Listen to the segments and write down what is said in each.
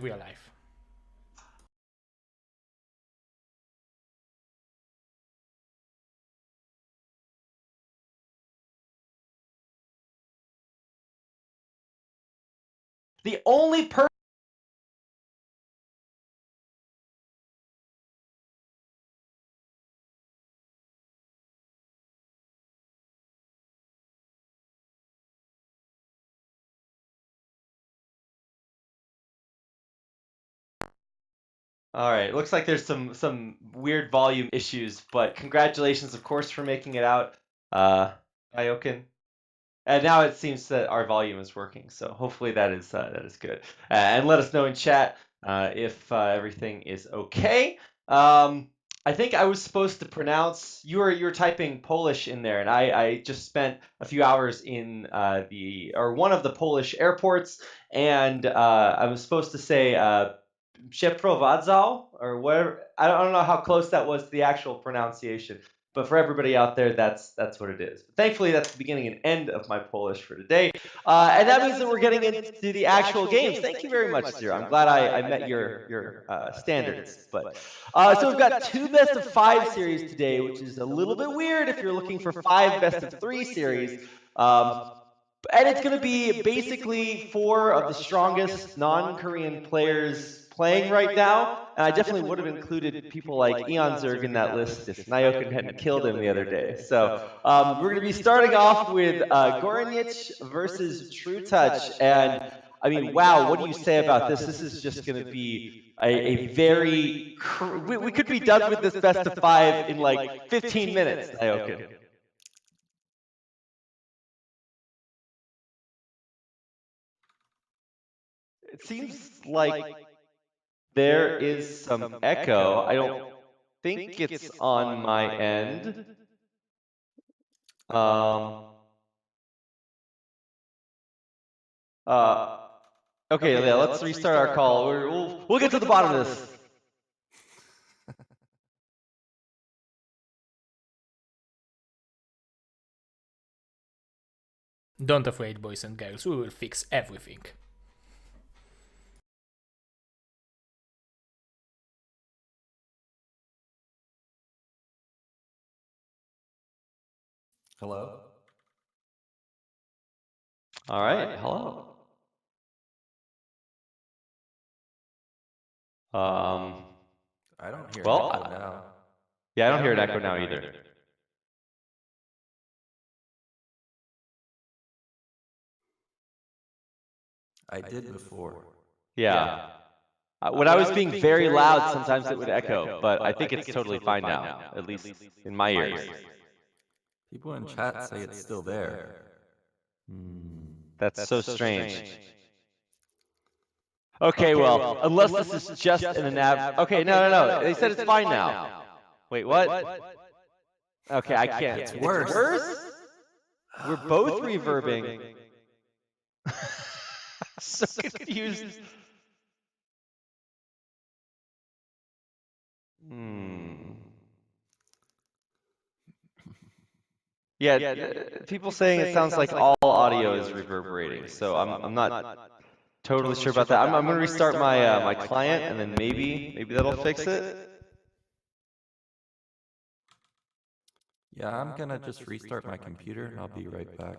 Real life. The only person. All right, looks like there's some weird volume issues, but congratulations, of course, for making it out, Iokin. And now it seems that our volume is working, so hopefully that is good. And let us know in chat if everything is okay. I think I was supposed to pronounce you were typing Polish in there, and I just spent a few hours in one of the Polish airports, and I was supposed to say przeprowadzał or whatever. I don't know how close that was to the actual pronunciation, but for everybody out there, that's what it is. But thankfully, that's the beginning and end of my Polish for today, and that means that we're getting into the actual games. Thank you very much, Zero. I'm glad I met your standards. But so we've got 2 best of 5 series today, which is a little bit weird if you're looking for 5 best of 3 series. And it's going to be basically 4 of the strongest non-Korean players playing right now. And I definitely would have included people like Eon Zerg in that list if Nyokin hadn't killed him the other day. So we're going to be starting off with g0rynich versus TerrOr. And I mean, wow, what do you say about this? This is just going to be a very... We could be done with this best of 5 in like 15 minutes, Nyokin. It seems like there is some echo. I don't think it's on my end. Okay, yeah, let's restart our call. We'll get to the bottom of this. Don't afraid, boys and girls. We will fix everything. Hello? All right, hello. I don't hear well, an echo now. Yeah, I don't hear an echo now either. I did before. Yeah. When I was being very loud, sometimes it would echo, but I think it's totally fine now, at least in my ears. People in chat say it's still there. That's so strange. Okay, well, unless this is just an Okay, no. They said it's fine now. Wait, what? Okay, I can't. It's worse. We're both reverbing. So confused. Yeah, people saying it sounds like all audio is reverberating, so I'm not totally sure about that. I'm going to restart my my client, and then maybe that'll fix it. Yeah, I'm gonna just restart my computer and I'll be right back.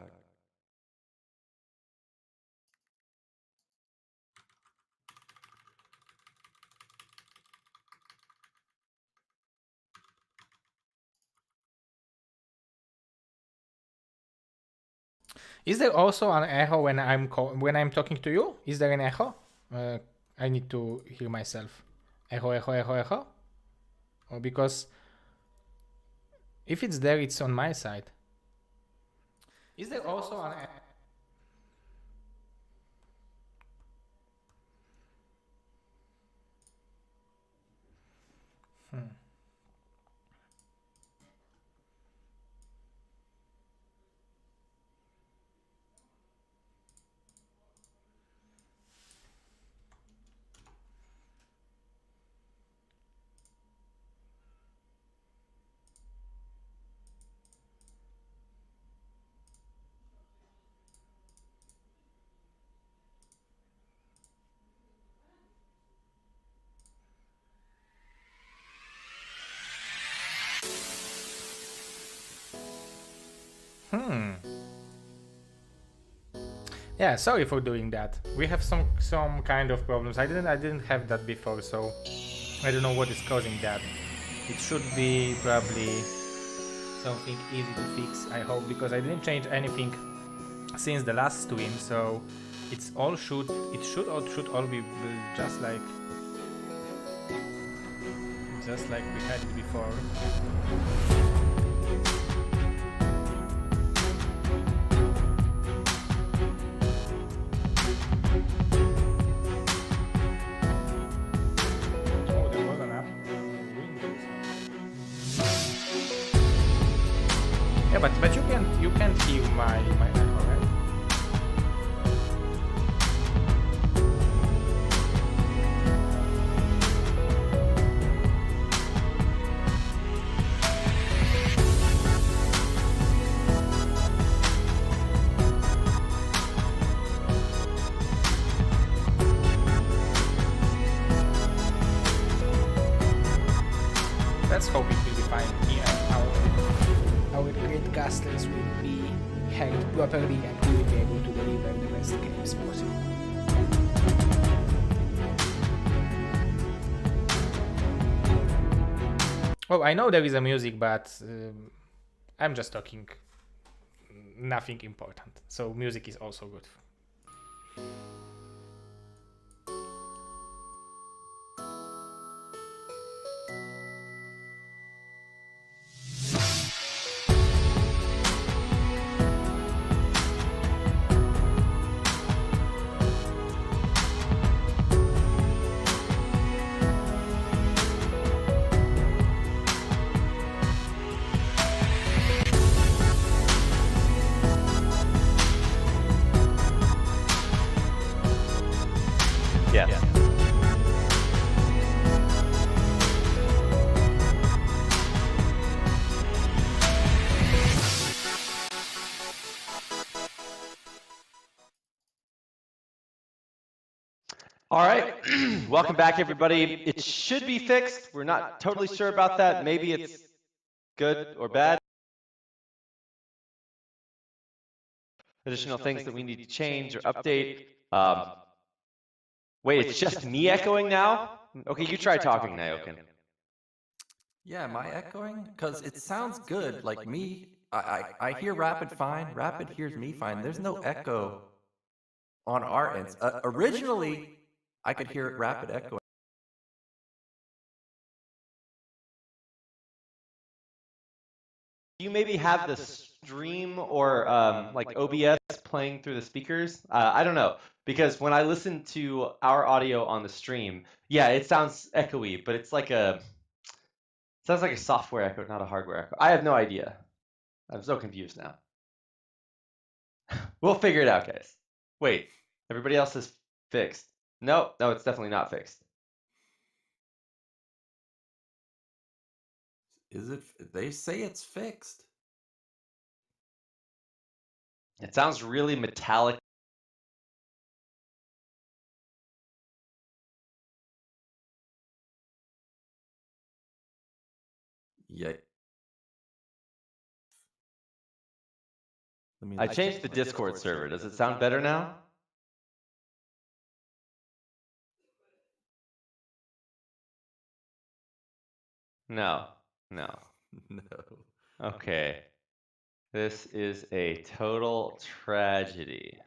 Is there also an echo when I'm talking to you? Is there an echo? I need to hear myself. Echo. Or because if it's there, it's on my side. Is there also an echo? Yeah, sorry for doing that. We have some kind of problems. I didn't have that before, so I don't know what is causing that. It should be probably something easy to fix, I hope, because I didn't change anything since the last stream, so it should all be just like we had it before. Yeah, but you can't hear my echo, right? Let's hope it will be fine here. Our great castles will be held properly and we will be able to deliver the best games possible. Oh, I know there is a music, but I'm just talking nothing important. So music is also good. Yes. All right. Welcome back, everybody. It should be fixed. We're not totally sure about that. Maybe it's good or bad. additional things that we need to change or update. Wait, it's just me echoing now? Okay, you try talking, Nyokin. Yeah, am I echoing? Because it sounds good. Like me, I hear Rapid fine. Rapid hears me fine. There's no echo on our ends. Originally, I could hear Rapid echoing. Do you maybe have the stream or like OBS playing through the speakers? I don't know, because when I listen to our audio on the stream, yeah, it sounds echoey, but it's like sounds like a software echo, not a hardware echo. I have no idea. I'm so confused now. We'll figure it out, guys. Wait, everybody else is fixed. No, it's definitely not fixed. Is it? They say it's fixed. It sounds really metallic. Yeah. I changed the Discord server. Does it sound better now? No. No. Okay. This is a total tragedy.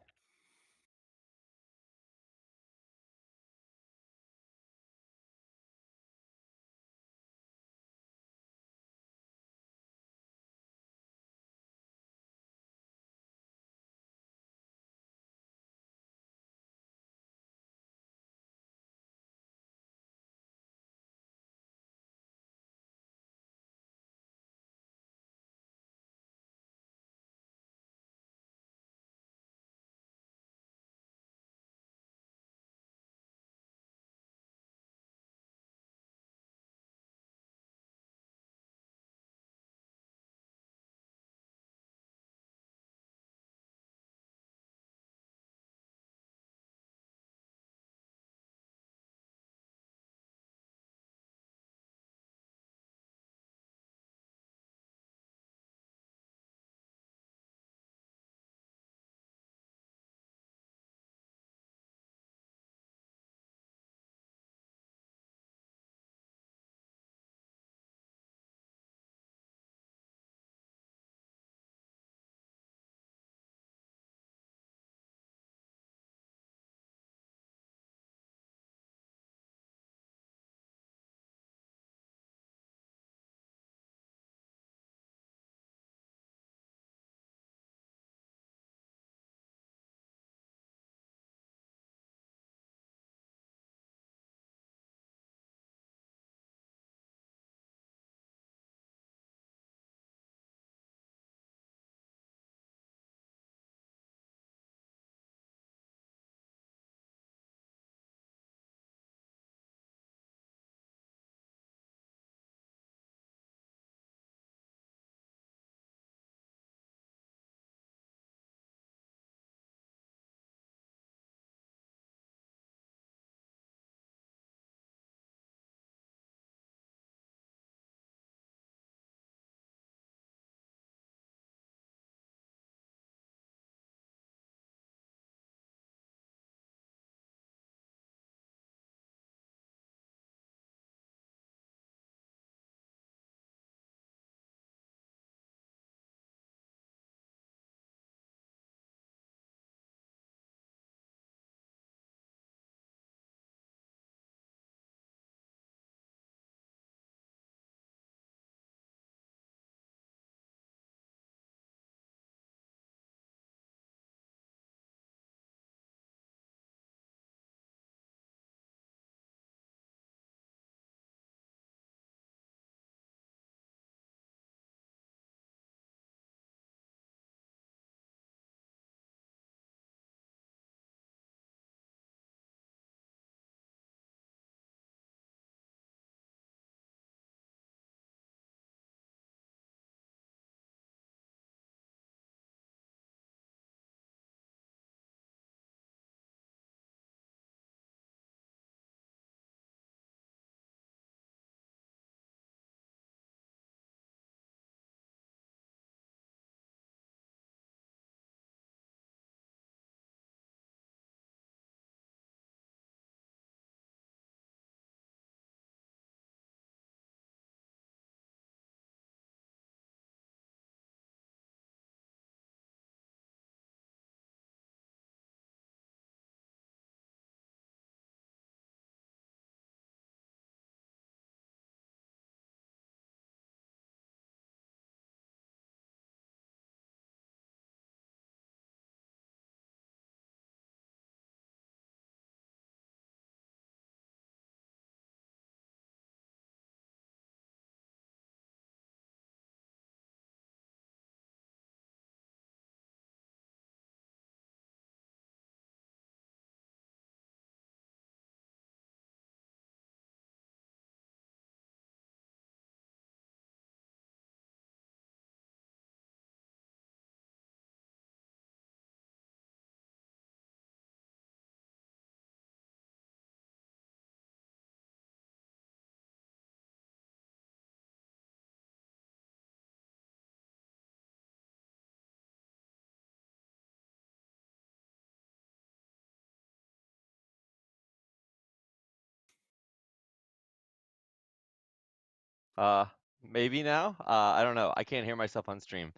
Maybe now. I don't know. I can't hear myself on stream.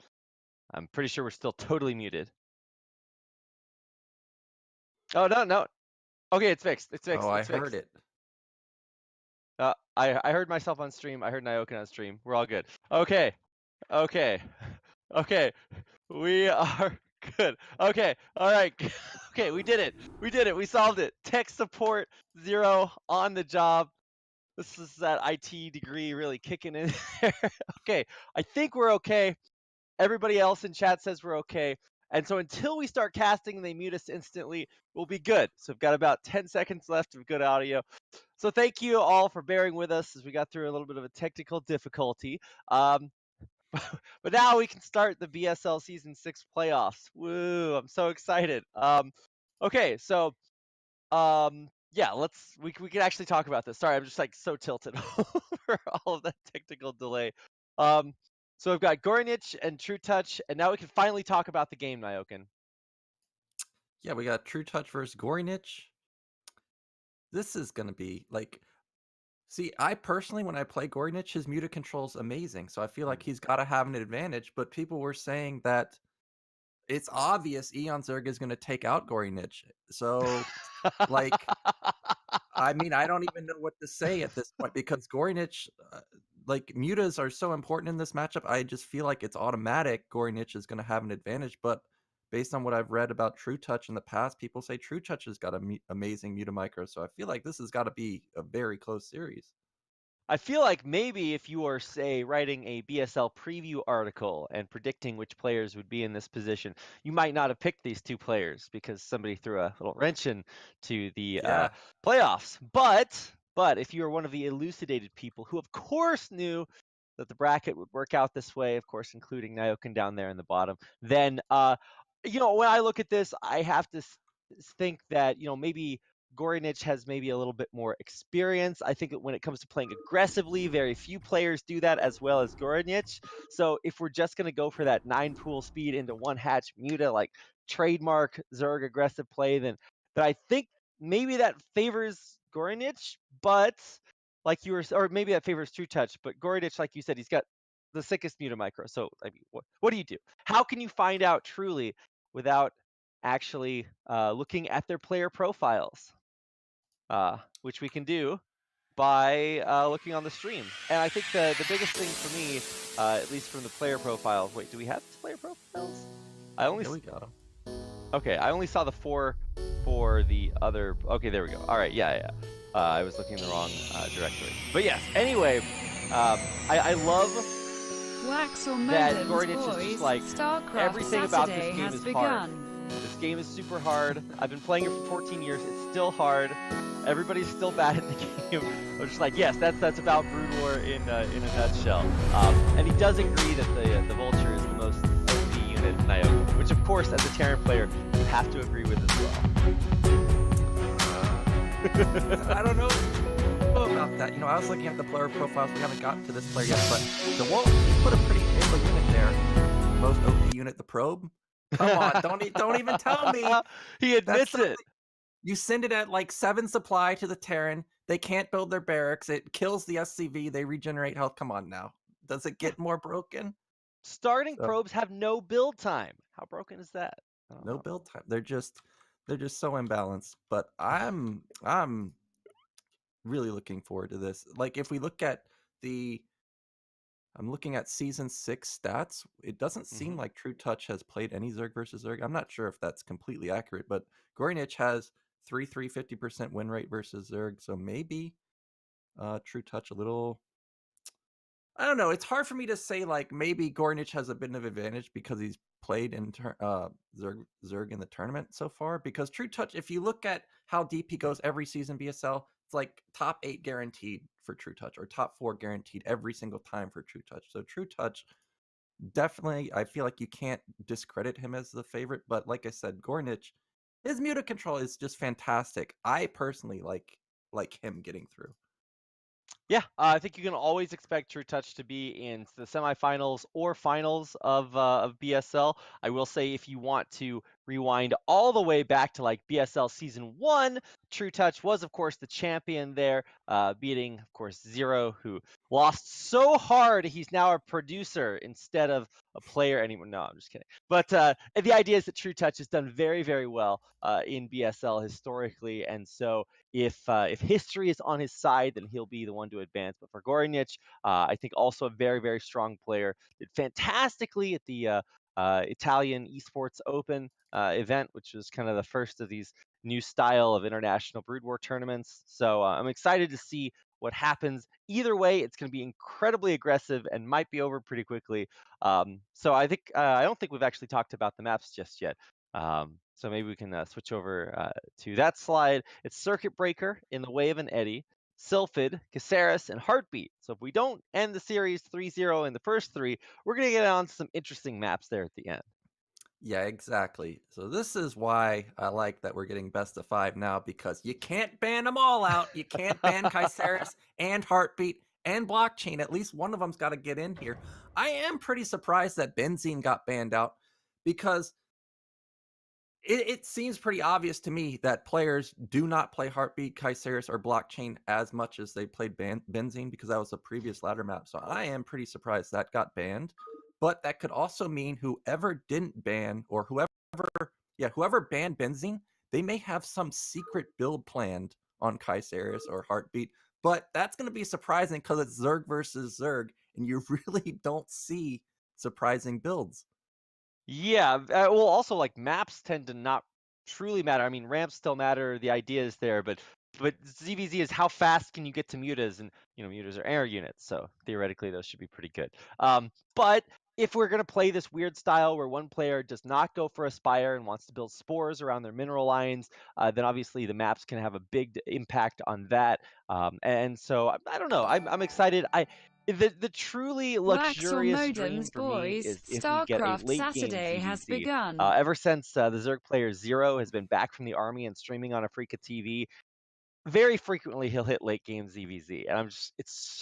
I'm pretty sure we're still totally muted. Oh no. Okay, it's fixed. It's fixed. Oh, I It's fixed. heard it. I heard myself on stream. I heard Nyoken on stream. We're all good. Okay. We are good. Okay. All right. Okay, we did it. We solved it. Tech support 0 on the job. This is that IT degree really kicking in there. Okay. I think we're okay. Everybody else in chat says we're okay. And so until we start casting and they mute us instantly, we'll be good. So we've got about 10 seconds left of good audio. So thank you all for bearing with us as we got through a little bit of a technical difficulty. But now we can start the BSL Season 6 playoffs. Woo, I'm so excited. Okay, so yeah, we can actually talk about this. Sorry, I'm just like so tilted over all of that technical delay. So we've got g0rynich and TrueTouch, and now we can finally talk about the game, Nyoken. Yeah, we got TrueTouch versus g0rynich. This is gonna be like, see, I personally, when I play g0rynich, his muta control's amazing, so I feel like he's got to have an advantage. But people were saying that it's obvious Eon Zerg is gonna take out g0rynich. So, like, I mean, I don't even know what to say at this point because g0rynich, like, mutas are so important in this matchup. I just feel like it's automatic g0rynich is going to have an advantage. But based on what I've read about TrueTouch in the past, people say TrueTouch has got an amazing muta micro. So I feel like this has got to be a very close series. I feel like maybe if you were, say, writing a BSL preview article and predicting which players would be in this position, you might not have picked these two players because somebody threw a little wrench into the Yeah. playoffs. But if you are one of the elucidated people who, of course, knew that the bracket would work out this way, of course, including Nyoken down there in the bottom, then, when I look at this, I have to think that, maybe g0rynich has maybe a little bit more experience. I think that when it comes to playing aggressively, very few players do that as well as g0rynich. So if we're just going to go for that 9 pool speed into 1 hatch muta, like trademark Zerg aggressive play, then I think maybe that favors g0rynich, but like you were, or maybe that favors TrueTouch, but g0rynich, like you said, he's got the sickest muta micro. So I mean, what do you do? How can you find out truly without actually looking at their player profiles? Which we can do by looking on the stream. And I think the biggest thing for me, at least from the player profiles, wait, do we have player profiles? Yeah, we got them. Okay, I only saw the 4 for the other. Okay, there we go. All right, yeah. I was looking in the wrong directory. But yes, anyway, I love that g0rynich is just like everything about this game is hard. This game is super hard. I've been playing it for 14 years. It's still hard. Everybody's still bad at the game. I'm just like, yes, that's about Brood War in a nutshell. And he does agree that the Vulture is the most OP unit in Nyoken, which of course, as a Terran player, you have to agree with as well. I don't know about that. I was looking at the player profiles. We haven't gotten to this player yet, but DeWalt put a pretty able unit there. Most OP unit, the Probe. Come on, don't even tell me. He admits it. You send it at like 7 supply to the Terran. They can't build their barracks. It kills the SCV. They regenerate health. Come on now. Does it get more broken? Starting probes have no build time. How broken is that? No build time. They're just so imbalanced. But I'm really looking forward to this. Like if we look at I'm looking at Season 6 stats. It doesn't seem like TrueTouch has played any Zerg versus Zerg. I'm not sure if that's completely accurate, but g0rynich has 50% win rate versus Zerg, so maybe TrueTouch a little. I don't know. It's hard for me to say, like, maybe g0rynich has a bit of advantage because he's played in Zerg in the tournament so far. Because TrueTouch, if you look at how deep he goes every season BSL, it's like top 8 guaranteed for TrueTouch or top 4 guaranteed every single time for TrueTouch. So TrueTouch, definitely, I feel like you can't discredit him as the favorite. But like I said, g0rynich, his muta control is just fantastic. I personally like him getting through. Yeah, I think you can always expect TrueTouch to be in the semifinals or finals of BSL. I will say if you want to rewind all the way back to like BSL Season 1. TrueTouch was, of course, the champion there, beating, of course, g0rynich, who lost so hard he's now a producer instead of a player anymore. No, I'm just kidding. But the idea is that TrueTouch has done very, very well in BSL historically, and so if history is on his side, then he'll be the one to advance. But for g0rynich, I think also a very, very strong player. Did fantastically at the Italian Esports Open event, which was kind of the first of these new style of international Brood War tournaments. So I'm excited to see what happens. Either way, it's going to be incredibly aggressive and might be over pretty quickly. So I think I don't think we've actually talked about the maps just yet. So maybe we can switch over to that slide. It's Circuit Breaker, In the Way of an Eddy, Sylphid, g0rynich, and Heartbeat. So if we don't end the series 3-0 in the first 3, we're going to get on some interesting maps there at the end. Yeah, exactly. So this is why I like that we're getting best of 5 now, because you can't ban them all out. You can't ban g0rynich and Heartbeat and Blockchain. At least one of them's got to get in here. I am pretty surprised that Benzene got banned out, because it seems pretty obvious to me that players do not play Heartbeat, g0rynich, or Blockchain as much as they played Benzene, because that was a previous ladder map. So I am pretty surprised that got banned. But that could also mean whoever didn't ban, or whoever banned Benzene, they may have some secret build planned on g0rynich or Heartbeat. But that's going to be surprising, because it's Zerg versus Zerg, and you really don't see surprising builds. Yeah, well, also like maps tend to not truly matter. I mean, ramps still matter. The idea is there, but ZVZ is how fast can you get to mutas, and mutas are air units, so theoretically those should be pretty good. But if we're gonna play this weird style where one player does not go for Aspire and wants to build spores around their mineral lines, then obviously the maps can have a big impact on that. And so I don't know. I'm excited. The truly Wax or luxurious dream modems, for me boys. is if we get a StarCraft late game Saturday has ZVZ. begun. Ever since the Zerg player g0rynich has been back from the army and streaming on Afrika TV, very frequently he'll hit late game ZVZ, and it's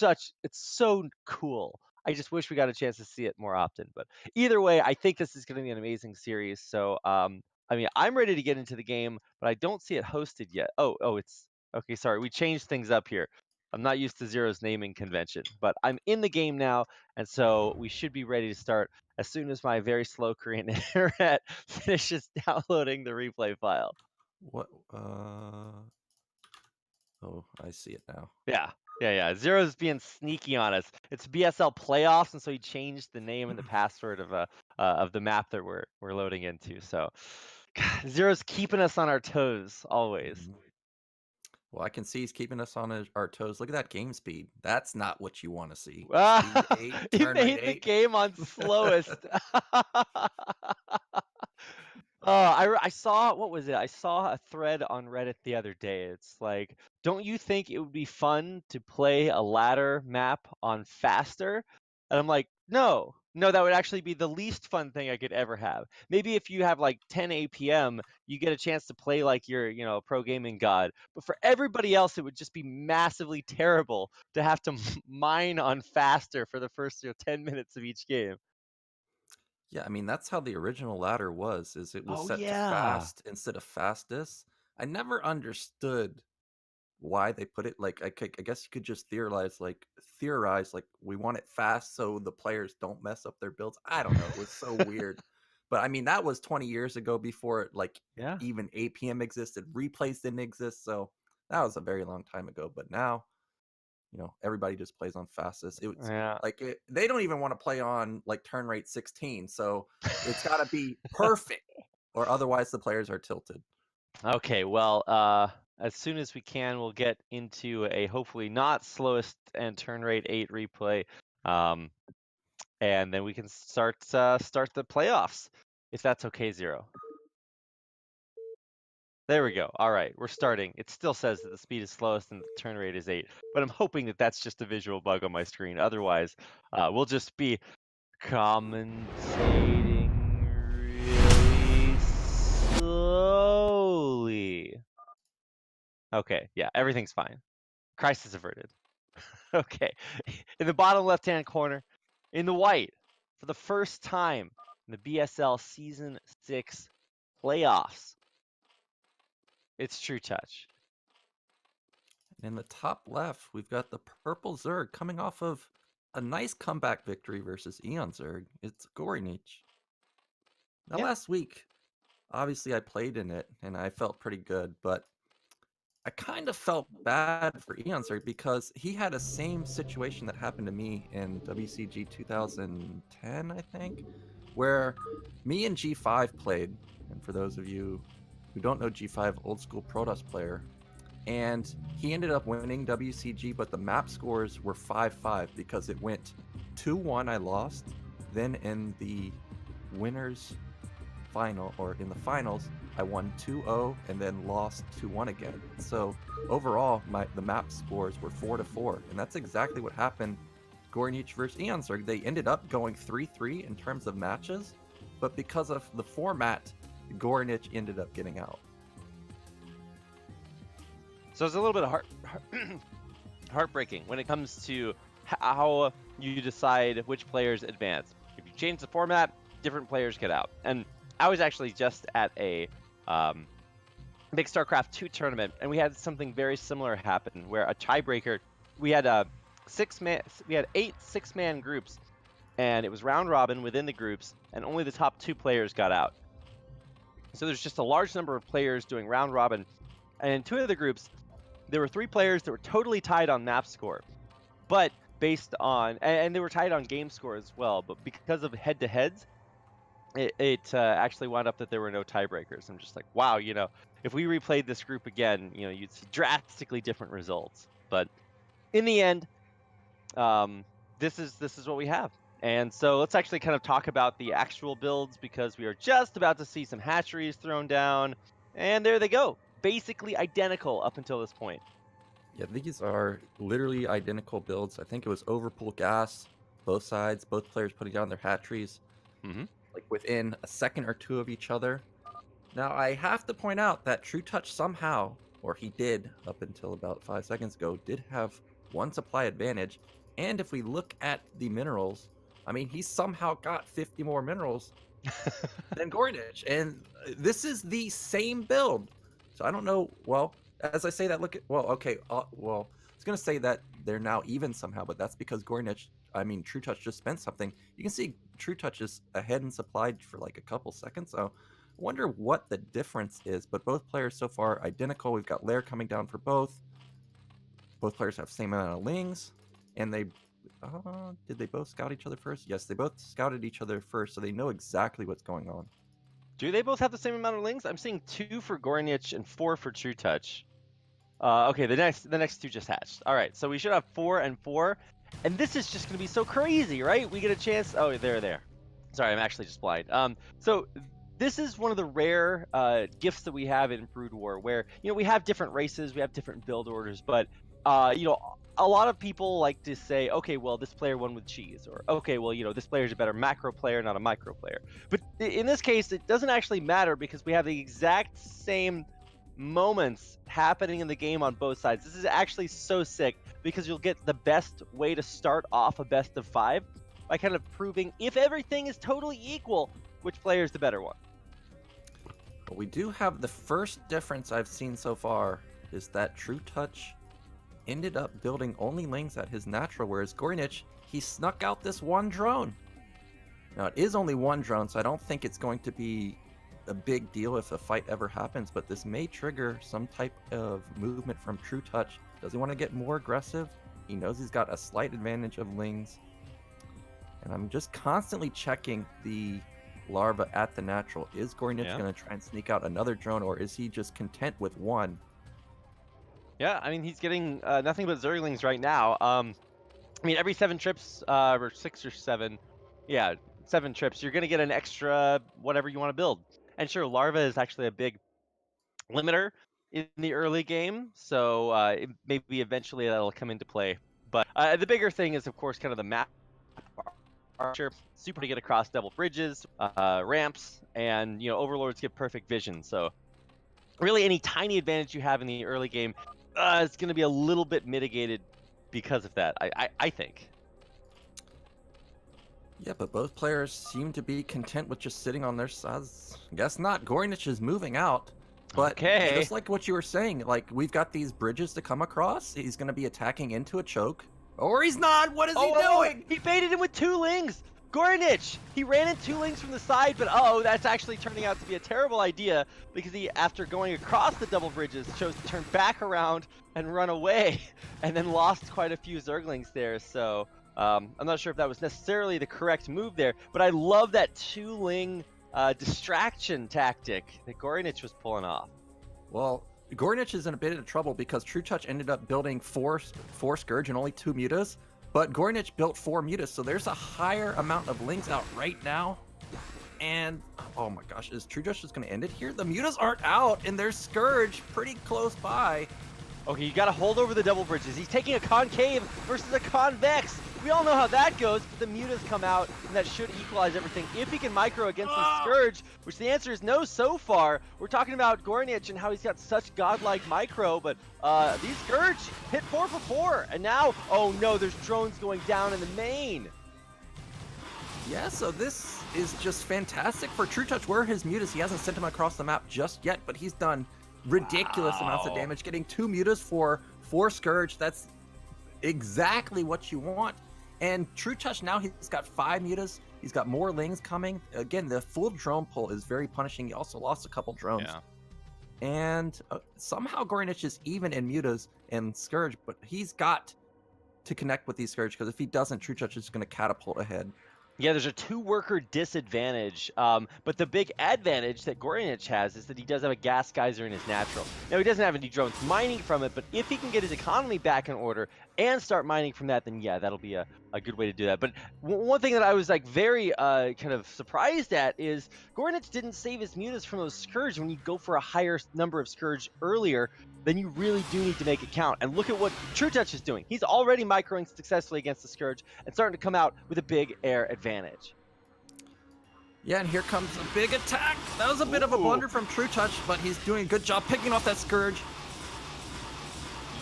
so cool. I just wish we got a chance to see it more often. But either way, I think this is going to be an amazing series. So I mean, I'm ready to get into the game, but I don't see it hosted yet. Oh, it's okay. Sorry, we changed things up here. I'm not used to g0rynch's naming convention, but I'm in the game now, and so we should be ready to start as soon as my very slow Korean internet finishes downloading the replay file. What? Oh, I see it now. Yeah. g0rynch's being sneaky on us. It's BSL playoffs, and so he changed the name and the password of the map that we're loading into. So g0rynch's keeping us on our toes always. Well, I can see he's keeping us on our toes. Look at that game speed. That's not what you want to see. Ah, Speed 8, he turn made rate the 8. game on slowest. I saw, what was it? I saw a thread on Reddit the other day. It's like, don't you think it would be fun to play a ladder map on faster? And I'm like, no, that would actually be the least fun thing I could ever have. Maybe if you have like 10 APM, you get a chance to play like you're, pro gaming god. But for everybody else, it would just be massively terrible to have to mine on faster for the first 10 minutes of each game. Yeah, I mean, that's how the original ladder was, is it was Oh, set to yeah. fast instead of fastest. I never understood why they put it like, I guess you could just theorize like we want it fast so the players don't mess up their builds. I don't know. It was so weird. But I mean, that was 20 years ago, before Yeah. even APM existed. Replays didn't exist, so that was a very long time ago. But now, everybody just plays on fastest. It's Yeah. they don't even want to play on like turn rate 16, so it's got to be perfect, or otherwise the players are tilted. Okay, well, as soon as we can, we'll get into a hopefully not slowest and turn rate 8 replay, and then we can start the playoffs, if that's okay, g0rynich. There we go. All right, we're starting. It still says that the speed is slowest and the turn rate is 8, but I'm hoping that that's just a visual bug on my screen. Otherwise, we'll just be commentating really slowly. Okay, yeah, everything's fine. Crisis averted. Okay, in the bottom left-hand corner, in the white, for the first time in the BSL Season 6 playoffs. It's True Touch. In the top left, we've got the purple Zerg coming off of a nice comeback victory versus Eon Zerg. It's g0rynich. Now, Yeah. last week, obviously I played in it and I felt pretty good, but I kind of felt bad for Eon Zerg because he had a same situation that happened to me in WCG 2010, I think, where me and G5 played. And for those of you who don't know G5, old school Protoss player, and he ended up winning WCG, but the map scores were 5-5 because it went 2-1, I lost. Then in the winners final, or in the finals, I won 2-0 and then lost 2-1 again. So overall, the map scores were 4-4, and that's exactly what happened. g0rynich versus Eon Zerg, they ended up going 3-3 in terms of matches, but because of the format, g0rynich ended up getting out. So it's a little bit of heartbreaking when it comes to how you decide which players advance. If you change the format, different players get out. And I was actually just at a big StarCraft 2 tournament, and we had something very similar happen, where a tiebreaker. We had 8 6-man groups, and it was round robin within the groups, and only the top 2 players got out. So there's just a large number of players doing round robin, and in 2 of the groups, there were 3 players that were totally tied on map score, but based on, and they were tied on game score as well, but because of head-to-heads, it actually wound up that there were no tiebreakers. I'm just like, wow, you know, if we replayed this group again, you know, you'd see drastically different results. But in the end, this is what we have. And so let's actually kind of talk about the actual builds, because we are just about to see some hatcheries thrown down, and there they go. Basically identical up until this point. Yeah, these are literally identical builds. I think it was overpool gas, both sides, both players putting down their hatcheries, like within a second or 2 of each other. Now, I have to point out that True Touch somehow, or he did up until about 5 seconds ago, did have 1 supply advantage. And if we look at the minerals, I mean, he somehow got 50 more minerals than g0rynich. And this is the same build. So I don't know. Well, as I say that, look at, well, okay. Well, I was going to say that they're now even somehow, but that's because g0rynich, I mean, True Touch just spent something. You can see True Touch is ahead and supplied for like a couple seconds. So I wonder what the difference is, but both players so far identical. We've got Lair coming down for both. Both players have the same amount of lings, and they, did they both scout each other first? Yes, they both scouted each other first, so they know exactly what's going on. Do they both have the same amount of lings? I'm seeing 2 for g0rynich and 4 for True Touch. Okay, the next 2 just hatched. All right, so we should have 4 and 4, and this is just gonna be so crazy, right? We get a chance. Oh, they're there. Sorry, I'm actually just blind. So this is one of the rare gifts that we have in Brood War, where, you know, we have different races, we have different build orders, but you know, a lot of people like to say, okay, well, this player won with cheese, or okay, well, you know, this player's a better macro player, not a micro player. But in this case, it doesn't actually matter, because we have the exact same moments happening in the game on both sides. This is actually so sick, because you'll get the best way to start off a best of 5 by kind of proving, if everything is totally equal, which player is the better one. But we do have the first difference I've seen so far is that True Touch ended up building only lings at his natural, whereas g0rynich, he snuck out this 1 drone. Now, it is only 1 drone, so I don't think it's going to be a big deal if a fight ever happens, but this may trigger some type of movement from True Touch. Does he want to get more aggressive? He knows he's got a slight advantage of lings. And I'm just constantly checking the larva at the natural. Is g0rynich going to try and sneak out another drone, or is he just content with 1? Yeah, I mean, he's getting nothing but Zerglings right now. I mean, every 7 trips, or 6 or 7, yeah, 7 trips, you're going to get an extra whatever you want to build. And sure, larva is actually a big limiter in the early game, so maybe eventually that'll come into play. But the bigger thing is, of course, kind of the map archer, super to get across double bridges, ramps, and, you know, overlords get perfect vision. So really, any tiny advantage you have in the early game, it's going to be a little bit mitigated because of that, I think. Yeah, but both players seem to be content with just sitting on their sides. Guess not. g0rynich is moving out. But Okay. just like what you were saying, like we've got these bridges to come across. He's going to be attacking into a choke. Or he's not! What is he doing? He baited him with 2 lings! g0rynich! He ran in 2 lings from the side, but that's actually turning out to be a terrible idea because he, after going across the double bridges, chose to turn back around and run away, and then lost quite a few zerglings there, so I'm not sure if that was necessarily the correct move there, but I love that 2-ling distraction tactic that g0rynich was pulling off. Well, g0rynich is in a bit of trouble because TerrOr ended up building four Scourge and only 2 mutas, but g0rynich built 4 mutas, so there's a higher amount of lings out right now. And oh my gosh, is TerrOr just going to end it here? The mutas aren't out, and there's Scourge pretty close by. Okay, you gotta hold over the double bridges. He's taking a concave versus a convex. We all know how that goes, but the mutas come out, and that should equalize everything. If he can micro against the Scourge, which the answer is no so far. We're talking about g0rynich and how he's got such godlike micro, but these Scourge hit 4 for 4, and now, oh no, there's drones going down in the main. Yeah, so this is just fantastic for TerrOr. Where are his mutas? He hasn't sent him across the map just yet, but he's done ridiculous amounts of damage, getting 2 mutas for 4 Scourge. That's exactly what you want. And TerrOr now, he's got 5 mutas. He's got more lings coming. Again, the full drone pull is very punishing. He also lost a couple drones. Yeah. And somehow g0rynich is even in mutas and Scourge, but he's got to connect with these Scourge, because if he doesn't, TerrOr is going to catapult ahead. Yeah, there's a 2-worker disadvantage, but the big advantage that g0rynich has is that he does have a gas geyser in his natural. Now, he doesn't have any drones mining from it, but if he can get his economy back in order and start mining from that, then yeah, that'll be a good way to do that. But one thing that I was like very kind of surprised at is g0rynich didn't save his mutas from those Scourge. When you go for a higher number of Scourge earlier, then you really do need to make it count. And look at what TerrOr is doing. He's already microing successfully against the Scourge and starting to come out with a big air advantage. Yeah, and here comes a big attack. That was a bit of a blunder from TerrOr, but he's doing a good job picking off that Scourge.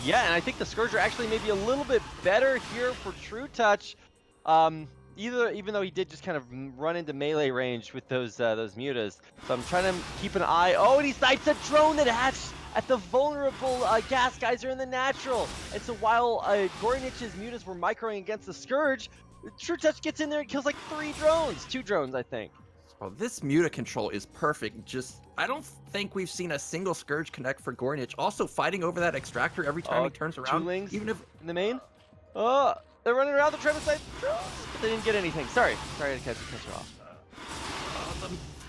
Yeah, and I think the Scourge are actually maybe a little bit better here for TerrOr. Even though he did just kind of run into melee range with those mutas. So I'm trying to keep an eye. Oh, and he snipes a drone that hatched at the vulnerable gas geyser in the natural. And so while g0rynich mutas were microing against the Scourge, TerrOr gets in there and kills like 3 drones. 2 drones, I think. Oh, this muta control is perfect. I don't think we've seen a single Scourge connect for g0rynich. Also fighting over that extractor every time he turns around. 2 lings even if in the main. Oh, they're running around. They're trying to snipe drones, but they didn't get anything. Sorry to catch you off.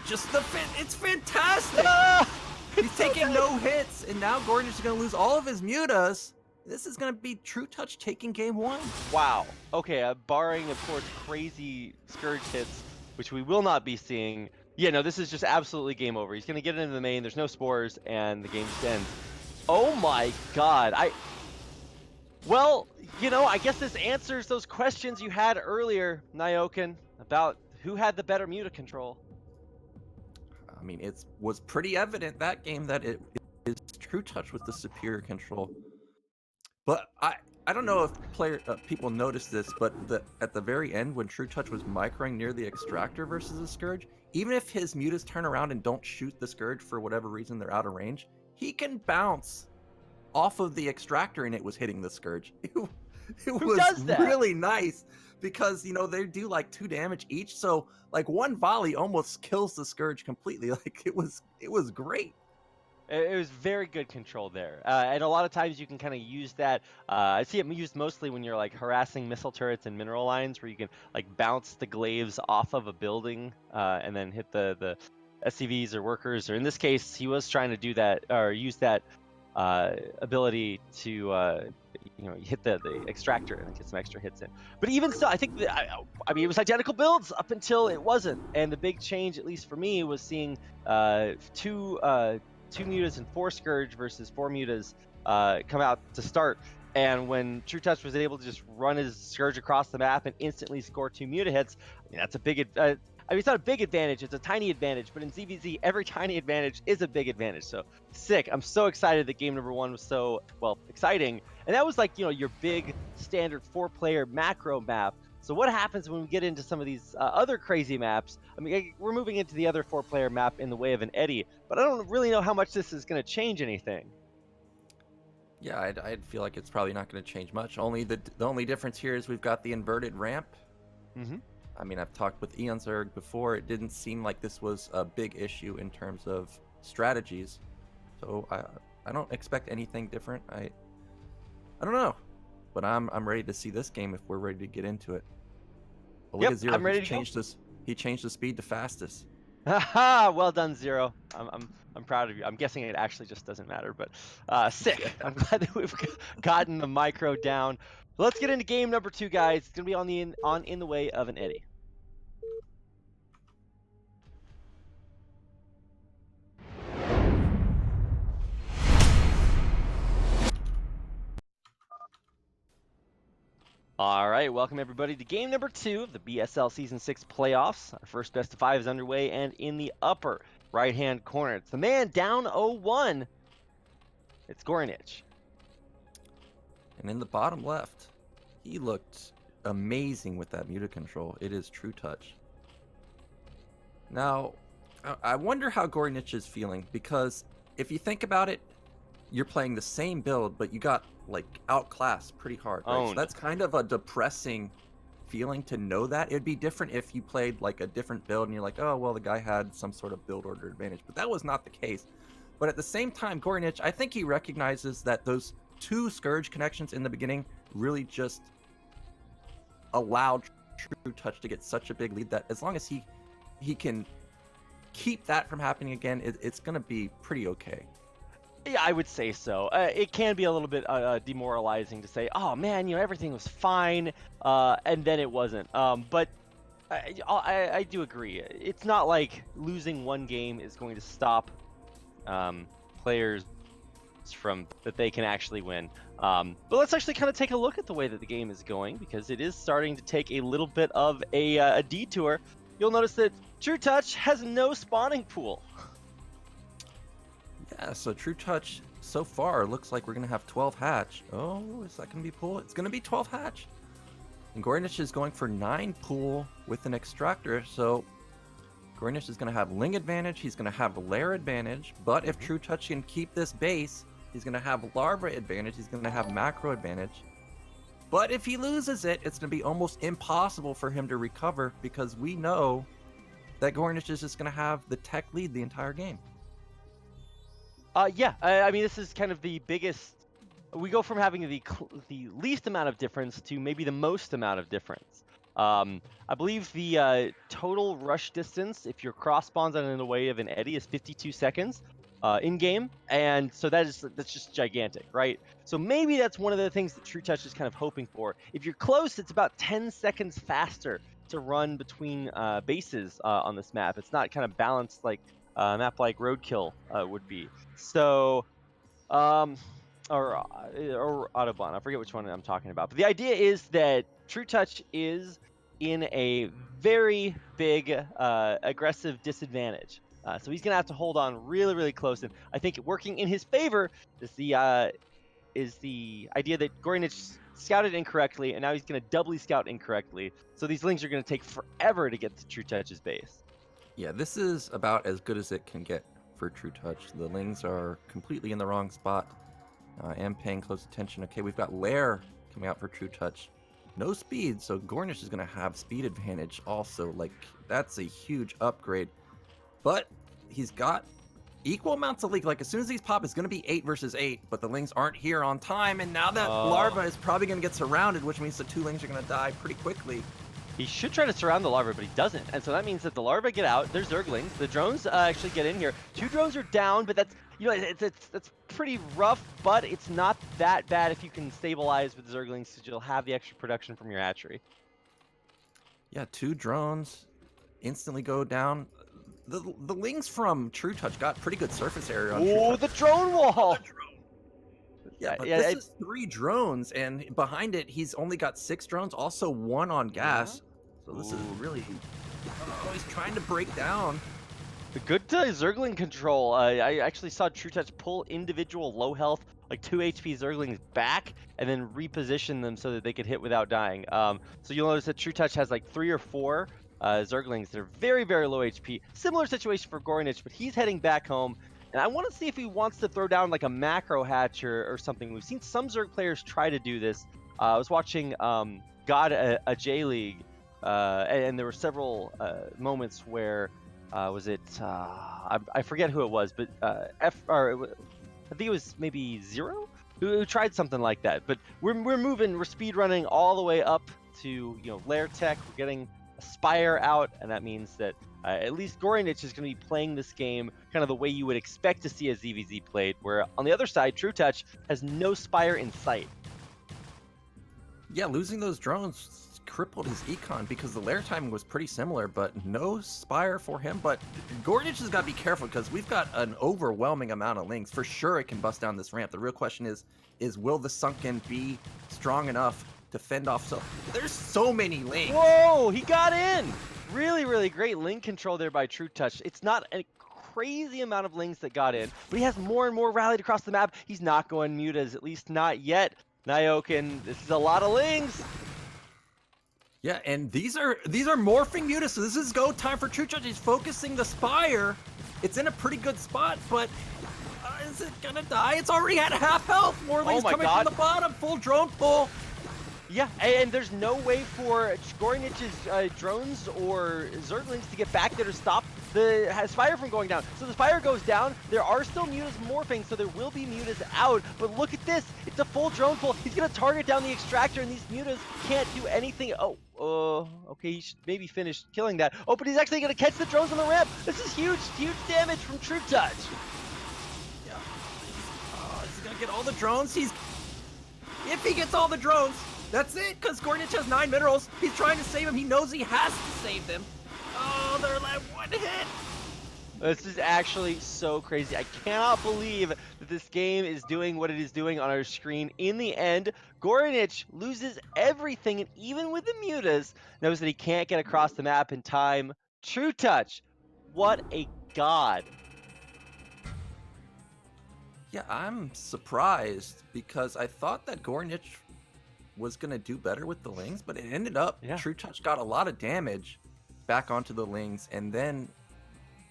It's fantastic. He's taking no hits, and now g0rynich is going to lose all of his mutas. This is going to be TerrOr taking game 1. Wow. Okay, barring, of course, crazy Scourge hits, which we will not be seeing. Yeah, no, this is just absolutely game over. He's going to get it into the main. There's no spores, and the game just ends. Oh my god. Well, you know, I guess this answers those questions you had earlier, Nyoken, about who had the better muta control. I mean, it was pretty evident that game that it is TerrOr with the superior control. But I don't know if people noticed this, but at the very end, when TerrOr was microing near the extractor versus the Scourge, even if his mutas turn around and don't shoot the Scourge for whatever reason, they're out of range, he can bounce off of the extractor and it was hitting the Scourge. It was really nice because, you know, they do like 2 damage each. So like 1 volley almost kills the Scourge completely. Like it was great. It was very good control there. And a lot of times you can kind of use that. I see it used mostly when you're like harassing missile turrets and mineral lines where you can like bounce the glaives off of a building and then hit the SCVs or workers. Or in this case, he was trying to do that or use that ability to hit the extractor and get some extra hits in. But even still, I think I mean it was identical builds up until it wasn't. And the big change, at least for me, was seeing 2 mutas and 4 Scourge versus 4 mutas come out to start. And when TerrOr was able to just run his Scourge across the map and instantly score 2 muta hits, I mean, that's a big I mean, it's not a big advantage, it's a tiny advantage, but in ZVZ, every tiny advantage is a big advantage. So sick. I'm so excited that game number 1 was so, well, exciting. And that was like, you know, your big standard 4-player macro map. So what happens when we get into some of these other crazy maps? I mean, we're moving into the other 4-player map in the way of an eddy, but I don't really know how much this is going to change anything. Yeah, I'd feel like it's probably not going to change much. Only the only difference here is we've got the inverted ramp. Mm-hmm. I mean, I've talked with Eonzerg before. It didn't seem like this was a big issue in terms of strategies. So I don't expect anything different. I don't know, but I'm ready to see this game if we're ready to get into it. But look at Zero. I'm ready He's to changed this. He changed the speed to fastest. Haha, well done, Zero. I'm proud of you. I'm guessing it actually just doesn't matter, but sick. Yeah. I'm glad that we've gotten the micro down. Let's get into game number 2, guys. It's gonna be in the way of an eddy. All right, welcome everybody to game number 2 of the BSL Season 6 playoffs. Our first best of 5 is underway, and in the upper right-hand corner, it's the man down 0-1. It's g0rynich. And in the bottom left, he looked amazing with that muted control. It is TerrOr. Now, I wonder how g0rynich is feeling, because if you think about it, you're playing the same build, but you got like outclassed pretty hard. Right? So that's kind of a depressing feeling to know that. It'd be different if you played like a different build and you're like, oh, well, the guy had some sort of build order advantage, but that was not the case. But at the same time, g0rynich, I think he recognizes that those 2 Scourge connections in the beginning really just allowed TerrOr to get such a big lead that as long as he can keep that from happening again, it's going to be pretty okay. Yeah, I would say so. It can be a little bit demoralizing to say, oh man, everything was fine, and then it wasn't. But I do agree. It's not like losing one game is going to stop players from that they can actually win. But let's actually kind of take a look at the way that the game is going, because it is starting to take a little bit of a detour. You'll notice that TerrOr has no spawning pool. Yeah, so TerrOr so far looks like we're going to have 12 hatch. Oh, is that going to be pool? It's going to be 12 hatch. And g0rynich is going for 9 pool with an extractor, so g0rynich is going to have Ling advantage, he's going to have Lair advantage, but if TerrOr can keep this base, he's going to have Larva advantage, he's going to have macro advantage. But if he loses it, it's going to be almost impossible for him to recover, because we know that g0rynich is just going to have the tech lead the entire game. Yeah, I mean, this is kind of the biggest. We go from having the least amount of difference to maybe the most amount of difference. I believe the total rush distance, if your cross spawns on in the way of an eddy, is 52 seconds in game, and so that's just gigantic, right? So maybe that's one of the things that TerrOr is kind of hoping for. If you're close, it's about 10 seconds faster to run between bases on this map. It's not kind of balanced like a map like Roadkill would be. So, or Autobahn, I forget which one I'm talking about. But the idea is that TerrOr is in a very big aggressive disadvantage. So he's going to have to hold on really, really close. And I think working in his favor is the idea that g0rynich scouted incorrectly, and now he's going to doubly scout incorrectly. So these lings are going to take forever to get to TerrOr's base. Yeah, this is about as good as it can get for TerrOr. The lings are completely in the wrong spot. I am paying close attention. Okay, we've got Lair coming out for TerrOr. No speed, so g0rynich is going to have speed advantage also. Like, that's a huge upgrade. But he's got equal amounts of leak. Like, as soon as these pop, it's going to be 8 versus 8, but the lings aren't here on time, and now that Larva is probably going to get surrounded, which means the 2 lings are going to die pretty quickly. He should try to surround the Larva, but he doesn't. And so that means that the Larva get out. There's Zerglings. The drones actually get in here. 2 drones are down, but that's, that's pretty rough, but it's not that bad if you can stabilize with Zerglings, because you'll have the extra production from your hatchery. Yeah, 2 drones instantly go down. The lings from TerrOr got pretty good surface area on TerrOr. Oh, the drone wall! Yeah, but this is 3 drones, and behind it, he's only got 6 drones, also 1 on gas. So this is really... Oh, he's trying to break down. The good Zergling control. I actually saw TerrOr pull individual low health like 2 HP Zerglings back and then reposition them so that they could hit without dying. So you'll notice that TrueTouch has like 3 or 4 Zerglings that are very, very low HP. Similar situation for g0rynich, but he's heading back home. And I want to see if he wants to throw down like a macro hatch or something. We've seen some Zerg players try to do this. I was watching a J League, and there were several moments where was it I forget who it was, but I think it was maybe Zero who tried something like that. But we're speed running all the way up to lair tech. We're getting a Spire out, and that means that at least g0rynich is going to be playing this game kind of the way you would expect to see a ZVZ played, where on the other side, TrueTouch has no Spire in sight. Yeah, losing those drones crippled his econ because the lair timing was pretty similar, but no Spire for him. But g0rynich has got to be careful because we've got an overwhelming amount of links. For sure it can bust down this ramp. The real question is will the Sunken be strong enough to fend off? So there's so many links. Whoa, he got in! Really, really great link control there by TrueTouch. It's not a crazy amount of links that got in, but he has more and more rallied across the map. He's not going mutas, at least not yet. Nyokin, this is a lot of links. Yeah, and these are morphing mutas, so this is go time for TrueTouch. He's focusing the Spire. It's in a pretty good spot, but is it gonna die? It's already at half health. More links coming from the bottom. Full drone pull. Yeah, and there's no way for g0rynich's drones or Zerglings to get back there to stop the Spire from going down. So the Spire goes down. There are still mutas morphing, so there will be mutas out. But look at this. It's a full drone pull. He's going to target down the extractor, and these mutas can't do anything. Okay, he should maybe finish killing that. Oh, but he's actually going to catch the drones on the ramp. This is huge, huge damage from TrueTouch. Yeah. He's going to get all the drones. If he gets all the drones, that's it, because g0rynich has 9 minerals. He's trying to save him. He knows he has to save them. Oh, they're like 1 hit. This is actually so crazy. I cannot believe that this game is doing what it is doing on our screen. In the end, g0rynich loses everything, and even with the mutas, knows that he can't get across the map in time. TrueTouch, what a god. Yeah, I'm surprised because I thought that g0rynich was going to do better with the lings, but it ended up TrueTouch got a lot of damage back onto the lings, and then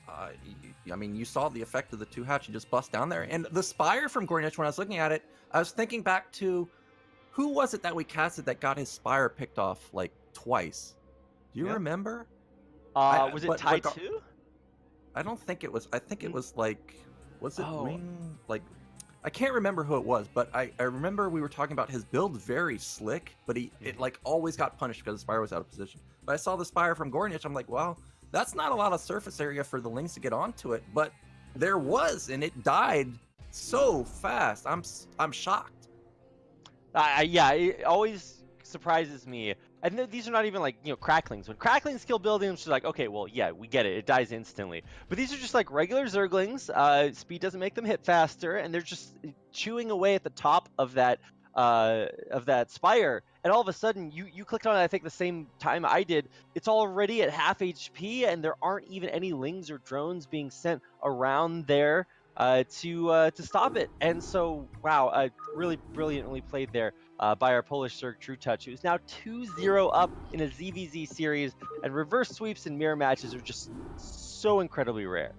I mean, you saw the effect of the 2 hatch. You just bust down there, and the Spire from g0rynich, when I was looking at it, I was thinking back to who was it that we casted that got his Spire picked off like twice? Do you remember? Was it Tai 2? I don't think it was. I think it was like, was it Wing? Like, I can't remember who it was, but I remember we were talking about his build very slick, but it like always got punished because the Spire was out of position. But I saw the Spire from g0rynich, I'm like, well, that's not a lot of surface area for the lings to get onto it, but there was, and it died so fast. I'm shocked. Yeah, it always surprises me. And these are not even like, cracklings. When cracklings kill buildings, it's like, okay, well, yeah, we get it. It dies instantly. But these are just like regular Zerglings. Speed doesn't make them hit faster, and they're just chewing away at the top of that Spire. And all of a sudden, you clicked on it, I think, the same time I did. It's already at half HP, and there aren't even any lings or drones being sent around there to stop it. And so, wow, really brilliantly played there by our Polish Zerg TrueTouch, who's now 2-0 up in a ZVZ series, and reverse sweeps and mirror matches are just so incredibly rare.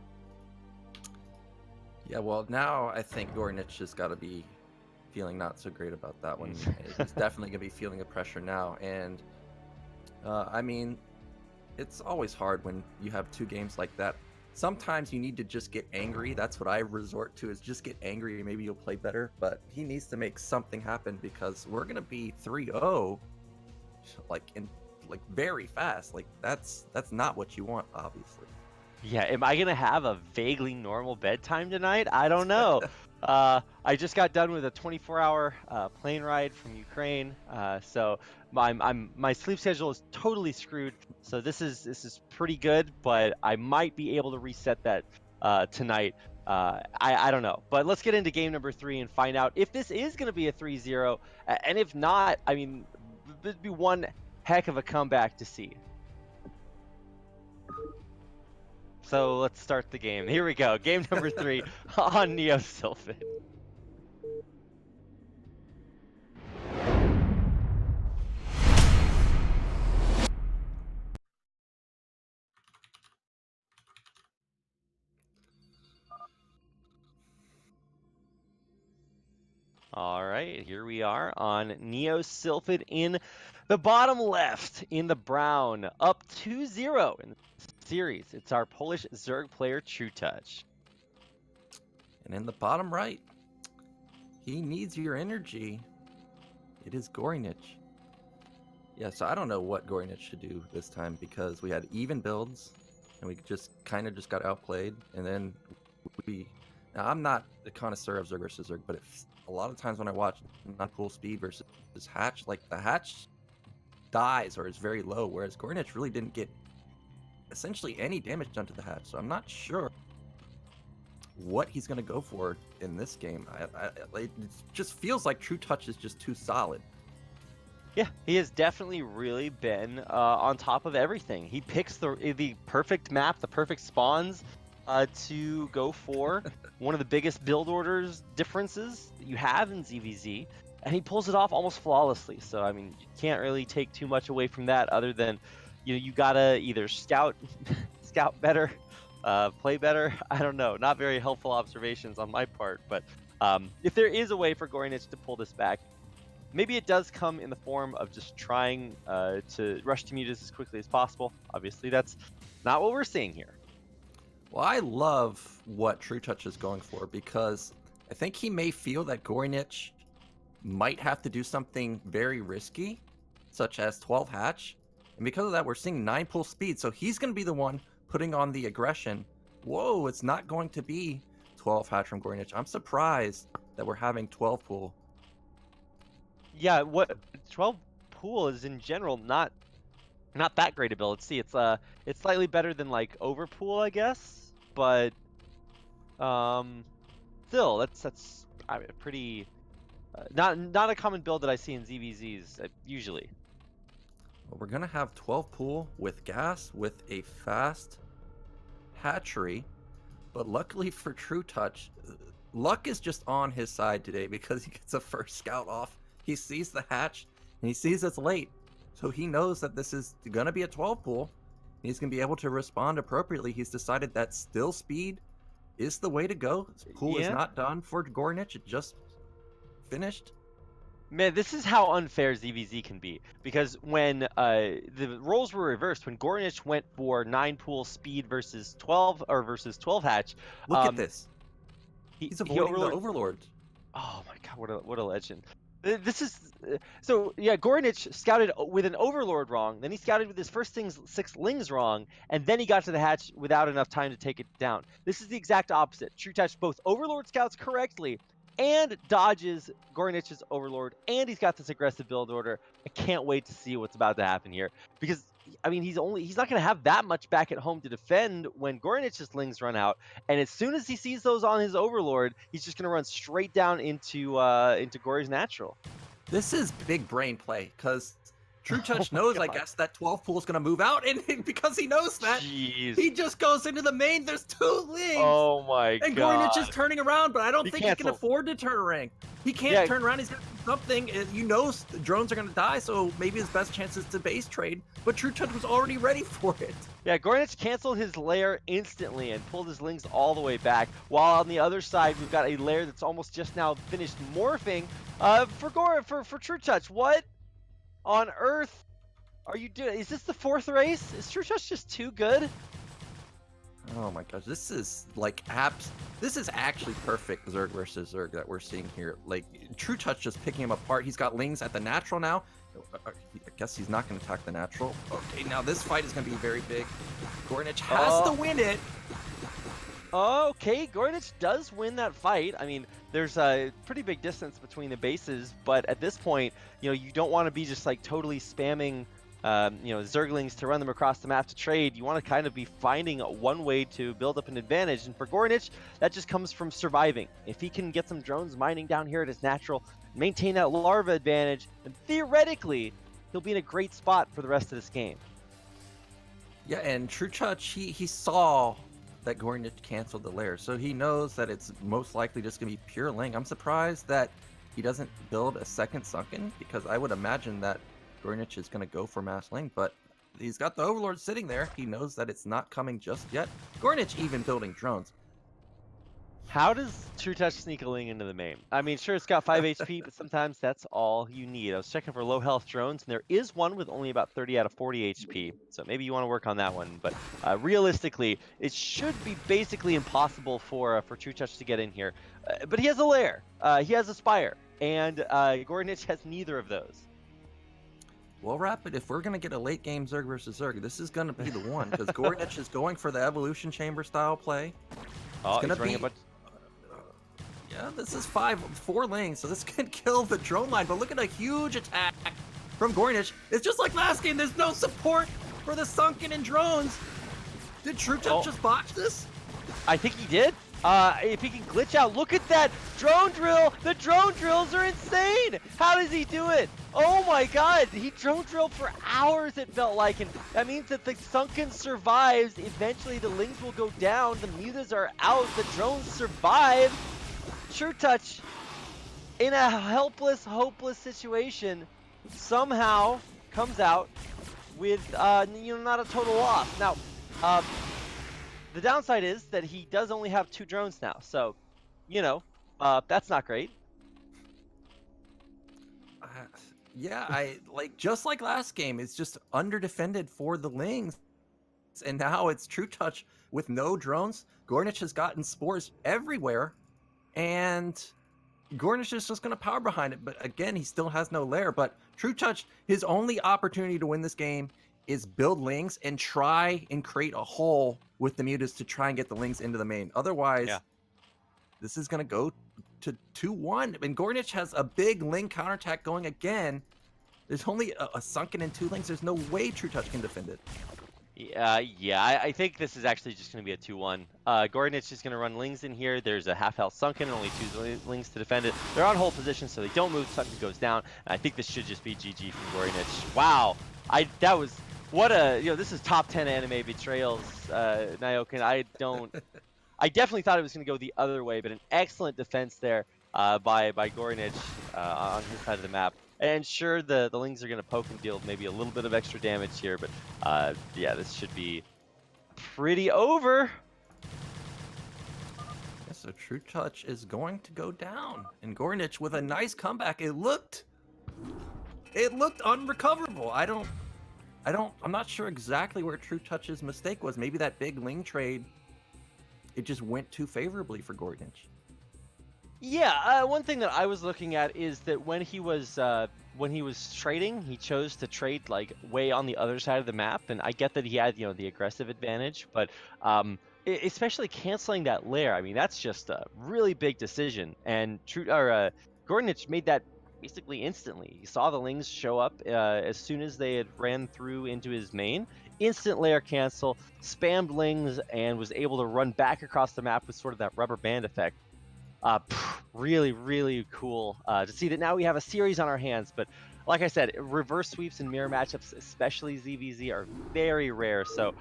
Yeah, well, now I think g0rynich has got to be feeling not so great about that one. He's definitely going to be feeling the pressure now, and I mean, it's always hard when you have 2 games like that. Sometimes you need to just get angry. That's what I resort to, is just get angry. Maybe you'll play better, but he needs to make something happen because we're gonna be 3-0 like very fast. Like that's not what you want, obviously. Yeah, am I gonna have a vaguely normal bedtime tonight? I don't know. I just got done with a 24-hour plane ride from Ukraine, so my sleep schedule is totally screwed. So this is pretty good, but I might be able to reset that tonight. I don't know, but let's get into game number 3 and find out if this is going to be a 3-0, and if not, I mean, it'd be one heck of a comeback to see. So let's start the game. Here we go. Game number 3 on Neo Sylphin. right, here we are on Neo Sylphid in the bottom left in the brown, up 2-0 in the series. It's our Polish Zerg player TerrOr. And in the bottom right, he needs your energy. It is g0rynich. Yeah, so I don't know what g0rynich should do this time because we had even builds and we just kind of just got outplayed. And then now I'm not a connoisseur of Zerg versus Zerg, but a lot of times when I watch non-pool speed versus hatch, like the hatch dies or is very low, whereas g0rynich really didn't get essentially any damage done to the hatch. So I'm not sure what he's going to go for in this game. It just feels like TerrOr is just too solid. Yeah, he has definitely really been on top of everything. He picks the perfect map, the perfect spawns to go for. One of the biggest build orders differences that you have in ZVZ, and he pulls it off almost flawlessly. So, I mean, you can't really take too much away from that other than, you gotta either scout better, play better. I don't know. Not very helpful observations on my part, but if there is a way for g0rynich to pull this back, maybe it does come in the form of just trying to rush to mutas as quickly as possible. Obviously, that's not what we're seeing here. Well, I love what TerrOr is going for because I think he may feel that g0rynich might have to do something very risky, such as 12 hatch. And because of that, we're seeing 9 pull speed. So he's going to be the one putting on the aggression. Whoa, it's not going to be 12 hatch from g0rynich. I'm surprised that we're having 12 pull. Yeah, what 12 pool is in general not that great a build. Let's see, it's slightly better than like overpool, I guess, but still that's I mean, pretty not a common build that I see in ZVZs usually. Well, we're gonna have 12 pool with gas with a fast hatchery, but luckily for TerrOr, luck is just on his side today because he gets a first scout off. He sees the hatch and he sees it's late, so he knows that this is gonna be a 12 pool. He's gonna be able to respond appropriately. He's decided that still speed is the way to go. Pool is not done for g0rynich. It just finished. Man, this is how unfair ZVZ can be, because when the roles were reversed, when g0rynich went for 9 pool speed versus 12 hatch. Look at this. He's avoiding the overlord. Oh my god, what a legend. This is so yeah. g0rynich scouted with an overlord wrong, then he scouted with his first 6 lings wrong, and then he got to the hatch without enough time to take it down. This is the exact opposite. TerrOr both overlord scouts correctly and dodges g0rynich's overlord, and he's got this aggressive build order. I can't wait to see what's about to happen here, because I mean he's not going to have that much back at home to defend when g0rynich's lings run out, and as soon as he sees those on his overlord, he's just going to run straight down into g0ry's natural. This is big brain play because TerrOr knows, I guess, that 12 pool is going to move out, and because he knows that, he just goes into the main. There's 2 lings. Oh my god. And g0rynich is turning around, but I don't think he can afford to turn around. He can't turn around. He's got to do something. The drones are going to die, so maybe his best chance is to base trade. But TerrOr was already ready for it. Yeah, g0rynich canceled his lair instantly and pulled his lings all the way back. While on the other side, we've got a lair that's almost just now finished morphing for TerrOr. What on earth are you doing? Is this the 4th race? Is TerrOr just too good? Oh my gosh, this is like this is actually perfect Zerg versus Zerg that we're seeing here. Like TerrOr just picking him apart. He's got lings at the natural now. I guess he's not going to attack the natural. Okay, now this fight is going to be very big. g0rynich has to win it. Okay, g0rynich does win that fight. I mean, there's a pretty big distance between the bases, but at this point, you don't want to be just like totally spamming, Zerglings to run them across the map to trade. You want to kind of be finding one way to build up an advantage, and for g0rynich, that just comes from surviving. If he can get some drones mining down here at his natural, maintain that larva advantage, and theoretically, he'll be in a great spot for the rest of this game. Yeah, and TerrOr, he saw that g0rynich canceled the lair, so he knows that it's most likely just going to be pure ling. I'm surprised that he doesn't build a second sunken, because I would imagine that g0rynich is going to go for mass ling, but he's got the overlord sitting there. He knows that it's not coming just yet. g0rynich even building drones How does TerrOr sneak a Ling into the main? I mean, sure, it's got 5 HP, but sometimes that's all you need. I was checking for low health drones, and there is one with only about 30 out of 40 HP, so maybe you want to work on that one. But realistically, it should be basically impossible for TerrOr to get in here. But he has a lair, he has a spire, and g0rynich has neither of those. Well, Rapid, if we're going to get a late game Zerg versus Zerg, this is going to be the one, because g0rynich is going for the Evolution Chamber style play. Oh, it's he's going to be... Yeah, this is 4 lanes, so this can kill the drone line, but look at a huge attack from g0rynich. It's just like last game, there's no support for the Sunken and drones. Did TerrOr just botch this? I think he did. If he can glitch out, look at that drone drill. The drone drills are insane. How does he do it? Oh my god, he drone drilled for hours, it felt like, and that means that the Sunken survives. Eventually the Lings will go down, the Mutas are out, the drones survive. TerrOr, in a helpless, hopeless situation, somehow comes out with not a total loss. Now, the downside is that he does only have 2 drones now, so that's not great. Yeah, just like last game, it's just underdefended for the Lings, and now it's TerrOr with no drones. g0rynich has gotten spores everywhere. And g0rynich is just going to power behind it. But again, he still has no lair. But TerrOr, his only opportunity to win this game is build Lings and try and create a hole with the Mutas to try and get the Lings into the main. Otherwise, this is going to go to 2-1. And g0rynich has a big Ling counterattack going again. There's only a Sunken and 2 Lings. There's no way TerrOr can defend it. I think this is actually just going to be a 2-1. g0rynich is going to run Lings in here. There's a half health Sunken and only 2 Lings to defend it. They're on hold position, so they don't move. Sunken goes down. And I think this should just be GG from g0rynich. Wow, that was what a this is top 10 anime betrayals, Nyokin. I definitely thought it was going to go the other way, but an excellent defense there by g0rynich on his side of the map. And sure, the Lings are going to poke and deal maybe a little bit of extra damage here, but yeah, this should be pretty over. Yeah, so TerrOr is going to go down, and g0rynich with a nice comeback. It looked unrecoverable. I'm not sure exactly where TerrOr's mistake was. Maybe that big Ling trade, it just went too favorably for g0rynich. Yeah, one thing that I was looking at is that when he was trading, he chose to trade like way on the other side of the map, and I get that he had the aggressive advantage, but especially canceling that lair, I mean that's just a really big decision, and g0rynich made that basically instantly. He saw the Lings show up as soon as they had ran through into his main. Instant lair cancel, spammed Lings, and was able to run back across the map with sort of that rubber band effect. Really, really cool to see that now we have a series on our hands. But like I said, reverse sweeps and mirror matchups, especially ZVZ, are very rare. So,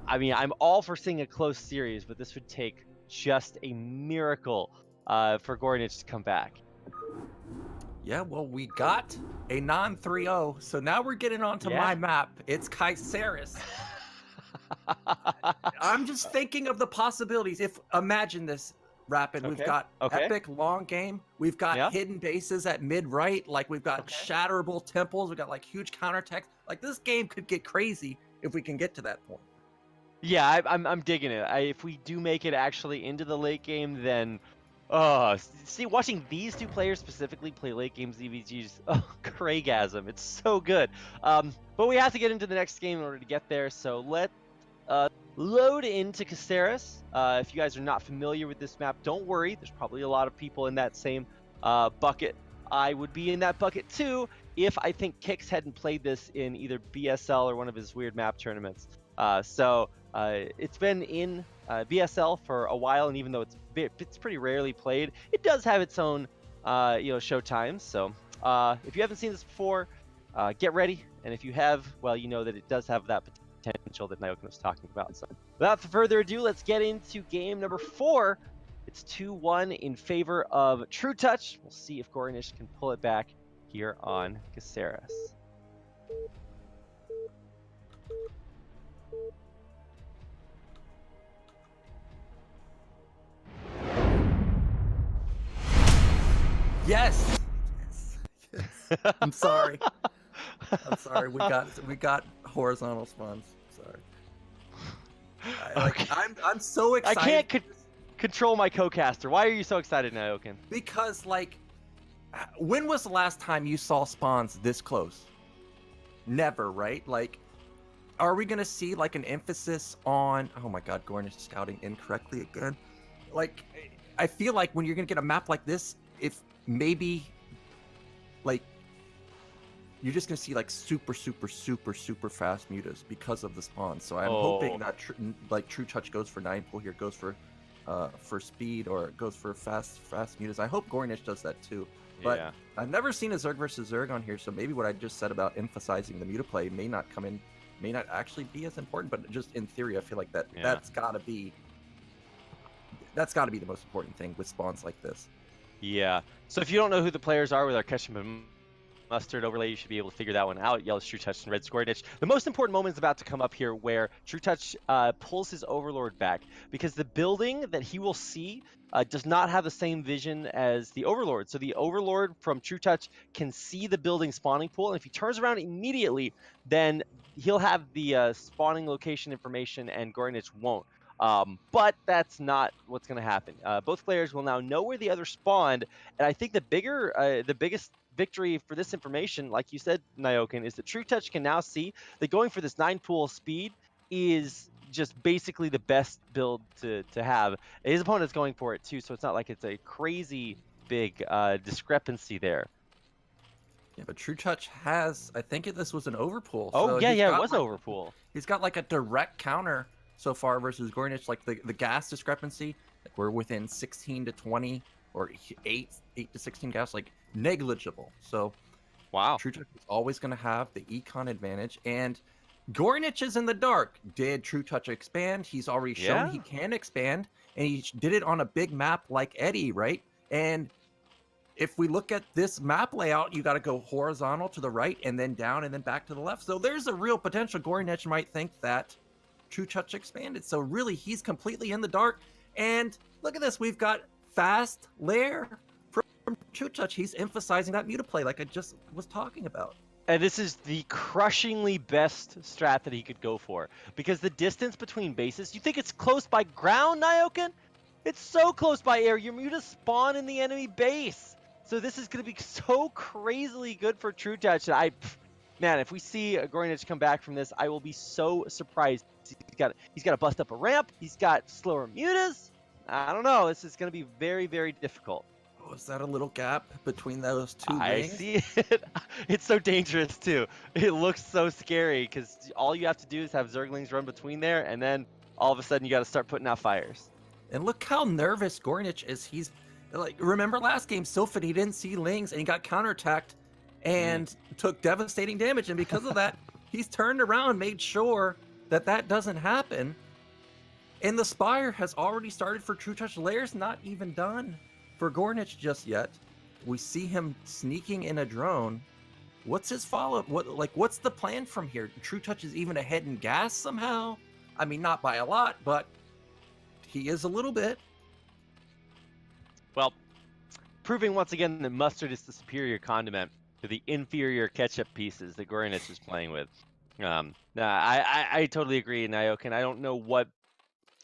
I mean, I'm all for seeing a close series, but this would take just a miracle for g0rynich to come back. Yeah, well, we got a non-3-0, so now we're getting onto my map. It's Kyceris. I'm just thinking of the possibilities. Imagine this, Rapid. We've got epic long game. We've got hidden bases at mid-right. Like, we've got shatterable temples. We've got, like, huge counterattacks. Like, this game could get crazy if we can get to that point. Yeah, I'm digging it. If we do make it actually into the late game, then... see, watching these 2 players specifically play late game ZVG's, Craigasm. It's so good. But we have to get into the next game in order to get there, so let load into Kyceris. If you guys are not familiar with this map, don't worry. There's probably a lot of people in that same bucket. I would be in that bucket too if I think Kix hadn't played this in either BSL or one of his weird map tournaments. It's been in BSL for a while, and even though it's pretty rarely played, it does have its own show times. So if you haven't seen this before, get ready, and if you have, well, you know that it does have that potential that Nyokin was talking about. So without further ado, let's get into game number 4. It's 2-1 in favor of TerrOr. We'll see if g0rynich can pull it back here on Kyceris. Yes. Yes. I'm sorry. I'm sorry. We got horizontal spawns. Sorry. Okay. I'm so excited. I can't control my co-caster. Why are you so excited, Nyokin? Because like, when was the last time you saw spawns this close? Never, right? Like, are we gonna see like an emphasis on? Oh my God, g0rynich scouting incorrectly again. Like, I feel like when you're gonna get a map like this, if maybe like you're just gonna see like super fast mutas because of the spawns. So I'm hoping that like TerrOr goes for 9 pull here, goes for speed, or goes for fast mutas. I hope g0rynich does that too. But Yeah. I've never seen a Zerg versus Zerg on here, so maybe what I just said about emphasizing the muta play may not actually be as important. But just in theory, I feel like that's gotta be the most important thing with spawns like this. Yeah. So if you don't know who the players are with our ketchup and mustard overlay, you should be able to figure that one out. Yellow TerrOr and red g0rynich. The most important moment is about to come up here, where TerrOr pulls his overlord back, because the building that he will see does not have the same vision as the overlord. So the overlord from TerrOr can see the building spawning pool, and if he turns around immediately, then he'll have the spawning location information and g0rynich won't. But that's not what's going to happen. Both players will now know where the other spawned, and I think the biggest victory for this information, like you said, Nyokin, is that TerrOr can now see that going for this 9 pool speed is just basically the best build to have. His opponent's going for it too, so it's not like it's a crazy big discrepancy there. Yeah, but TerrOr has, I think this was an overpool. Oh, so yeah, it was like, overpool. He's got like a direct counter so far versus g0rynich. Like the gas discrepancy, like we're within 16 to 20 or 8 to 16 gas, like negligible. So wow, TerrOr is always going to have the econ advantage, and g0rynich is in the dark. Did TerrOr expand? He's already shown he can expand, and he did it on a big map like Eddie, right? And if we look at this map layout, you got to go horizontal to the right, and then down, and then back to the left. So there's a real potential g0rynich might think that TerrOr expanded. So really, he's completely in the dark. And look at this. We've got fast lair from TerrOr. He's emphasizing that muta play like I just was talking about. And this is the crushingly best strat that he could go for, because the distance between bases, you think it's close by ground, Nyokin? It's so close by air. Your mutas spawn in the enemy base. So this is going to be so crazily good for TerrOr. Man, if we see a g0rynich come back from this, I will be so surprised. He's got to bust up a ramp. He's got slower mutas. I don't know. This is going to be very, very difficult. Oh, is that a little gap between those two I rings? see it. It's so dangerous, too. It looks so scary, because all you have to do is have Zerglings run between there, and then all of a sudden you got to start putting out fires. And look how nervous g0rynich is. He's like, remember last game, Sylphid, he didn't see Lings, and he got counterattacked and took devastating damage. And because of that, he's turned around, made sure that that doesn't happen. And the Spire has already started for TerrOr. Lair's not even done for g0rynich just yet. We see him sneaking in a drone. What's his follow-up? What's the plan from here? TerrOr is even ahead in gas somehow? I mean, not by a lot, but he is a little bit. Well, proving once again that mustard is the superior condiment to the inferior ketchup pieces that g0rynich is playing with. I totally agree, Nyokin. I don't know what,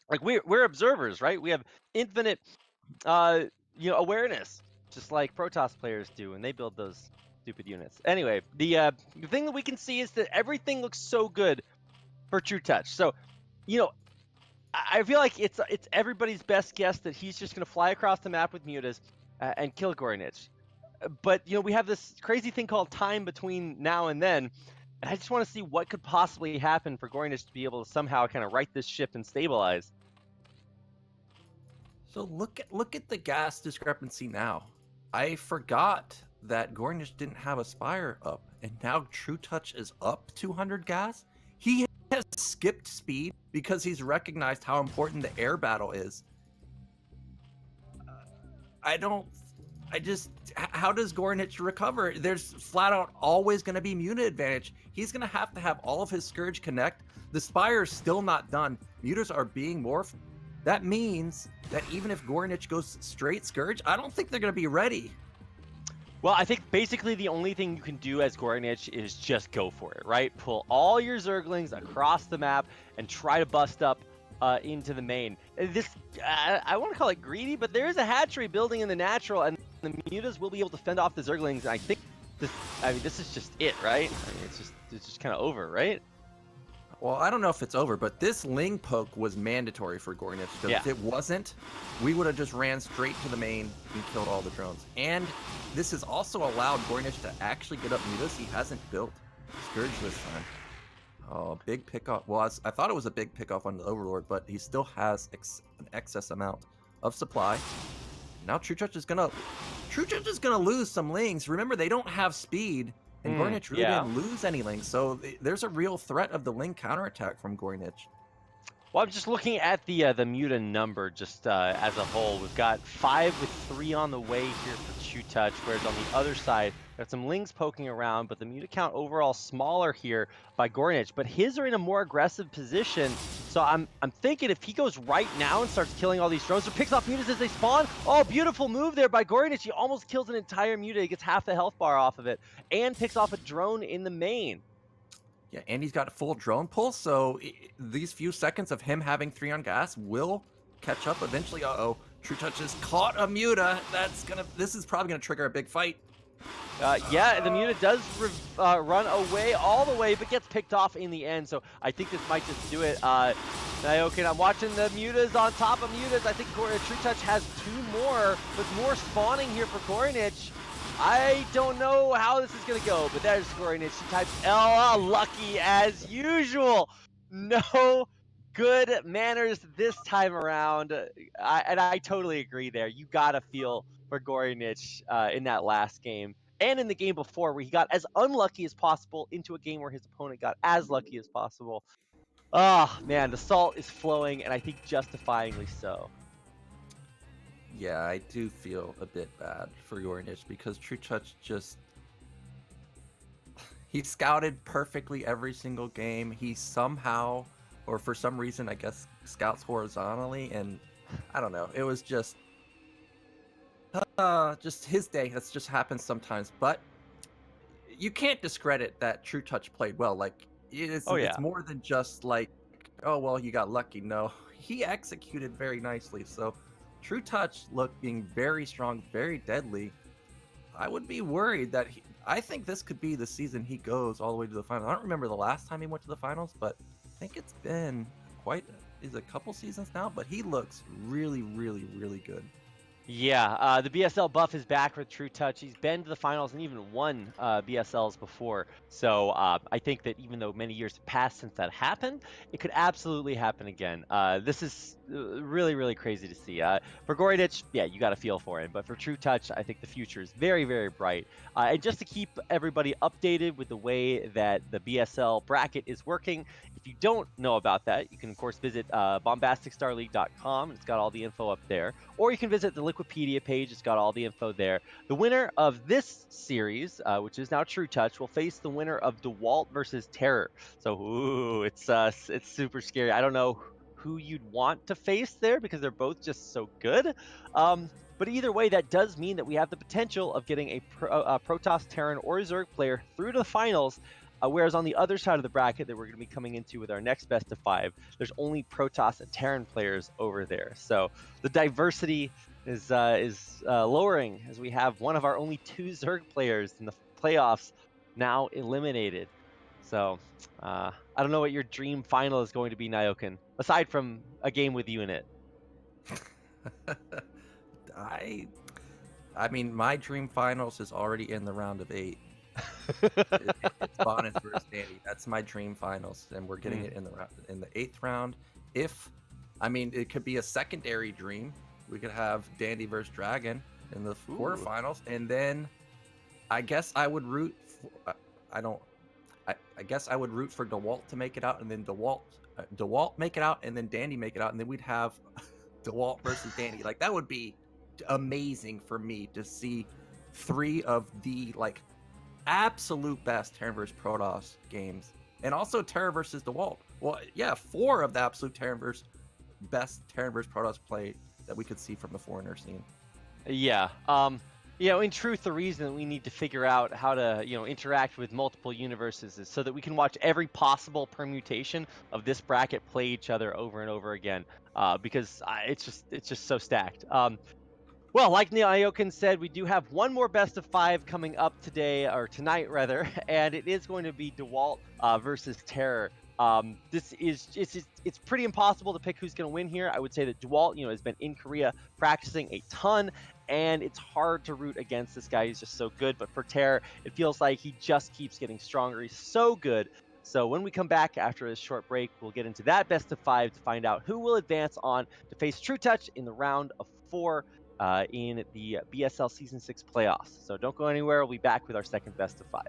like, we're observers, right? We have infinite awareness, just like Protoss players do when they build those stupid units. Anyway, the thing that we can see is that everything looks so good for TerrOr. So, I feel like it's everybody's best guess that he's just going to fly across the map with mutas and kill g0rynich. But, we have this crazy thing called time between now and then, and I just want to see what could possibly happen for g0rynich to be able to somehow kind of right this ship and stabilize. So look at the gas discrepancy now. I forgot that g0rynich didn't have a Spire up, and now TerrOr is up 200 gas. He has skipped speed because he's recognized how important the air battle is. How does g0rynich recover? There's flat out always going to be muta advantage. He's going to have all of his Scourge connect. The Spire's still not done. Mutas are being morphed. That means that even if g0rynich goes straight Scourge, I don't think they're going to be ready. Well, I think basically the only thing you can do as g0rynich is just go for it, right? Pull all your Zerglings across the map and try to bust up into the main. This, I want to call it greedy, but there is a hatchery building in the natural, and the mutas will be able to fend off the Zerglings. And I think this is just it, right? I mean, it's just kind of over, right? Well, I don't know if it's over, but this Ling poke was mandatory for g0rynich. Because if it wasn't, we would have just ran straight to the main and killed all the drones. And this has also allowed g0rynich to actually get up mutas he hasn't built. Scourge this time. Oh, big pickoff. Well, I thought it was a big pickoff on the Overlord, but he still has an excess amount of supply. Now TerrOr is gonna lose some Lings. Remember, they don't have speed. And g0rynich really didn't lose any Lings, so there's a real threat of the Ling counterattack from g0rynich. Well, I'm just looking at the muta number just as a whole. We've got 5 with 3 on the way here for TerrOr, whereas on the other side, got some Lings poking around, but the muta count overall smaller here by g0rynich. But his are in a more aggressive position, so I'm thinking if he goes right now and starts killing all these drones, or picks off mutas as they spawn, oh, beautiful move there by g0rynich. He almost kills an entire muta. He gets half the health bar off of it, and picks off a drone in the main. Yeah, and he's got a full drone pull, so these few seconds of him having 3 on gas will catch up eventually. Uh-oh, TerrOr has caught a muta. This is probably gonna trigger a big fight. Yeah, the muta does run away all the way, but gets picked off in the end. So I think this might just do it. Nyokin, I'm watching the mutas on top of mutas. I think TerrOr has 2 more, with more spawning here for g0rynich. I don't know how this is going to go, but there's g0rynich. She types L, lucky as usual. No good manners this time around. And I totally agree there. You got to feel for g0rynich in that last game. And in the game before, where he got as unlucky as possible into a game where his opponent got as lucky as possible. Oh, man, the salt is flowing, and I think justifiably so. Yeah, I do feel a bit bad for g0rynich because TerrOr just... He scouted perfectly every single game. He somehow, or for some reason, I guess, scouts horizontally, and I don't know. It was just his day. That's just happens sometimes. But you can't discredit that TerrOr played well. Like, it's more than just like, oh, well, you got lucky. No, he executed very nicely. So TerrOr looking very strong, very deadly. I would be worried that I think this could be the season he goes all the way to the finals. I don't remember the last time he went to the finals, but I think it's been a couple seasons now, but he looks really, really, really good. Yeah, the BSL buff is back with TerrOr. He's been to the finals and even won BSLs before. So I think that even though many years have passed since that happened, it could absolutely happen again. This is really, really crazy to see. For g0rynich, yeah, you got to feel for him. But for TerrOr, I think the future is very, very bright. And just to keep everybody updated with the way that the BSL bracket is working, if you don't know about that, you can, of course, visit bombasticstarleague.com. It's got all the info up there. Or you can visit the Wikipedia page. It's got all the info there. The winner of this series, which is now TerrOr, will face the winner of 2.Dewalt versus TerrOr. So, ooh, it's super scary. I don't know who you'd want to face there because they're both just so good. But either way, that does mean that we have the potential of getting a Protoss, Terran, or Zerg player through to the finals. Whereas on the other side of the bracket that we're going to be coming into with our next best of 5, there's only Protoss and Terran players over there. So the diversity is lowering as we have one of our only 2 Zerg players in the playoffs now eliminated. So I don't know what your dream final is going to be, Nyokin, aside from a game with you in it. I mean, my dream finals is already in the round of 8. It's Bonus versus Dandy. That's my dream finals, and we're getting it in the 8th round. It could be a secondary dream. We could have Dandy versus Dragon in the quarterfinals, and then I guess I would root for, I guess I would root for 2.Dewalt to make it out, and then 2.Dewalt make it out, and then Dandy make it out, and then we'd have 2.Dewalt versus Dandy. Like, that would be amazing for me to see 3 of the absolute best Terran vs Protoss games, and also Terra versus 2.Dewalt. Well, yeah, 4 of the absolute best Terran vs Protoss play that we could see from the foreigner scene. Yeah. In truth, the reason that we need to figure out how to, interact with multiple universes is so that we can watch every possible permutation of this bracket play each other over and over again. Because it's just so stacked. Well, like Neil Iokin said, we do have one more best of 5 coming up today, or tonight rather, and it is going to be DeWalt versus TerrOr. It's pretty impossible to pick who's going to win here. I would say that DeWalt, has been in Korea practicing a ton, and it's hard to root against this guy. He's just so good. But for TerrOr, it feels like he just keeps getting stronger. He's so good. So when we come back after this short break, we'll get into that best of 5 to find out who will advance on to face TrueTouch in the round of 4 in the BSL Season 6 playoffs. So don't go anywhere. We'll be back with our second best of 5.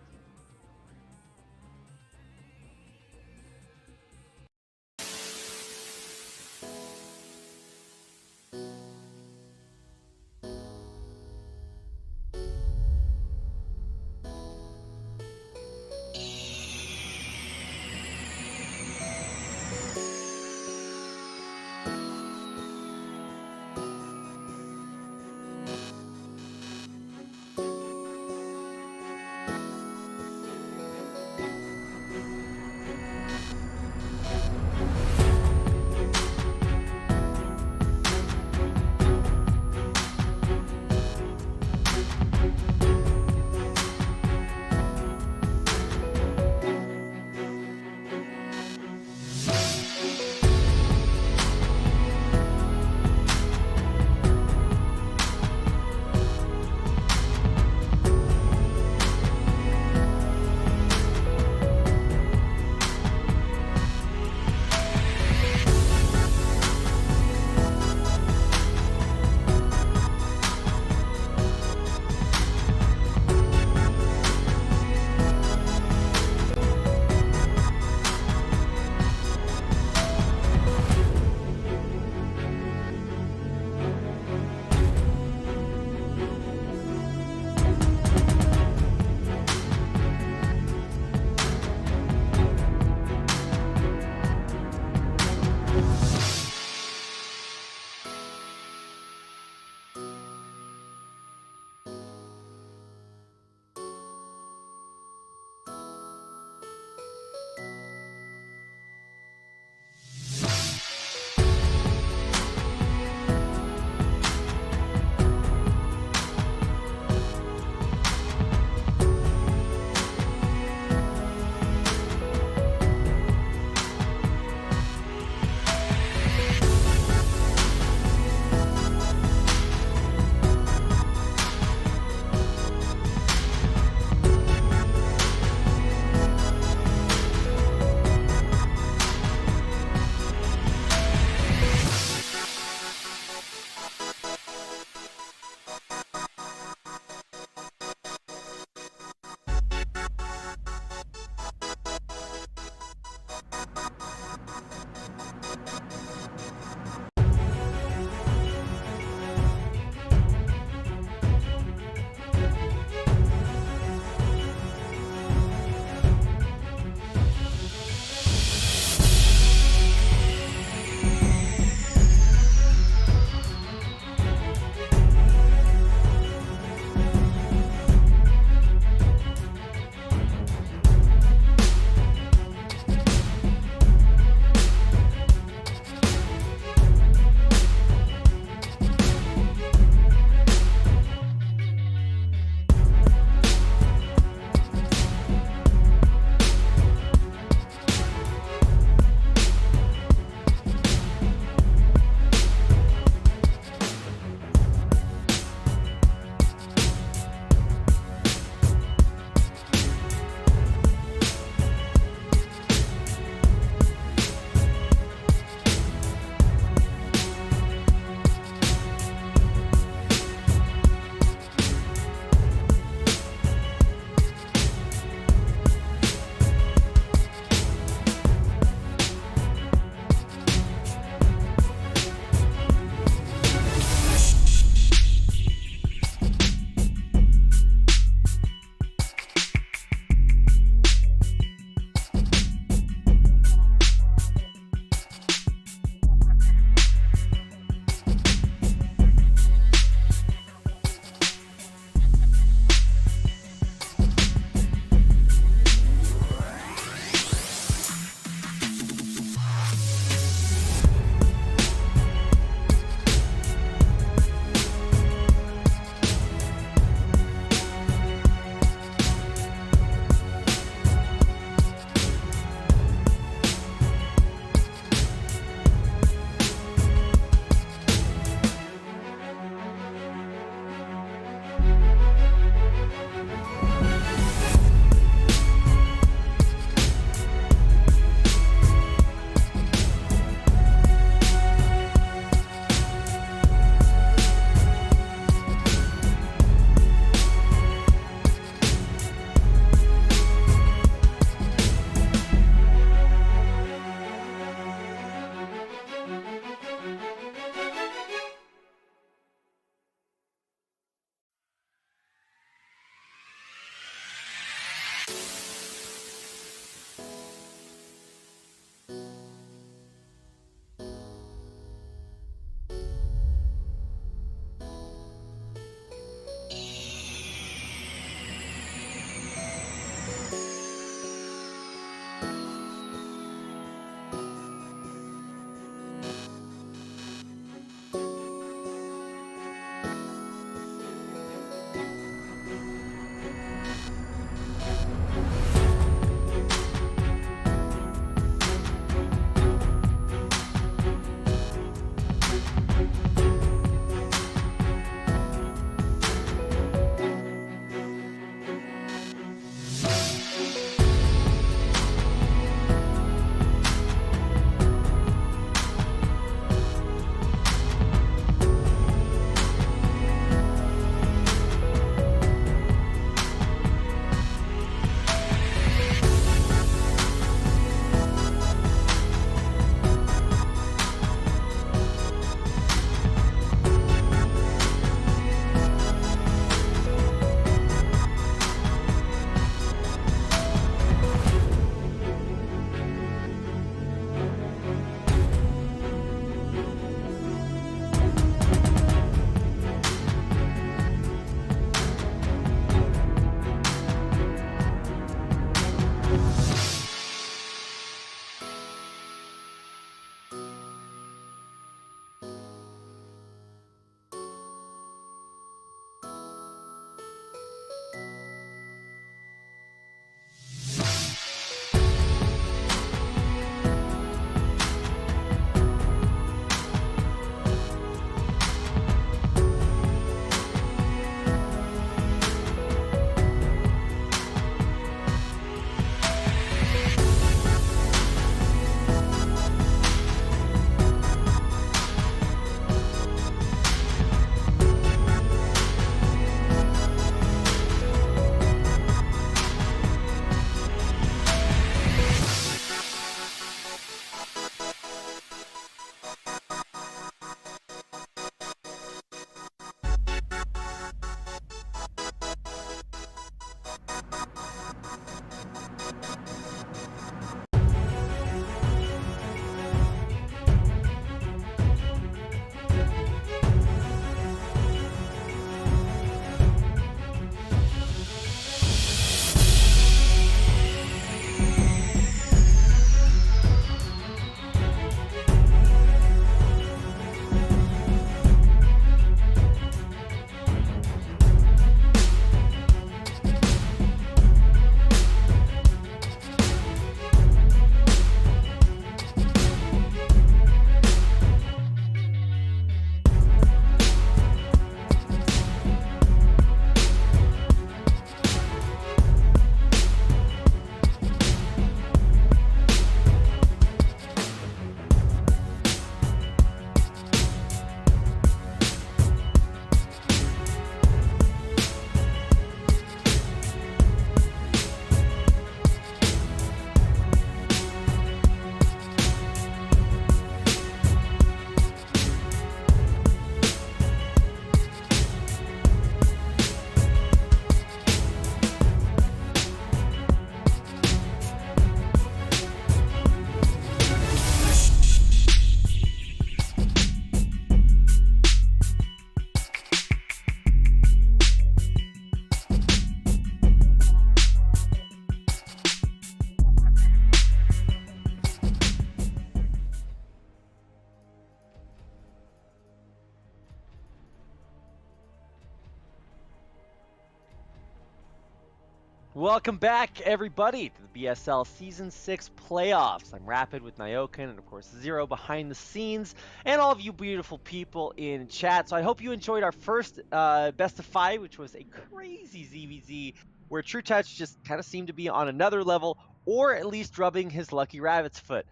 Welcome back, everybody, to the BSL Season 6 playoffs. I'm Rapid with Nyokin, and of course, Zero behind the scenes, and all of you beautiful people in chat. So I hope you enjoyed our first best of 5, which was a crazy ZVZ, where TerrOr just kind of seemed to be on another level, or at least rubbing his lucky rabbit's foot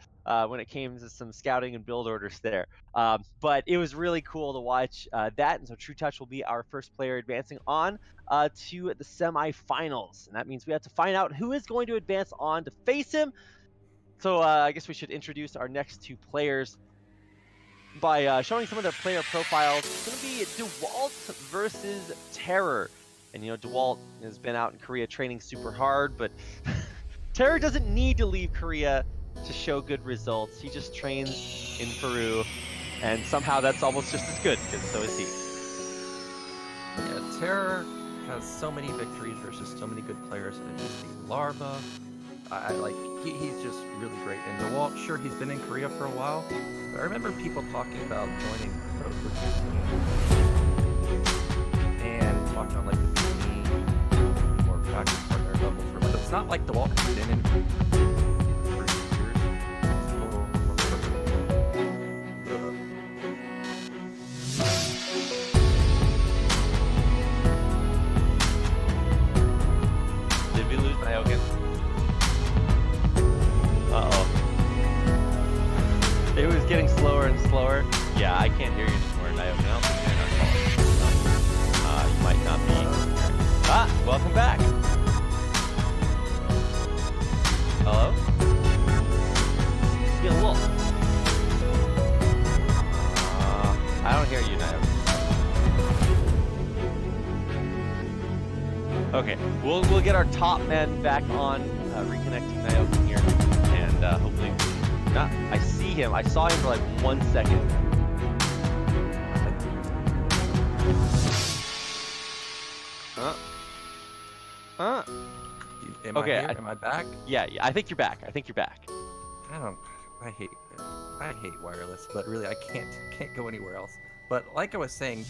when it came to some scouting and build orders there. But it was really cool to watch that, and so TerrOr will be our first player advancing on to the semifinals. And that means we have to find out who is going to advance on to face him. So I guess we should introduce our next 2 players by showing some of their player profiles. It's going to be DeWalt versus TerrOr. And, you know, DeWalt has been out in Korea training super hard, but TerrOr doesn't need to leave Korea to show good results. He just trains in Peru, and somehow that's almost just as good, because so is he. Yeah, TerrOr has so many victories versus so many good players. Just the Larva. He's just really great. And DeWalt, sure, he's been in Korea for a while, but I remember people talking about joining pro for and talking on like the team or practice partner level for. But it's not like DeWalt has been in for years. Did we lose Nyokin? Uh-oh. It was getting slower and slower. Yeah, I can't hear you anymore, Nyokin. I don't think you're in our call. You might not be. Welcome back. Hello? Be a wolf. I don't hear you, Nyokin. Okay, we'll get our top men back on, reconnecting Nyokin here, and hopefully, I see him. I saw him for like 1 second. Am Okay, I here? Am I back? Yeah, I think you're back. I hate wireless, but really I can't go anywhere else. But like I was saying,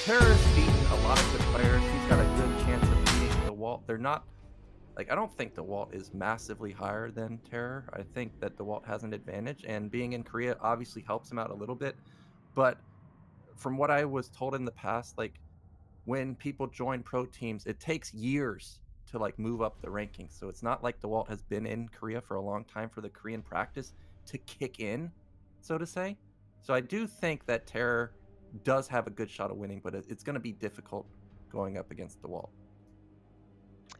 TerrOr's beaten a lot of good players. He's got a good chance of beating DeWalt. They're not I don't think DeWalt is massively higher than TerrOr. I think that DeWalt has an advantage, and being in Korea obviously helps him out a little bit. But from what I was told in the past, like when people join pro teams, it takes years to like move up the rankings. So it's not like DeWalt has been in Korea for a long time for the Korean practice to kick in, so to say. So I do think that TerrOr does have a good shot of winning, but it's going to be difficult going up against DeWalt.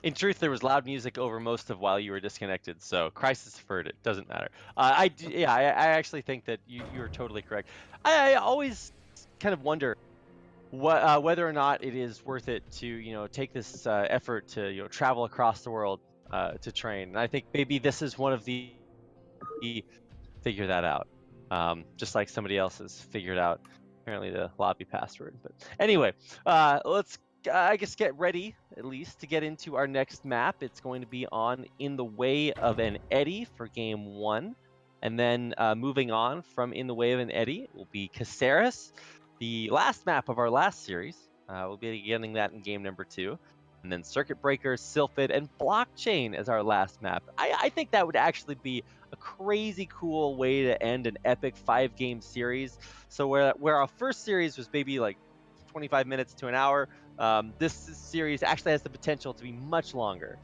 In truth, there was loud music over most of while you were disconnected, so Crisis deferred it. Doesn't matter. I actually think that you're totally correct. I always kind of wonder whether or not it is worth it to take this effort to travel across the world to train. And I think maybe this is one of the figure that out, just like somebody else has figured out apparently the lobby password. But anyway, let's I guess get ready at least to get into our next map. It's going to be on In the Way of an Eddy for game 1, and then moving on from In the Way of an Eddy will be Caceres, the last map of our last series. We'll be getting that in game number 2. And then Circuit Breaker, Sylphid, and Blockchain as our last map. I think that would actually be a crazy cool way to end an epic 5-game series. So where our first series was maybe like 25 minutes to an hour, this series actually has the potential to be much longer.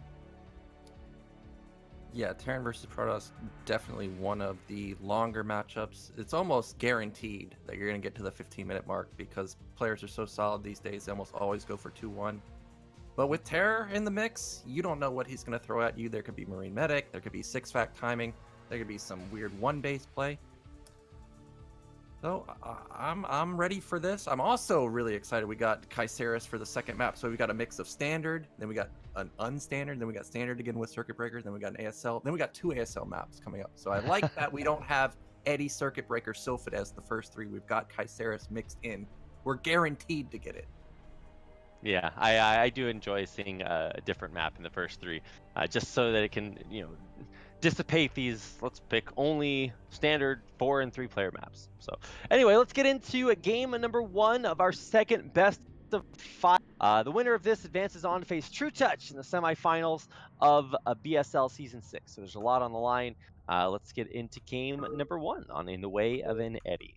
Yeah, Terran versus Protoss, definitely one of the longer matchups. It's almost guaranteed that you're going to get to the 15-minute mark because players are so solid these days, they almost always go for 2-1. But with TerrOr in the mix, you don't know what he's going to throw at you. There could be Marine Medic, there could be 6-fact timing, there could be some weird 1-base play. So I'm ready for this. I'm also really excited. We got Caceres for the second map. So we got a mix of standard, then we got an unstandard, then we got standard again with Circuit Breakers, then we got an ASL, then we got 2 ASL maps coming up. So I like that we don't have Eddy, Circuit Breaker, Sylphid as the first 3. We've got Caceres mixed in. We're guaranteed to get it. Yeah, I do enjoy seeing a different map in the first 3, just so that it can, dissipate these, let's pick only standard 4 and 3 player maps. So anyway, let's get into game number 1 of our second best of 5. The winner of this advances on to face TerrOr in the semifinals of BSL Season 6. So there's a lot on the line. Let's get into game number 1 on In the Way of an Eddy.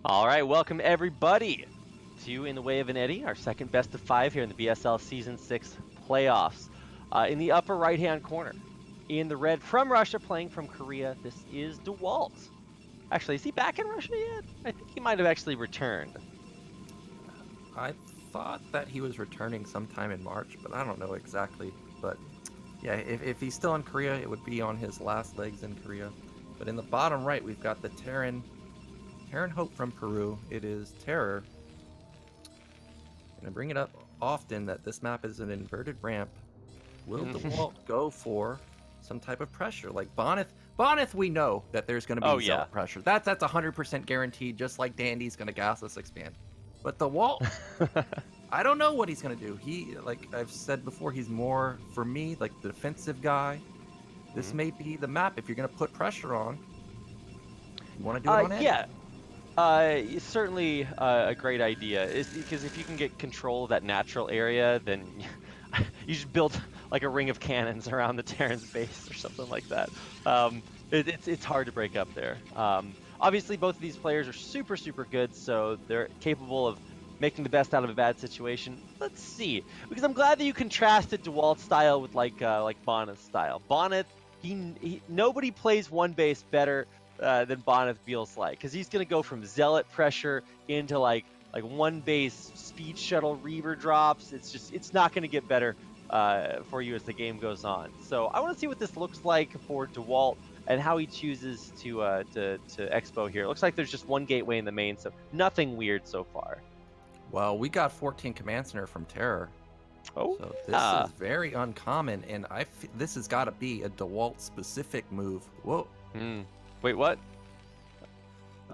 All right, welcome everybody to In the Way of an Eddy, our second best of 5 here in the BSL Season 6 playoffs. In the upper right-hand corner, in the red from Russia, playing from Korea, this is 2.Dewalt. Actually, is he back in Russia yet? I think he might have actually returned. I thought that he was returning sometime in March, but I don't know exactly. But yeah, if he's still in Korea, it would be on his last legs in Korea. But in the bottom right, we've got the Terran Hope from Peru. It is TerrOr. And I bring it up often that this map is an inverted ramp. Will 2.Dewalt go for some type of pressure? Like Boneth, we know that there's going to be zealot pressure. That's 100% guaranteed, just like Dandy's going to gasless expand. But 2.Dewalt, I don't know what he's going to do. He, like I've said before, he's more, for me, like the defensive guy. This may be the map if you're going to put pressure on. You want to do it on Eddy? Yeah. It's certainly a great idea. Because if you can get control of that natural area, then you should build like a ring of cannons around the Terran's base or something like that. It's hard to break up there. Obviously, both of these players are super good, so they're capable of making the best out of a bad situation. Let's see, because I'm glad that you contrasted 2.Dewalt's style with like Boneth's style. Boneth, nobody plays one base better than Boneth feels like, because he's going to go from zealot pressure into like one base speed shuttle reaver drops. It's not going to get better for you as the game goes on. So I want to see what this looks like for 2.Dewalt and how he chooses to expo here. It looks like there's just one gateway in the main, so nothing weird so far. Well, we got 14 Command Center from TerrOr. Oh, so this is very uncommon, and this has got to be a 2.Dewalt specific move. Whoa. Wait, what?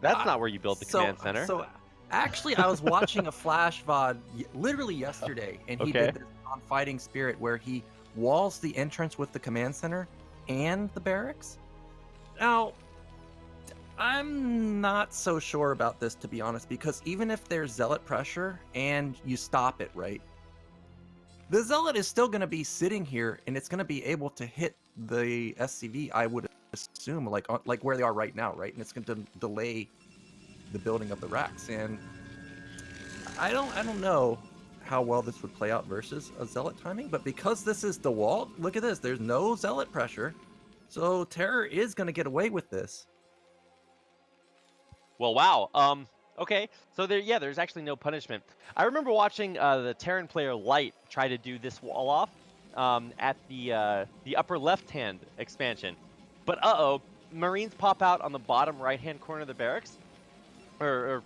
That's not where you build the command center. So actually, I was watching a flash VOD literally yesterday, and he did this on Fighting Spirit, where he walls the entrance with the command center and the barracks. Now, I'm not so sure about this, to be honest, because even if there's zealot pressure and you stop it, right, the zealot is still going to be sitting here, and it's going to be able to hit the SCV, I would assume, like where they are right now, right? And it's going to delay the building of the racks. And I don't know how well this would play out versus a zealot timing, but because this is 2.Dewalt, look at this. There's no zealot pressure, so TerrOr is going to get away with this. Well, wow. Okay, so there's actually no punishment. I remember watching the Terran player Light try to do this wall off at the upper left-hand expansion. But Marines pop out on the bottom right-hand corner of the barracks, the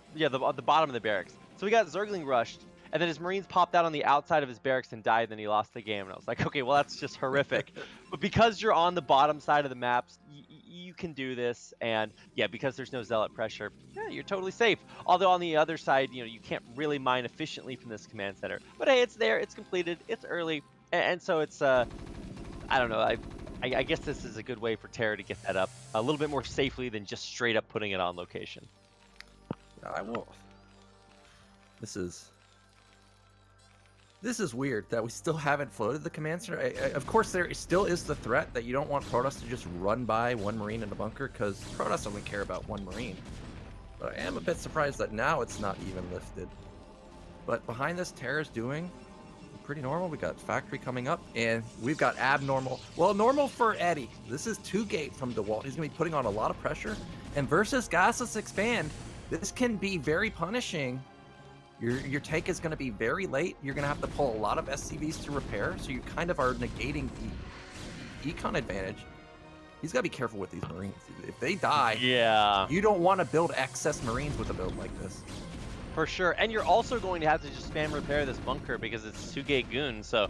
bottom of the barracks. So we got z0rynich rushed, and then his Marines popped out on the outside of his barracks and died. And then he lost the game, and I was like, okay, well that's just horrific. But because you're on the bottom side of the maps, you can do this, and yeah, because there's no zealot pressure, yeah, you're totally safe. Although on the other side, you can't really mine efficiently from this command center. But hey, it's there, it's completed, it's early, and so it's I don't know. I guess this is a good way for TerrOr to get that up a little bit more safely than just straight up putting it on location. I will. This is weird that we still haven't floated the command center. Of course, there still is the threat that you don't want Protoss to just run by one Marine in a bunker, because Protoss only care about one Marine. But I am a bit surprised that now it's not even lifted. But behind this, TerrOr's doing pretty normal. We got factory coming up, and we've got abnormal. Well, normal for Eddy. This is 2-gate from 2.Dewalt. He's going to be putting on a lot of pressure. And versus gasless expand, this can be very punishing. Your take is going to be very late. You're going to have to pull a lot of SCVs to repair, so you kind of are negating the econ advantage. He's got to be careful with these Marines. If they die, you don't want to build excess Marines with a build like this. For sure, and you're also going to have to just spam repair this bunker because it's 2-gate goon, so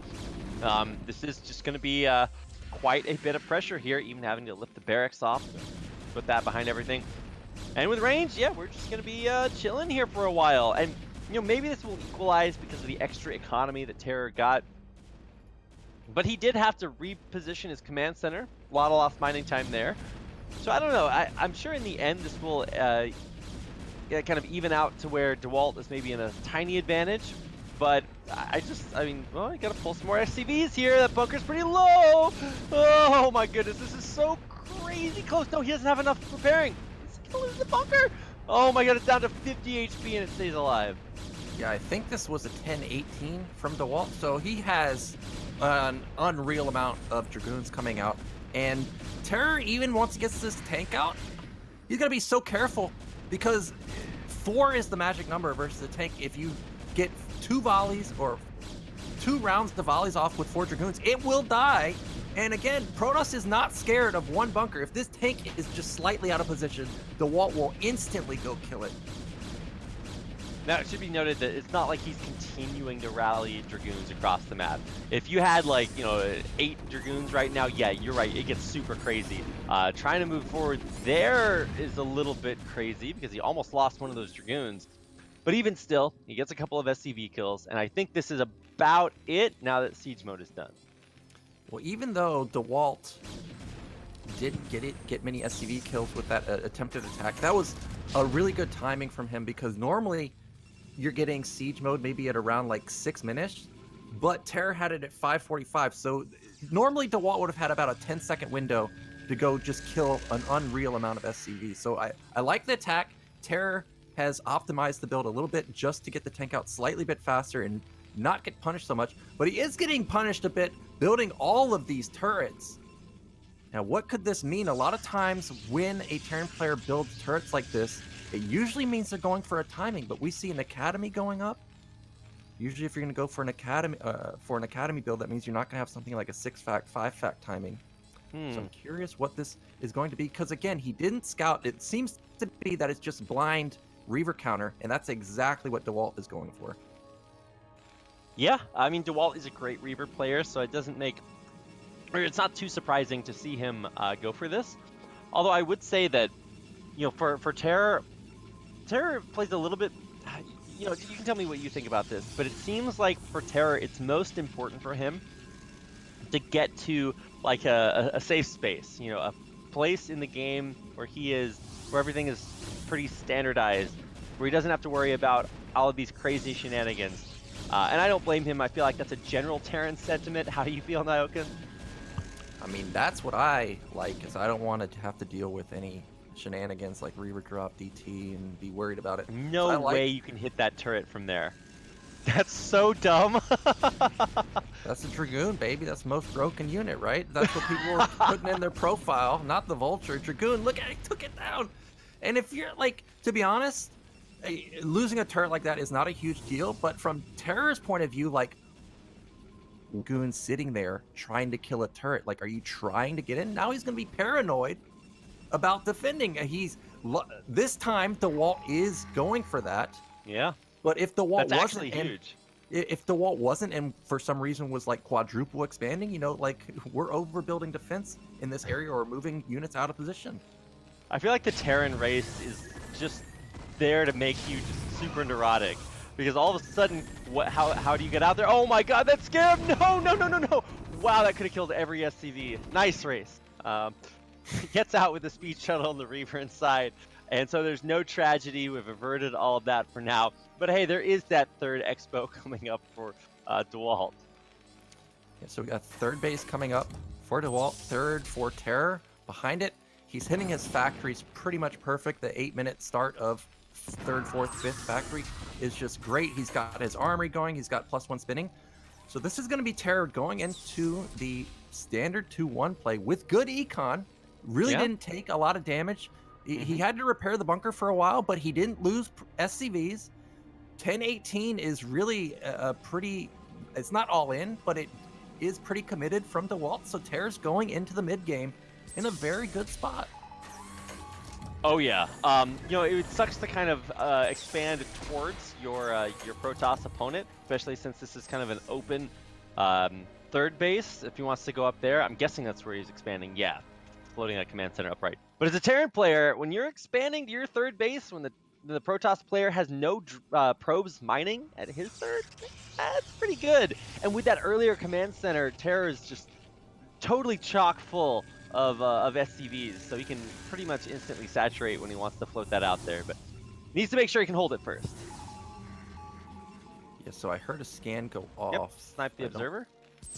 this is just going to be quite a bit of pressure here, even having to lift the barracks off. put that behind everything. And with range, yeah, we're just going to be chilling here for a while. And, you know, maybe this will equalize because of the extra economy that TerrOr got. But he did have to reposition his command center. A lot of lost mining time there. So I don't know. I'm sure in the end this will kind of even out to where DeWalt is maybe in a tiny advantage. But I mean, well, you got to pull some more SCVs here. That bunker's pretty low. Oh my goodness, this is so crazy close. No, he doesn't have enough preparing. He's going to lose the bunker. Oh my god, it's down to 50 HP and it stays alive. Yeah, I think this was a 10-18 from DeWalt, so he has an unreal amount of Dragoons coming out. And TerrOr, even once he gets this tank out, he's going to be so careful because 4 is the magic number versus the tank. If you get 2 volleys or 2 rounds of volleys off with 4 Dragoons, it will die. And again, Protoss is not scared of 1 bunker. If this tank is just slightly out of position, DeWalt will instantly go kill it. Now, it should be noted that it's not like he's continuing to rally Dragoons across the map. If you had, like, you know, 8 Dragoons right now, yeah, you're right, it gets super crazy. Trying to move forward there is a little bit crazy because he almost lost one of those Dragoons. But even still, he gets a couple of SCV kills, and I think this is about it now that Siege Mode is done. Well, even though DeWalt didn't get many SCV kills with that attempted attack, that was a really good timing from him because normally you're getting Siege Mode maybe at around like 6 minutes, but TerrOr had it at 5:45, so normally DeWalt would have had about a 10-second window to go just kill an unreal amount of SCV. So I like the attack. TerrOr has optimized the build a little bit just to get the tank out slightly bit faster and not get punished so much, but he is getting punished a bit building all of these turrets. Now, what could this mean? A lot of times when a Terran player builds turrets like this, it usually means they're going for a timing, but we see an academy going up. Usually if you're going to go for an academy build, that means you're not going to have something like a 6-fact, 5-fact timing. So I'm curious what this is going to be, because again, he didn't scout. It seems to be that it's just blind Reaver counter, and that's exactly what DeWalt is going for. Yeah, I mean, DeWalt is a great Reaver player, so it doesn't make, or it's not too surprising to see him go for this. Although I would say that, you know, for TerrOr plays a little bit, you know, you can tell me what you think about this, but it seems like for TerrOr, it's most important for him to get to like a safe space, you know, a place in the game where where everything is pretty standardized, where he doesn't have to worry about all of these crazy shenanigans. And I don't blame him. I feel like that's a general Terran sentiment. How do you feel, Nyoken? I mean, that's what I like, is I don't want to have to deal with any shenanigans like Reaver drop DT and be worried about it. No way you can hit that turret from there. That's so dumb. That's a Dragoon, baby. That's the most broken unit, right? That's what people were putting in their profile, not the Vulture. Dragoon, look at it, took it down. And if you're, like, to be honest, losing a turret like that is not a huge deal, but from TerrOr's point of view, like, Dragoon sitting there trying to kill a turret, like, are you trying to get in? Now he's going to be paranoid about defending. This time, DeWalt is going for that. Yeah. But if DeWalt That's actually huge. If DeWalt wasn't, and for some reason was like quadruple expanding, you know, like we're overbuilding defense in this area or moving units out of position. I feel like the Terran race is just there to make you just super neurotic. Because all of a sudden, how do you get out there? Oh my god, that scared him! No, no, no, no, no! Wow, that could have killed every SCV. Nice race. Gets out with the speed shuttle and the Reaver inside. And so there's no tragedy. We've averted all of that for now. But hey, there is that third expo coming up for DeWalt. Yeah, so we got third base coming up for DeWalt, third for TerrOr. Behind it, he's hitting his factories pretty much perfect. The 8-minute start of third, fourth, fifth factory is just great. He's got his armory going. He's got +1 spinning. So this is going to be TerrOr going into the standard 2-1 play with good econ. Really didn't take a lot of damage. He had to repair the bunker for a while, but he didn't lose SCVs. 10-18 is really a pretty, it's not all in, but it is pretty committed from DeWalt. So TerrOr's going into the mid game in a very good spot. Oh yeah, you know, it sucks to kind of expand towards your Protoss opponent, especially since this is kind of an open third base. If he wants to go up there, I'm guessing that's where he's expanding. Yeah. floating that command center upright. But as a Terran player, when you're expanding to your third base, when the Protoss player has no probes mining at his third, that's pretty good. And with that earlier command center, TerrOr is just totally chock full of SCVs, so he can pretty much instantly saturate when he wants to float that out there. But needs to make sure he can hold it first. Yeah, so I heard a scan go off. Yep, snipe the observer.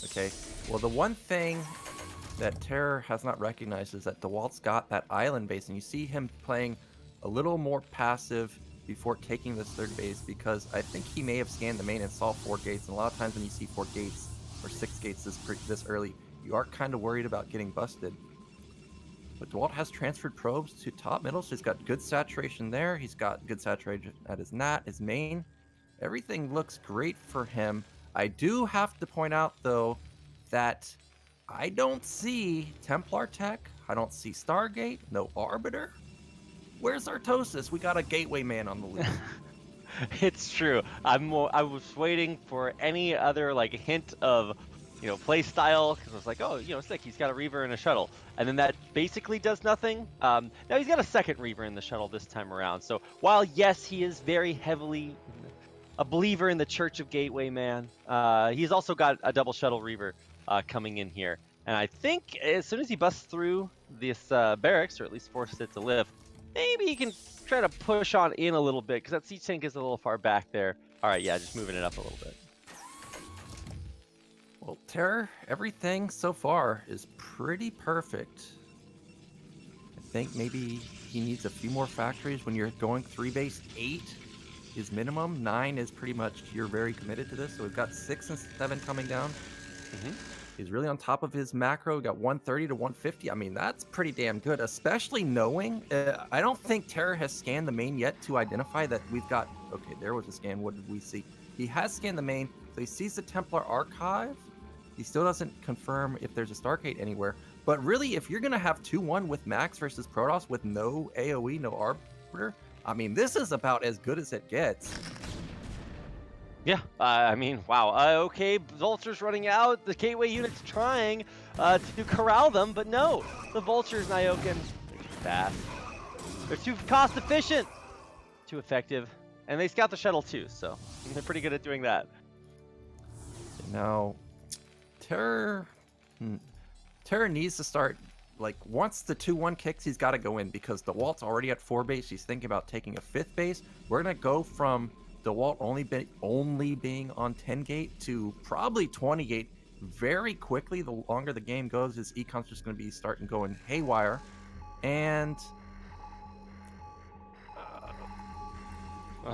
Okay, well, the one thing that TerrOr has not recognized is that DeWalt's got that island base, and you see him playing a little more passive before taking this third base, because I think he may have scanned the main and saw 4 gates, and a lot of times when you see 4 gates or 6 gates this early, you are kind of worried about getting busted. But DeWalt has transferred probes to top middle, so he's got good saturation there. He's got good saturation at his nat, his main. Everything looks great for him. I do have to point out, though, that I don't see Templar Tech. I don't see Stargate. No Arbiter. Where's Artosis? We got a Gateway man on the loose. It's true. I was waiting for any other like hint of, play style, because I was like, oh, sick. He's got a Reaver and a shuttle, and then that basically does nothing. Now he's got a second Reaver in the shuttle this time around. So while yes, he is very heavily a believer in the Church of Gateway Man, he's also got a double shuttle Reaver coming in here. And I think as soon as he busts through this barracks, or at least forces it to lift, maybe he can try to push on in a little bit, because that siege tank is a little far back there. All right, yeah, just moving it up a little bit. Well, TerrOr, everything so far is pretty perfect. I think maybe he needs a few more factories. When you're going 3 base, 8 is minimum. 9 is pretty much you're very committed to this. So we've got 6 and 7 coming down. He's really on top of his macro. We got 130 to 150. I mean, that's pretty damn good, especially knowing I don't think TerrOr has scanned the main yet to identify that we've got. Okay, there was a scan. What did we see? He has scanned the main, so he sees the Templar archive. He still doesn't confirm if there's a Stargate anywhere. But really, if you're gonna have 2-1 with Max versus Protoss with no AOE, no Arbiter, I mean, this is about as good as it gets. Yeah, I mean, wow. Okay, Vulture's running out. The Gateway unit's trying to corral them, but no. The Vultures, Nyokin, they're too fast. They're too cost efficient, too effective, and they scout the shuttle too, so they're pretty good at doing that. Now, TerrOr needs to start, like, once the 2-1 kicks, he's got to go in, because DeWalt's already at 4 base. He's thinking about taking a 5th base. We're going to go from DeWalt only being on 10 gate to probably 20 gate very quickly. The longer the game goes, his econ's just going to be starting going haywire. And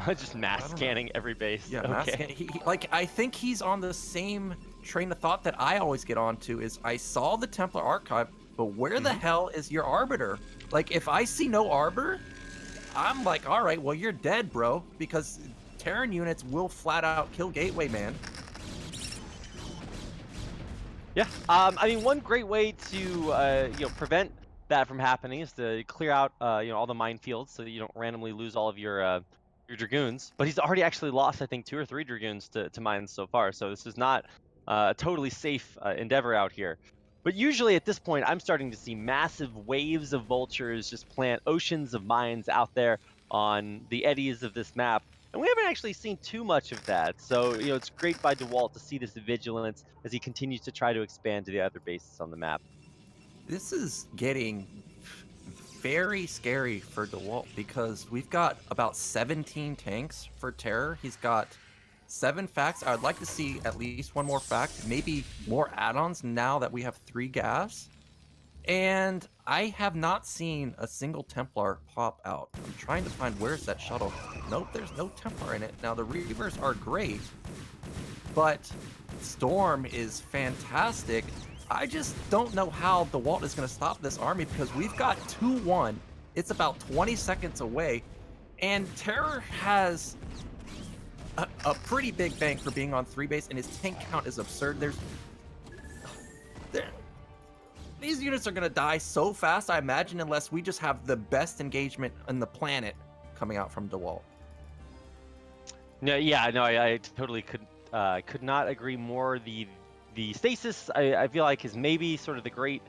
just mass scanning every base. yeah, okay. mass scanning. I think he's on the same train of thought that I always get onto, is I saw the Templar archive, but where the hell is your Arbiter? Like, if I see no Arbiter, I'm like, all right, well, you're dead, bro, because Terran units will flat out kill Gateway Man. Yeah, I mean, one great way to prevent that from happening is to clear out all the minefields, so that you don't randomly lose all of your dragoons. But he's already actually lost, I think, 2 or 3 dragoons to mines so far, so this is not a totally safe endeavor out here. But usually at this point, I'm starting to see massive waves of Vultures just plant oceans of mines out there on the eddies of this map. And we haven't actually seen too much of that. So, it's great by DeWalt to see this vigilance as he continues to try to expand to the other bases on the map. This is getting very scary for DeWalt, because we've got about 17 tanks for TerrOr. He's got 7 facts. I would like to see at least 1 more fact, maybe more add-ons now that we have 3 gas. And I have not seen a single Templar pop out. I'm trying to find where's that shuttle. Nope, there's no Templar in it. Now, the Reavers are great, but Storm is fantastic. I just don't know how DeWalt is going to stop this army, because we've got 2-1. It's about 20 seconds away, and TerrOr has a pretty big bank for being on 3 base, and his tank count is absurd. These units are going to die so fast, I imagine, unless we just have the best engagement on the planet coming out from DeWalt. No, yeah, no, I totally could not agree more. The stasis, I feel like, is maybe sort of the great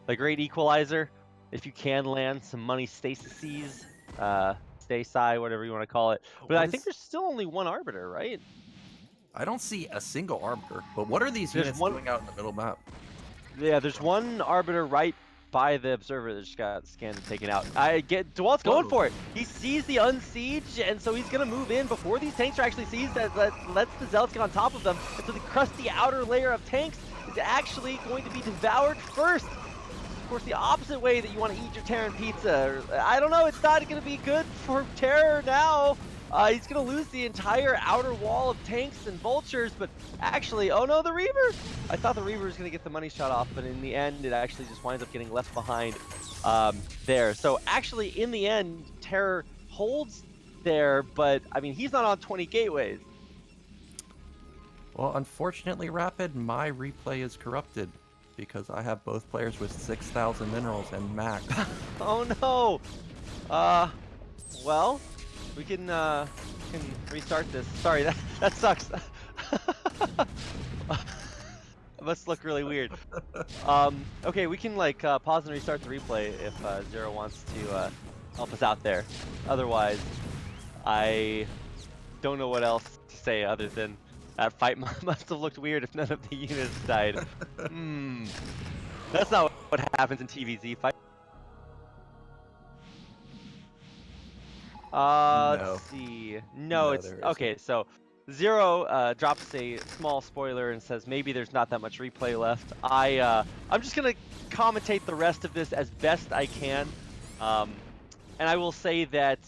the great equalizer. If you can land some money stasises, stasi, whatever you want to call it. But I think there's still only one arbiter, right? I don't see a single arbiter. But what are these There's units one- doing out in the middle map? Yeah, there's one arbiter right by the observer that just got scanned and taken out. DeWalt's going for it. He sees the unsiege, and so he's gonna move in before these tanks are actually seized. That lets the zealots get on top of them, and so the crusty outer layer of tanks is actually going to be devoured first. Of course, the opposite way that you want to eat your Terran pizza. I don't know. It's not going to be good for Terror now. He's going to lose the entire outer wall of tanks and vultures, but actually, oh no, the Reaver! I thought the Reaver was going to get the money shot off, but in the end, it actually just winds up getting left behind there. So actually, in the end, Terror holds there, but I mean, he's not on 20 gateways. Well, unfortunately, Rapid, my replay is corrupted because I have both players with 6,000 minerals and max. Oh no! Well, we can restart this. Sorry, that sucks. It must look really weird. Okay, we can like pause and restart the replay if Zero wants to help us out there. Otherwise, I don't know what else to say other than that fight must have looked weird if none of the units died. That's not what happens in TVZ fight. Let's see. No, it's okay. So Zero drops a small spoiler and says maybe there's not that much replay left. I'm just gonna commentate the rest of this as best I can. And I will say that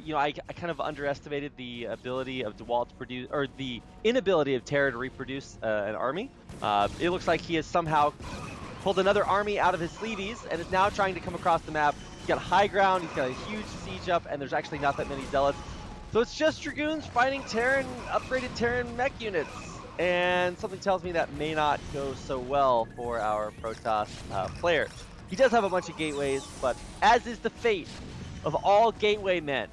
you know, I kind of underestimated the ability of DeWalt to produce, or the inability of Terror to reproduce an army. It looks like he has somehow pulled another army out of his sleeveys and is now trying to come across the map. He's got high ground, he's got a huge siege up, and there's actually not that many zealots. So it's just Dragoons fighting Terran, upgraded Terran mech units. And something tells me that may not go so well for our Protoss player. He does have a bunch of gateways, but as is the fate of all gateway men,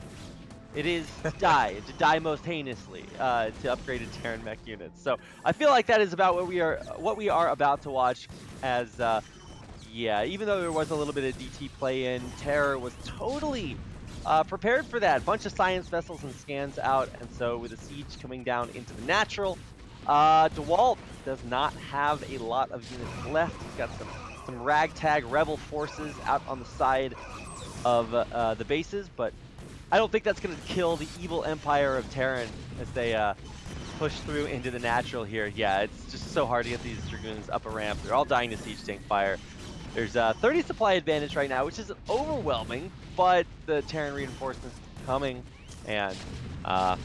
it is to die most heinously to upgraded Terran mech units. So I feel like that is about what we are about to watch. As yeah, even though there was a little bit of DT play in, Terror was totally prepared for that. Bunch of science vessels and scans out, and so with the siege coming down into the natural, DeWalt does not have a lot of units left. He's got some ragtag rebel forces out on the side of the bases, but I don't think that's going to kill the evil empire of Terran as they push through into the natural here. Yeah, it's just so hard to get these Dragoons up a ramp. They're all dying to siege tank fire. There's 30 supply advantage right now, which is overwhelming, but the Terran reinforcements coming, and oh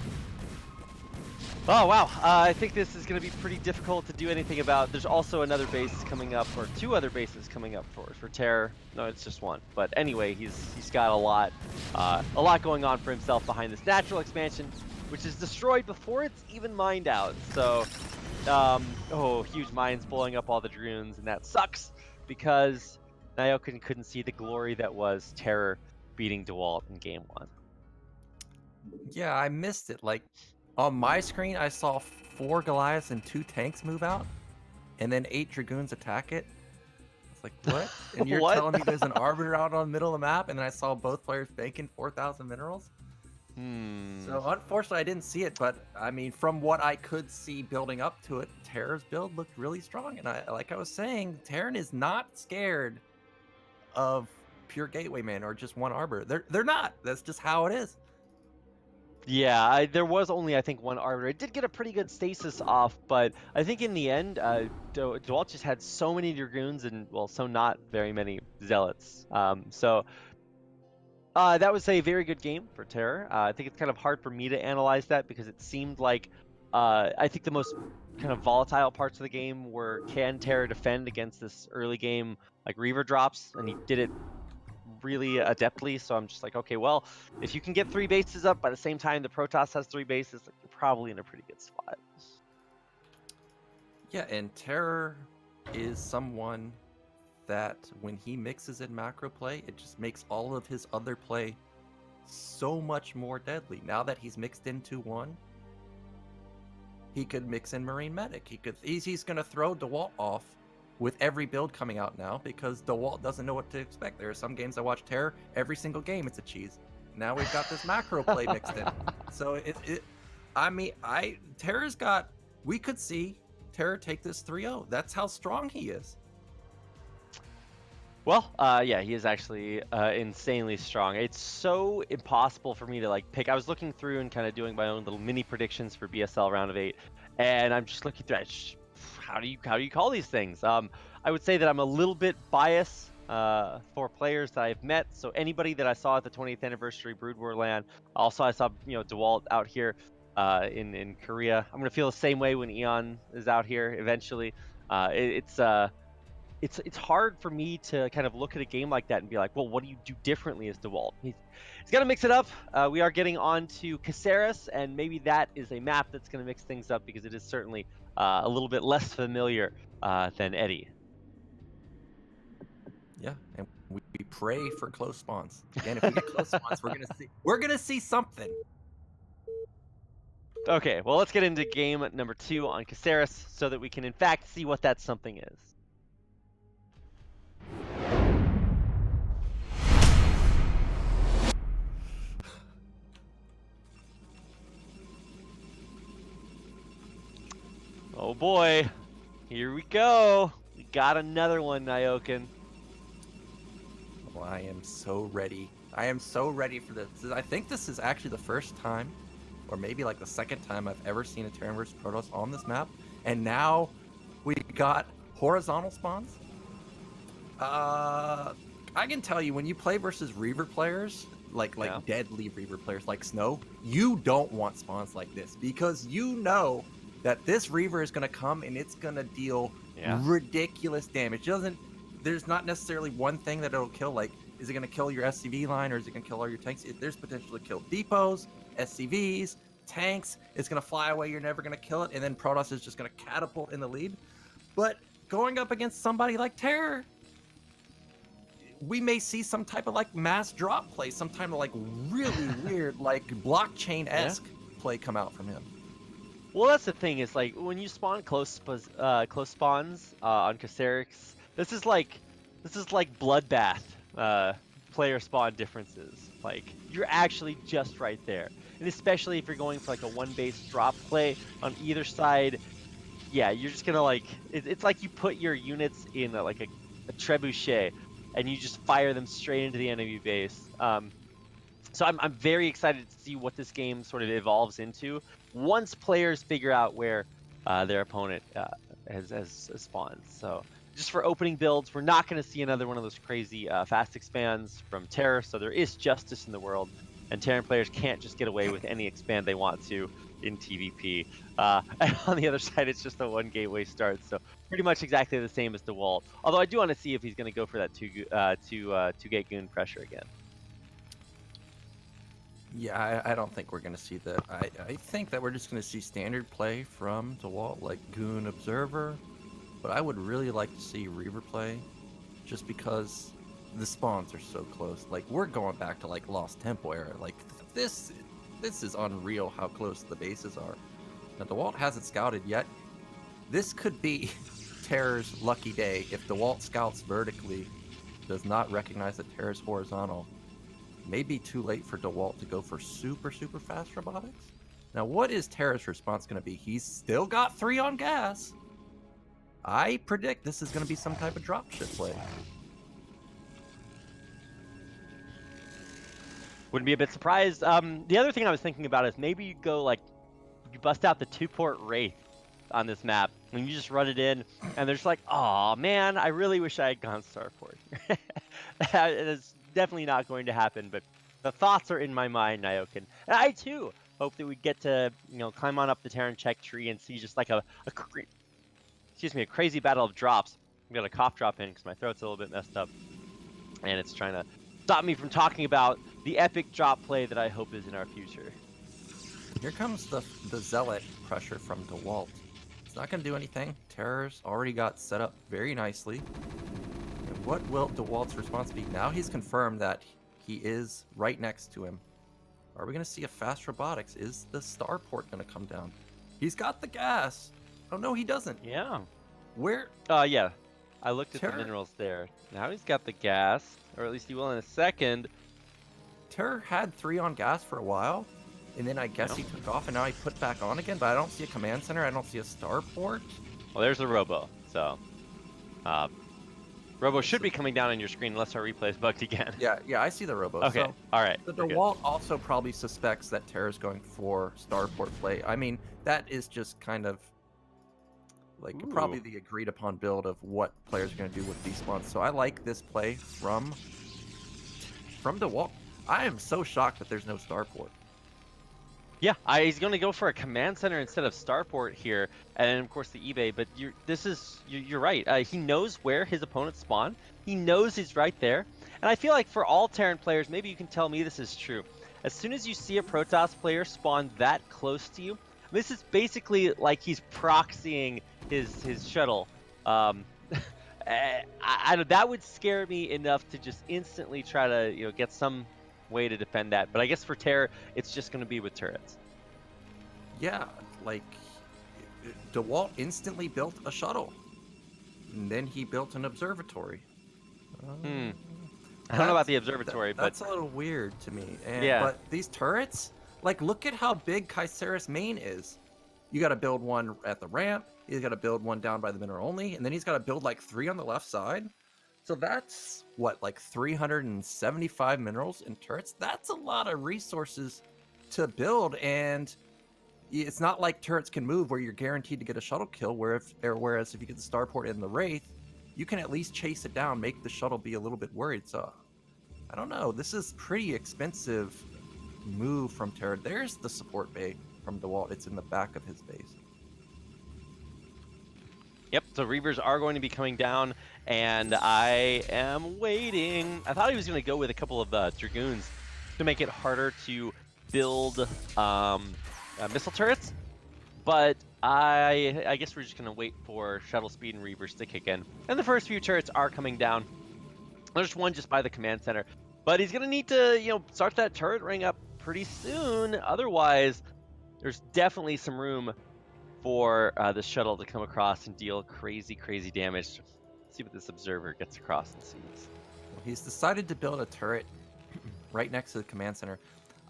wow, I think this is going to be pretty difficult to do anything about. There's also another base coming up, or two other bases coming up for Terror. No, it's just one. But anyway, he's got a lot going on for himself behind this natural expansion, which is destroyed before it's even mined out. So, oh, huge mines blowing up all the Dragoons, and that sucks because Nyokin couldn't see the glory that was Terror beating DeWalt in game 1. Yeah, I missed it. Like, on my screen, I saw 4 Goliaths and 2 tanks move out, and then 8 Dragoons attack it. It's like, what? And you're telling me there's an Arbiter out on the middle of the map, and then I saw both players banking 4,000 minerals? So unfortunately, I didn't see it, but I mean, from what I could see building up to it, Terror's build looked really strong. And like I was saying, Terran is not scared of pure gateway man or just one arbiter. They're not. That's just how it is. Yeah, there was only, I think, one arbiter. It did get a pretty good stasis off, but I think in the end, DeWalt just had so many Dragoons and, well, so not very many Zealots. That was a very good game for Terror. I think it's kind of hard for me to analyze that because it seemed like, I think the most kind of volatile parts of the game were, can Terror defend against this early game, like Reaver drops, and he did it really adeptly. So I'm just like, okay, well, if you can get 3 bases up by the same time the Protoss has 3 bases, like, you're probably in a pretty good spot. Yeah, and Terror is someone that when he mixes in macro play, it just makes all of his other play so much more deadly. Now that he's mixed into one, he could mix in Marine Medic. He's gonna throw DeWalt off with every build coming out now because DeWalt doesn't know what to expect. There are some games I watch TerrOr, every single game it's a cheese. Now we've got this macro play mixed in. So TerrOr's got, we could see TerrOr take this 3-0. That's how strong he is. Well, yeah, he is actually insanely strong. It's so impossible for me to like pick. I was looking through and kind of doing my own little mini predictions for BSL round of 8, and I'm just looking through it. How do you call these things? I would say that I'm a little bit biased for players that I've met. So anybody that I saw at the 20th anniversary Brood War LAN, also I saw DeWalt out here in Korea. I'm gonna feel the same way when Eon is out here eventually. It's hard for me to kind of look at a game like that and be like, well, what do you do differently as DeWalt? He's got to mix it up. We are getting on to Caceres, and maybe that is a map that's going to mix things up because it is certainly a little bit less familiar than Eddie. Yeah, and we pray for close spawns. Again, if we get close spawns, we're gonna see something. Okay, well, let's get into game number 2 on Caceres so that we can in fact see what that something is. Oh boy, here we go. We got another one, Nyokin. Oh, I am so ready. I am so ready for this. I think this is actually the first time, or maybe like the second time I've ever seen a Terran vs Protoss on this map. And now we got horizontal spawns. I can tell you, when you play versus Reaver players, like deadly Reaver players like Snow, you don't want spawns like this because you know that this Reaver is going to come and it's going to deal ridiculous damage. There's not necessarily one thing that it'll kill. Like, is it going to kill your SCV line or is it going to kill all your tanks? There's potential to kill depots, SCVs, tanks. It's going to fly away. You're never going to kill it. And then Protoss is just going to catapult in the lead. But going up against somebody like TerrOr, we may see some type of like mass drop play, some type of like really weird, like blockchain-esque play come out from him. Well, that's the thing is like when you spawn close spawns on Caceres, this is like bloodbath player spawn differences. Like you're actually just right there, and especially if you're going for like a one base drop play on either side, yeah, you're just gonna like it's like you put your units in a trebuchet, and you just fire them straight into the enemy base. So I'm very excited to see what this game sort of evolves into once players figure out where their opponent has spawned. So just for opening builds, we're not going to see another one of those crazy fast expands from TerrOr, so there is justice in the world, and Terran players can't just get away with any expand they want to in TVP. And on the other side, it's just a one gateway start, so pretty much exactly the same as DeWalt. Although I do want to see if he's going to go for that two gate goon pressure again. Yeah, I don't think we're going to see that. I think that we're just going to see standard play from DeWalt, like Goon Observer. But I would really like to see Reaver play, just because the spawns are so close. Like, we're going back to, like, Lost Tempo era. Like, this is unreal how close the bases are. Now, DeWalt hasn't scouted yet. This could be TerrOr's lucky day if DeWalt scouts vertically, does not recognize that TerrOr's horizontal. Maybe too late for DeWalt to go for super fast robotics. Now, what is TerrOr's response going to be? He's still got 3 on gas. I predict this is going to be some type of dropship play. Wouldn't be a bit surprised. The other thing I was thinking about is maybe you go like, you bust out the 2-port Wraith on this map, and you just run it in, and they're just like, oh man, I really wish I had gone Starport. That is definitely not going to happen, but the thoughts are in my mind, Nyokin. And I too hope that we get to, climb on up the Terran check tree and see just like a crazy battle of drops. I'm gonna cough drop in because my throat's a little bit messed up, and it's trying to stop me from talking about the epic drop play that I hope is in our future. Here comes the Zealot pressure from DeWalt. It's not going to do anything. TerrOr's already got set up very nicely. And what will DeWalt's response be? Now he's confirmed that he is right next to him. Are we going to see a fast robotics? Is the starport going to come down? He's got the gas. Oh, no, he doesn't. Yeah. Where? Yeah. I looked at the Terror- minerals there. Now he's got the gas, or at least he will in a second. TerrOr had 3 on gas for a while, and then I guess he took off, and now he put back on again, but I don't see a command center, I don't see a starport. Well, there's the Robo, so... Robo should be coming down on your screen unless our replay is bugged again. Yeah, I see the Robo. Okay, So alright. the DeWalt also probably suspects that TerrOr's going for starport play. I mean, that is just kind of like probably the agreed upon build of what players are going to do with despawns. So I like this play from DeWalt. I am so shocked that there's no starport. Yeah, he's going to go for a command center instead of starport here, and of course the eBay. But you're right. He knows where his opponents spawn. He knows he's right there, and I feel like for all Terran players, maybe you can tell me this is true. As soon as you see a Protoss player spawn that close to you, this is basically like he's proxying his shuttle. That would scare me enough to just instantly try to get some way to defend that. But I guess for TerrOr, it's just going to be with turrets. Yeah, like DeWalt instantly built a shuttle, and then he built an observatory. I don't know about the observatory, but that's a little weird to me. And, yeah. But these turrets, like, look at how big Kaisera's main is. You got to build one at the ramp. He's got to build one down by the mineral only, and then he's got to build like 3 on the left side. So that's what, like 375 minerals and turrets. That's a lot of resources to build, and it's not like turrets can move where you're guaranteed to get a shuttle kill. Whereas if you get the starport and the wraith, you can at least chase it down, make the shuttle be a little bit worried. So I don't know. This is pretty expensive move from TerrOr. There's the support bay from DeWalt. It's in the back of his base. Yep, so Reavers are going to be coming down, and I am waiting. I thought he was going to go with a couple of Dragoons to make it harder to build missile turrets, but I guess we're just going to wait for shuttle speed and Reavers to kick in. And the first few turrets are coming down. There's one just by the command center, but he's going to need to, start that turret ring up pretty soon. Otherwise, there's definitely some room for the shuttle to come across and deal crazy damage. Let's see what this observer gets across and sees. Well, he's decided to build a turret right next to the command center.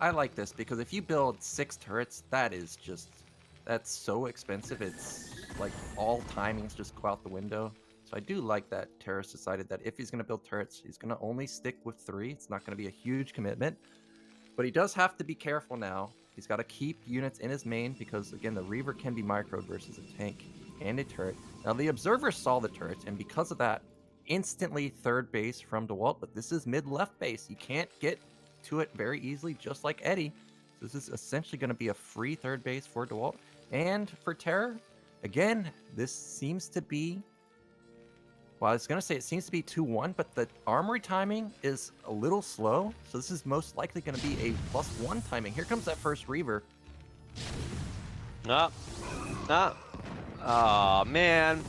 I like this because if you build 6 turrets, that's so expensive. It's like all timings just go out the window. So I do like that TerrOr's decided that if he's going to build turrets, he's going to only stick with 3. It's not going to be a huge commitment, but he does have to be careful now. He's got to keep units in his main because, again, the Reaver can be microed versus a tank and a turret. Now, the Observer saw the turrets, and because of that, instantly third base from DeWalt, but this is mid-left base. You can't get to it very easily, just like Eddie. So this is essentially going to be a free third base for DeWalt. And for TerrOr, again, this seems to be... Well, I was going to say it seems to be 2-1, but the armory timing is a little slow. So this is most likely going to be a +1 timing. Here comes that first Reaver. Oh, man.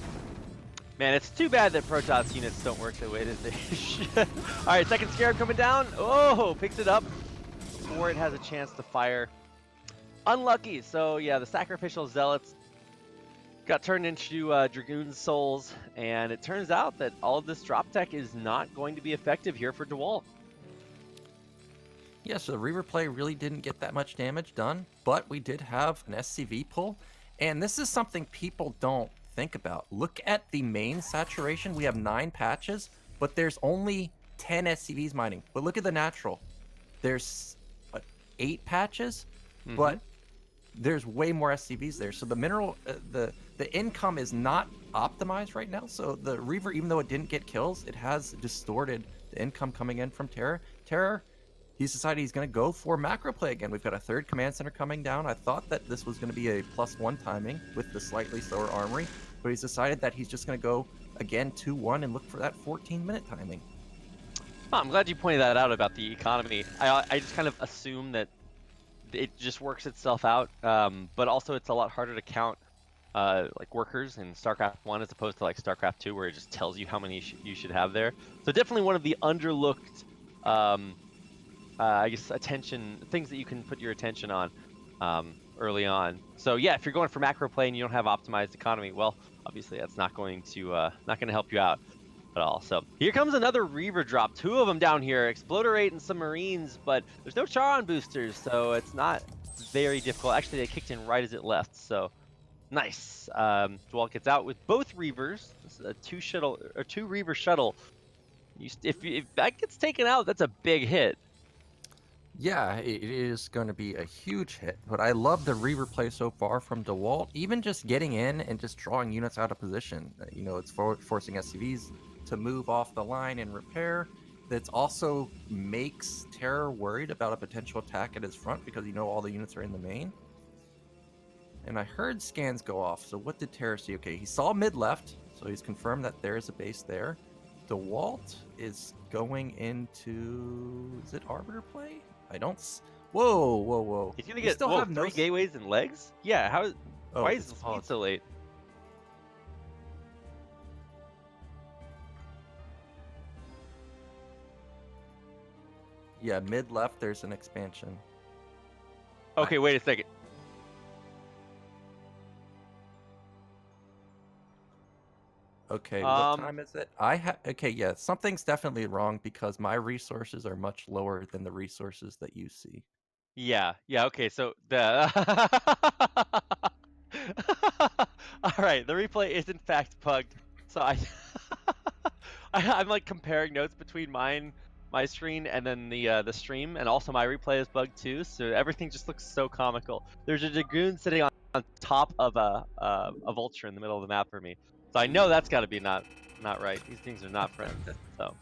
Man, it's too bad that Protoss units don't work the way that they should. All right, second Scarab coming down. Oh, picks it up before it has a chance to fire. Unlucky. So, yeah, the Sacrificial Zealots got turned into Dragoon Souls, and it turns out that all of this drop tech is not going to be effective here for DeWalt. Yeah, so the Reaver play really didn't get that much damage done, but we did have an SCV pull, and this is something people don't think about. Look at the main saturation. We have 9 patches, but there's only 10 SCVs mining. But look at the natural. There's 8 patches, but there's way more SCVs there. So the mineral, the income is not optimized right now. So the Reaver, even though it didn't get kills, it has distorted the income coming in from TerrOr. TerrOr, he's decided he's going to go for macro play again. We've got a third command center coming down. I thought that this was going to be a +1 timing with the slightly slower armory, but he's decided that he's just going to go again 2-1 and look for that 14-minute timing. Oh, I'm glad you pointed that out about the economy. I just kind of assume that it just works itself out, but also it's a lot harder to count like workers in StarCraft 1 as opposed to like StarCraft 2, where it just tells you how many you should have there. So definitely one of the underlooked, I guess, things that you can put your attention on early on. So yeah, if you're going for macro play and you don't have optimized economy, well, obviously that's not going to help you out at all. So here comes another Reaver drop. 2 of them down here. Exploder 8 and some Marines, but there's no Charon boosters, so it's not very difficult. Actually, they kicked in right as it left, so nice. Dewalt gets out with both Reavers. This is a 2 Reaver shuttle. If that gets taken out, that's a big hit. Yeah, it is going to be a huge hit, but I love the Reaver play so far from DeWalt. Even just getting in and just drawing units out of position. You know, it's forcing SCVs to move off the line and repair. That also makes TerrOr worried about a potential attack at his front because you know all the units are in the main. And I heard scans go off, so what did TerrOr see? Okay, he saw mid left, so he's confirmed that there is a base there. DeWalt is going into... is it Arbiter play? I don't... Whoa. He's gonna get still have 3 gateways and legs? Yeah, how... Oh, why is the speed so late? Yeah, mid left there's an expansion. Okay, wait a second. Okay, what time is it? Okay, yeah, something's definitely wrong because my resources are much lower than the resources that you see. Yeah, okay, so the all right, the replay is in fact bugged. So I'm like comparing notes between my screen and then the stream, and also my replay is bugged too. So everything just looks so comical. There's a Dragoon sitting on top of a vulture in the middle of the map for me. So I know that's got to be not right. These things are not friends. So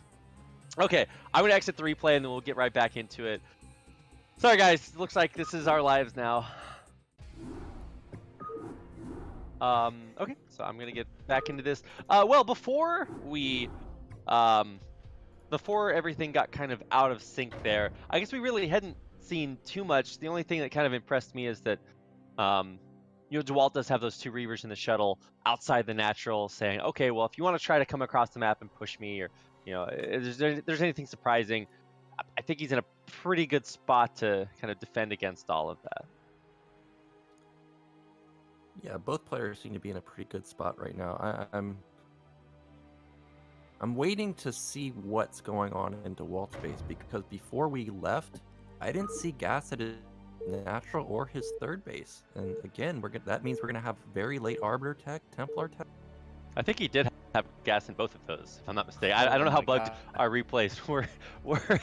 okay, I'm gonna exit the replay and then we'll get right back into it. Sorry guys, looks like this is our lives now. Okay, so I'm gonna get back into this. Well, before everything got kind of out of sync there, I guess we really hadn't seen too much. The only thing that kind of impressed me is that, you know, DeWalt does have those 2 Reavers in the shuttle outside the natural, saying, okay, well, if you want to try to come across the map and push me, or, you know, if there's anything surprising, I think he's in a pretty good spot to kind of defend against all of that. Yeah, both players seem to be in a pretty good spot right now. I'm waiting to see what's going on in DeWalt's base because before we left, I didn't see gas at his natural or his 3rd base. And again, that means we're gonna have very late Arbiter tech, Templar tech. I think he did have gas in both of those, if I'm not mistaken. I don't know how bugged our replays were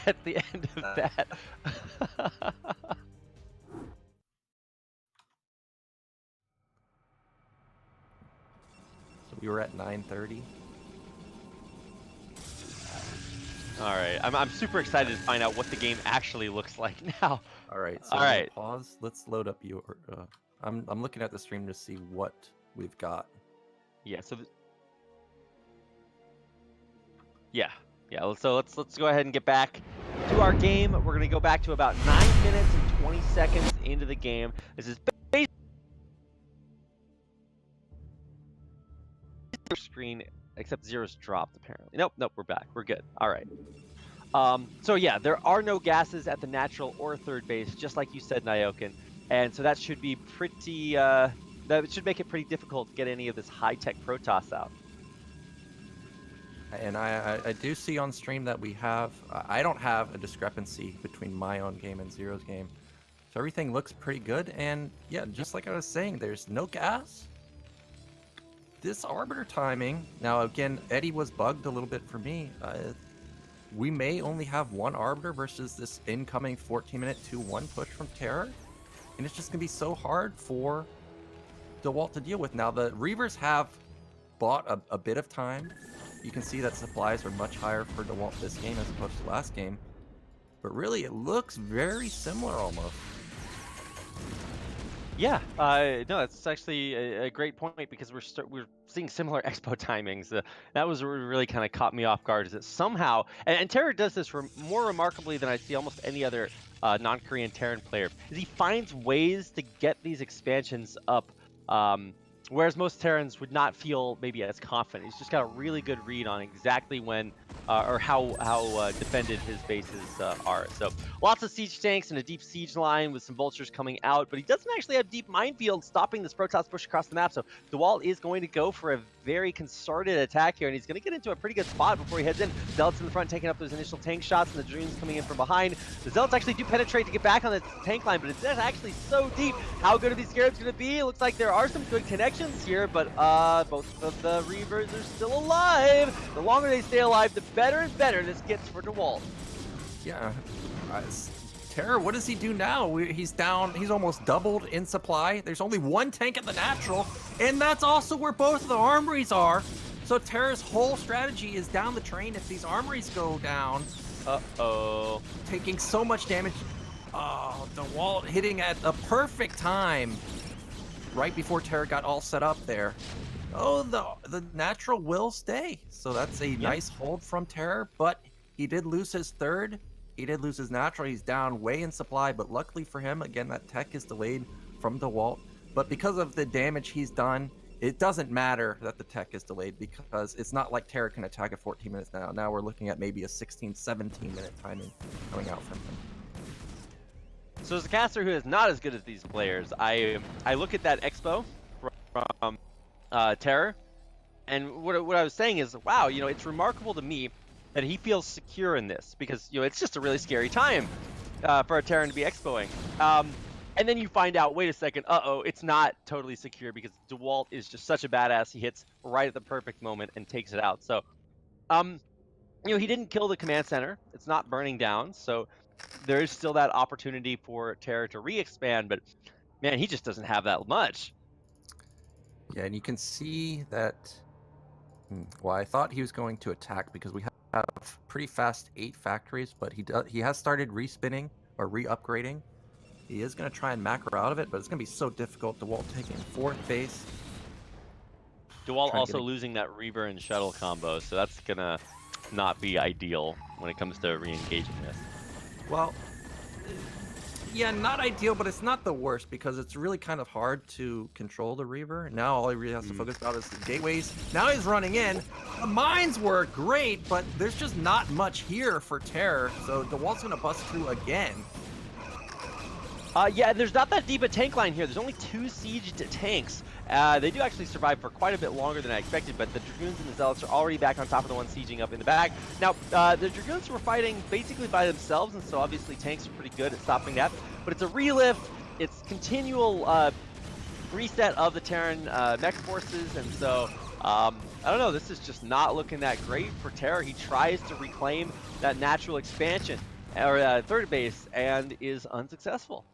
at the end of that. So we were at 9:30. All right, I'm super excited to find out what the game actually looks like now. All right, so pause. Let's load up your. I'm looking at the stream to see what we've got. Yeah. So. Yeah. So let's go ahead and get back to our game. We're gonna go back to about 9 minutes and 20 seconds into the game. This is basically screen, except zero's dropped apparently. Nope, we're back. We're good. All right. So yeah, there are no gases at the natural or 3rd base, just like you said, Nyokin, and so that should be pretty. That should make it pretty difficult to get any of this high-tech Protoss out. And I do see on stream that we have, I don't have a discrepancy between my own game and Zero's game. So everything looks pretty good. And yeah, just like I was saying, there's no gas. This Arbiter timing, now again, Eddie was bugged a little bit for me. We may only have 1 Arbiter versus this incoming 14-minute 2-1 push from TerrOr. And it's just going to be so hard for DeWalt to deal with. Now, the Reavers have bought a bit of time. You can see that supplies are much higher for DeWalt this game as opposed to last game. But really, it looks very similar almost. Yeah, no, that's actually a great point because we're seeing similar expo timings. That was what really kind of caught me off guard. Is that somehow, and TerrOr does this more remarkably than I see almost any other non-Korean Terran player, is he finds ways to get these expansions up. Whereas most Terrans would not feel maybe as confident. He's just got a really good read on exactly when or how defended his bases are. So lots of siege tanks and a deep siege line with some vultures coming out, but he doesn't actually have deep minefields stopping this Protoss push across the map. So DeWalt is going to go for a very concerted attack here, and he's going to get into a pretty good spot before he heads in. Zealots in the front taking up those initial tank shots, and the Dragoons coming in from behind. The Zealots actually do penetrate to get back on the tank line, but it's actually so deep. How good are these Scarabs going to be? It looks like there are some good connections here, but both of the Reavers are still alive. The longer they stay alive, the better and better this gets for DeWalt. Yeah. TerrOr, what does he do now? He's down. He's almost doubled in supply. There's only one tank at the natural, and that's also where both of the armories are. So TerrOr's whole strategy is down the train if these armories go down. Uh-oh. Taking so much damage. Oh, DeWalt hitting at the perfect time. Right before TerrOr got all set up there. Oh, the natural will stay. So that's a nice hold from TerrOr, but he did lose his third. He did lose his natural. He's down way in supply, but luckily for him, again, that tech is delayed from DeWalt. But because of the damage he's done, it doesn't matter that the tech is delayed because it's not like TerrOr can attack at 14 minutes now. Now we're looking at maybe a 16, 17-minute timing coming out from him. So as a caster who is not as good as these players, I look at that expo from TerrOr, and what I was saying is, wow, you know, it's remarkable to me that he feels secure in this because, you know, it's just a really scary time for a Terran to be expoing. And then you find out, wait a second, it's not totally secure because DeWalt is just such a badass. He hits right at the perfect moment and takes it out. So, you know, he didn't kill the command center. It's not burning down. So there is still that opportunity for TerrOr to re-expand, but man, he just doesn't have that much. Yeah, and you can see that. Well, I thought he was going to attack because we have pretty fast 8 factories, but he has started respinning or re-upgrading. He is going to try and macro out of it, but it's going to be so difficult. DeWalt taking 4th base. DeWalt also losing that Reaver and Shuttle combo, so that's going to not be ideal when it comes to re-engaging this. Well, yeah, not ideal, but it's not the worst because it's really kind of hard to control the Reaver. Now all he really has to focus about is the gateways. Now he's running in. The mines were great, but there's just not much here for TerrOr, so DeWalt's going to bust through again. Yeah, there's not that deep a tank line here. There's only 2 sieged tanks. They do actually survive for quite a bit longer than I expected, but the Dragoons and the Zealots are already back on top of the one sieging up in the back. Now, the Dragoons were fighting basically by themselves, and so obviously tanks are pretty good at stopping that. But it's a relift. It's continual reset of the Terran mech forces, and so I don't know. This is just not looking that great for TerrOr. He tries to reclaim that natural expansion or third base and is unsuccessful.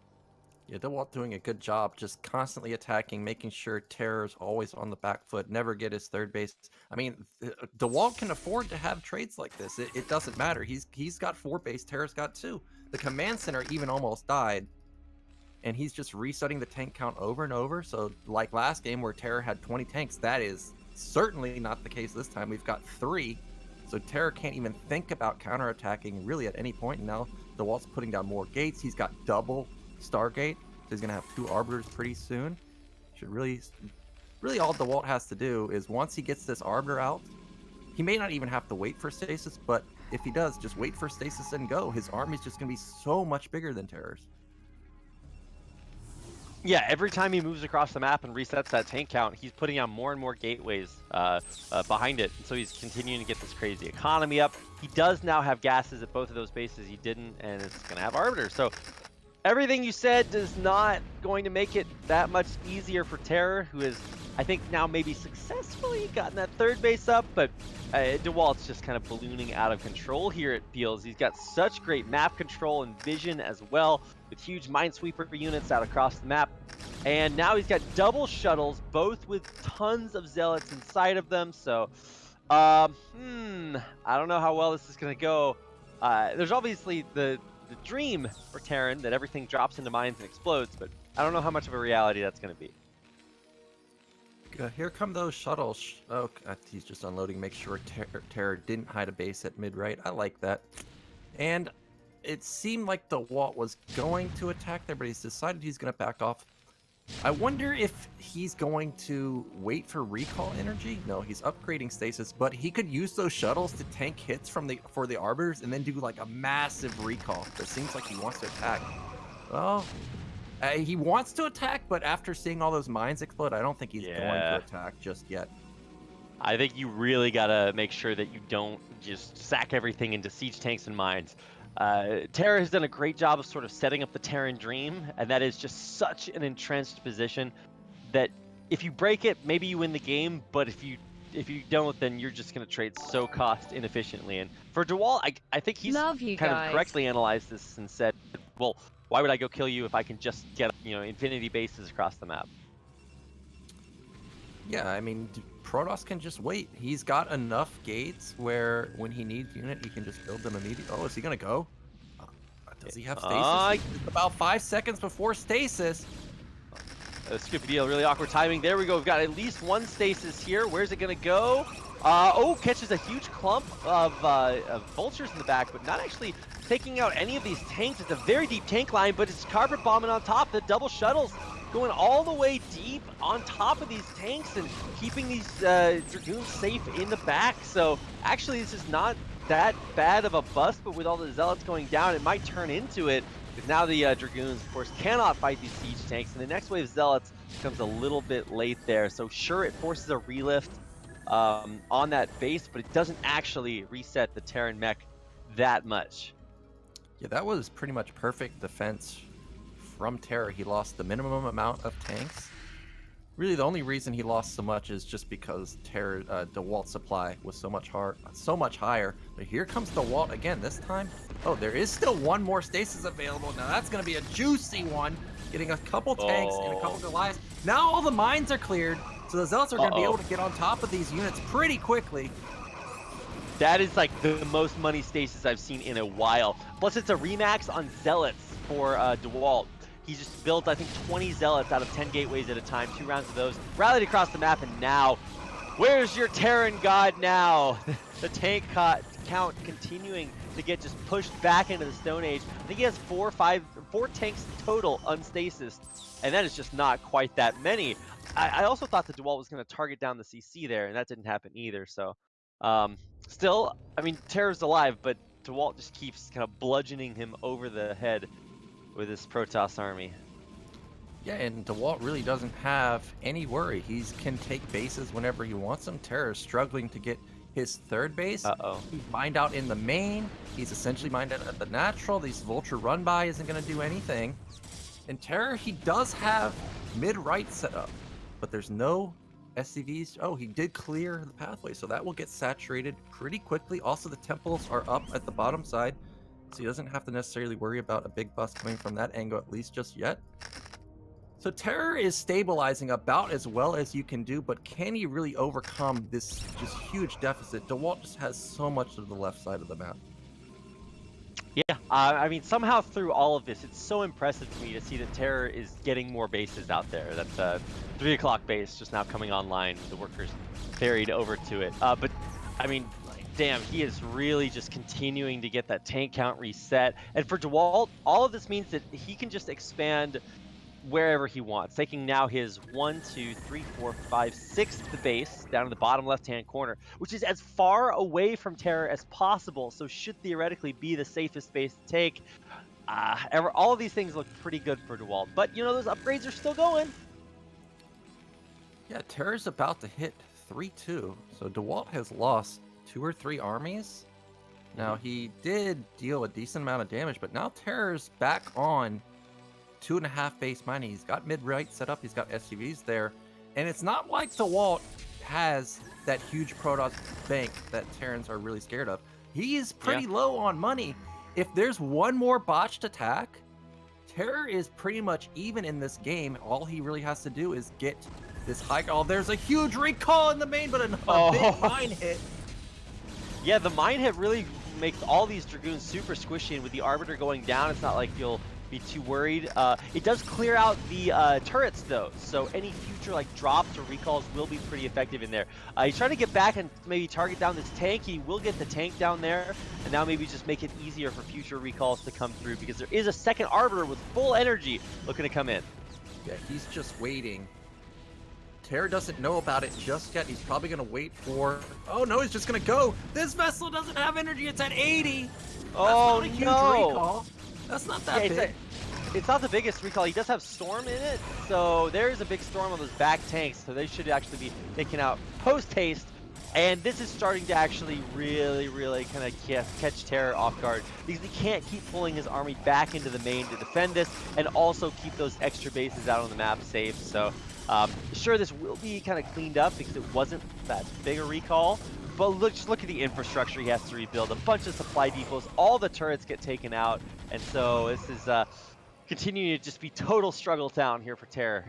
Yeah, DeWalt doing a good job, just constantly attacking, making sure TerrOr's always on the back foot, never get his third base. I mean, DeWalt can afford to have trades like this. It doesn't matter. He's got 4 base, TerrOr's got 2. The command center even almost died, and he's just resetting the tank count over and over. So like last game where TerrOr had 20 tanks, that is certainly not the case this time. We've got 3. So TerrOr can't even think about counterattacking really at any point. And now DeWalt's putting down more gates. He's got double Stargate, so he's gonna have 2 arbiters pretty soon. Should really all DeWalt has to do is once he gets this arbiter out, he may not even have to wait for stasis, but if he does, just wait for stasis and go. His army's just gonna be so much bigger than TerrOr's. Yeah, every time he moves across the map and resets that tank count, he's putting on more and more gateways behind it. And so he's continuing to get this crazy economy up. He does now have gases at both of those bases. He didn't, and it's going to have arbiters. So everything you said is not going to make it that much easier for TerrOr, who is, I think, now maybe successfully gotten that third base up, but DeWalt's just kind of ballooning out of control here, it feels. He's got such great map control and vision as well, with huge Minesweeper units out across the map. And now he's got double shuttles, both with tons of Zealots inside of them, so I don't know how well this is going to go. There's obviously the dream for Terran that everything drops into mines and explodes, but I don't know how much of a reality that's going to be. Here come those shuttles. Oh, he's just unloading. Make sure TerrOr didn't hide a base at mid-right. I like that. And it seemed like DeWalt was going to attack there, but he's decided he's going to back off. I wonder if he's going to wait for recall energy. No, he's upgrading stasis, but he could use those shuttles to tank hits for the arbiters and then do like a massive recall. It seems like he wants to attack. Well, he wants to attack, but after seeing all those mines explode, I don't think he's going to attack just yet. I think you really gotta make sure that you don't just sack everything into siege tanks and mines. Terra has done a great job of sort of setting up the Terran dream, and that is just such an entrenched position that if you break it, maybe you win the game, but if you don't, then you're just going to trade so cost inefficiently. And for DeWalt, I think he's kind of correctly analyzed this and said, well, why would I go kill you if I can just get, infinity bases across the map? Yeah, I mean, Protoss can just wait. He's got enough gates where when he needs unit, he can just build them immediately. Oh, is he going to go? Does he have stasis? It's about 5 seconds before stasis. Scoopy deal, really awkward timing. There we go. We've got at least one stasis here. Where's it going to go? Catches a huge clump of vultures in the back, but not actually taking out any of these tanks. It's a very deep tank line, but it's carpet bombing on top. The double shuttles going all the way deep on top of these tanks and keeping these Dragoons safe in the back. So actually, this is not that bad of a bust, but with all the Zealots going down, it might turn into it. Because now the Dragoons, of course, cannot fight these siege tanks, and the next wave of Zealots comes a little bit late there. So sure, it forces a relift on that base, but it doesn't actually reset the Terran mech that much. Yeah, that was pretty much perfect defense from Terra. He lost the minimum amount of tanks. Really, the only reason he lost so much is just because DeWalt's supply was so much higher. But here comes DeWalt again. This time, there is still one more stasis available. Now that's going to be a juicy one. Getting a couple tanks and a couple Goliaths. Now all the mines are cleared, so the Zealots are going to be able to get on top of these units pretty quickly. That is like the most money stasis I've seen in a while. Plus, it's a remax on Zealots for DeWalt. He just built, I think, 20 Zealots out of 10 gateways at a time, 2 rounds of those, rallied across the map, and now, where's your Terran god now? The tank count continuing to get just pushed back into the Stone Age. I think he has 4 tanks total unstasis, and that is just not quite that many. I also thought that DeWalt was going to target down the CC there, and that didn't happen either, so still, I mean, Terra's alive, but DeWalt just keeps kind of bludgeoning him over the head with his Protoss army. Yeah, and DeWalt really doesn't have any worry. He can take bases whenever he wants them. Terra is struggling to get his third base. He's mined out in the main. He's essentially mined out at the natural. These Vulture run by isn't going to do anything. And Terra, he does have mid-right set up, but there's no SCVs. Oh, he did clear the pathway, so that will get saturated pretty quickly. Also, the temples are up at the bottom side, so he doesn't have to necessarily worry about a big bust coming from that angle, at least just yet. So Terror is stabilizing about as well as you can do, but can he really overcome this just huge deficit? DeWalt just has so much of the left side of the map. Yeah, I mean, somehow through all of this, it's so impressive to me to see that Terror is getting more bases out there. That's a 3 o'clock base just now coming online. The workers ferried over to it. But, I mean, damn, he is really just continuing to get that tank count reset. And for DeWalt, all of this means that he can just expand wherever he wants, taking now his 1, 2, 3, 4, 5, 6th base down in the bottom left-hand corner, which is as far away from Terror as possible, so should theoretically be the safest base to take. All of these things look pretty good for DeWalt, but you know, those upgrades are still going. Yeah, Terror's about to hit 3-2, so DeWalt has lost 2 or 3 armies. Now, he did deal a decent amount of damage, but now Terror's back on 2.5 base mining. He's got mid-right set up, he's got SUVs there, and it's not like DeWalt has that huge Protoss bank that Terrans are really scared of. He is pretty low on money. If there's one more botched attack, Terror is pretty much even in this game. All he really has to do is get this high. Oh, there's a huge recall in the main, but a big mine hit. Yeah, the mine hit really makes all these Dragoons super squishy, and with the Arbiter going down, it's not like you'll be too worried. It does clear out the turrets though, so any future like drops or recalls will be pretty effective in there. He's trying to get back and maybe target down this tank. He will get the tank down there, and now maybe just make it easier for future recalls to come through, because there is a second Arbiter with full energy looking to come in. Yeah, he's just waiting. Terror doesn't know about it just yet. He's probably going to wait for... Oh, no, he's just going to go. This vessel doesn't have energy. It's at 80. Oh, That's not a huge no. recall. That's not that Yeah, big. it's not the biggest recall. He does have Storm in it, so there is a big Storm on those back tanks, so they should actually be taken out post-haste. And this is starting to actually really kind of catch Terror off guard, because he can't keep pulling his army back into the main to defend this, and also keep those extra bases out on the map safe. So sure, this will be kind of cleaned up because it wasn't that big a recall, but just look at the infrastructure he has to rebuild. A bunch of supply depots, all the turrets get taken out, and so this is continuing to just be total struggle town here for Terror.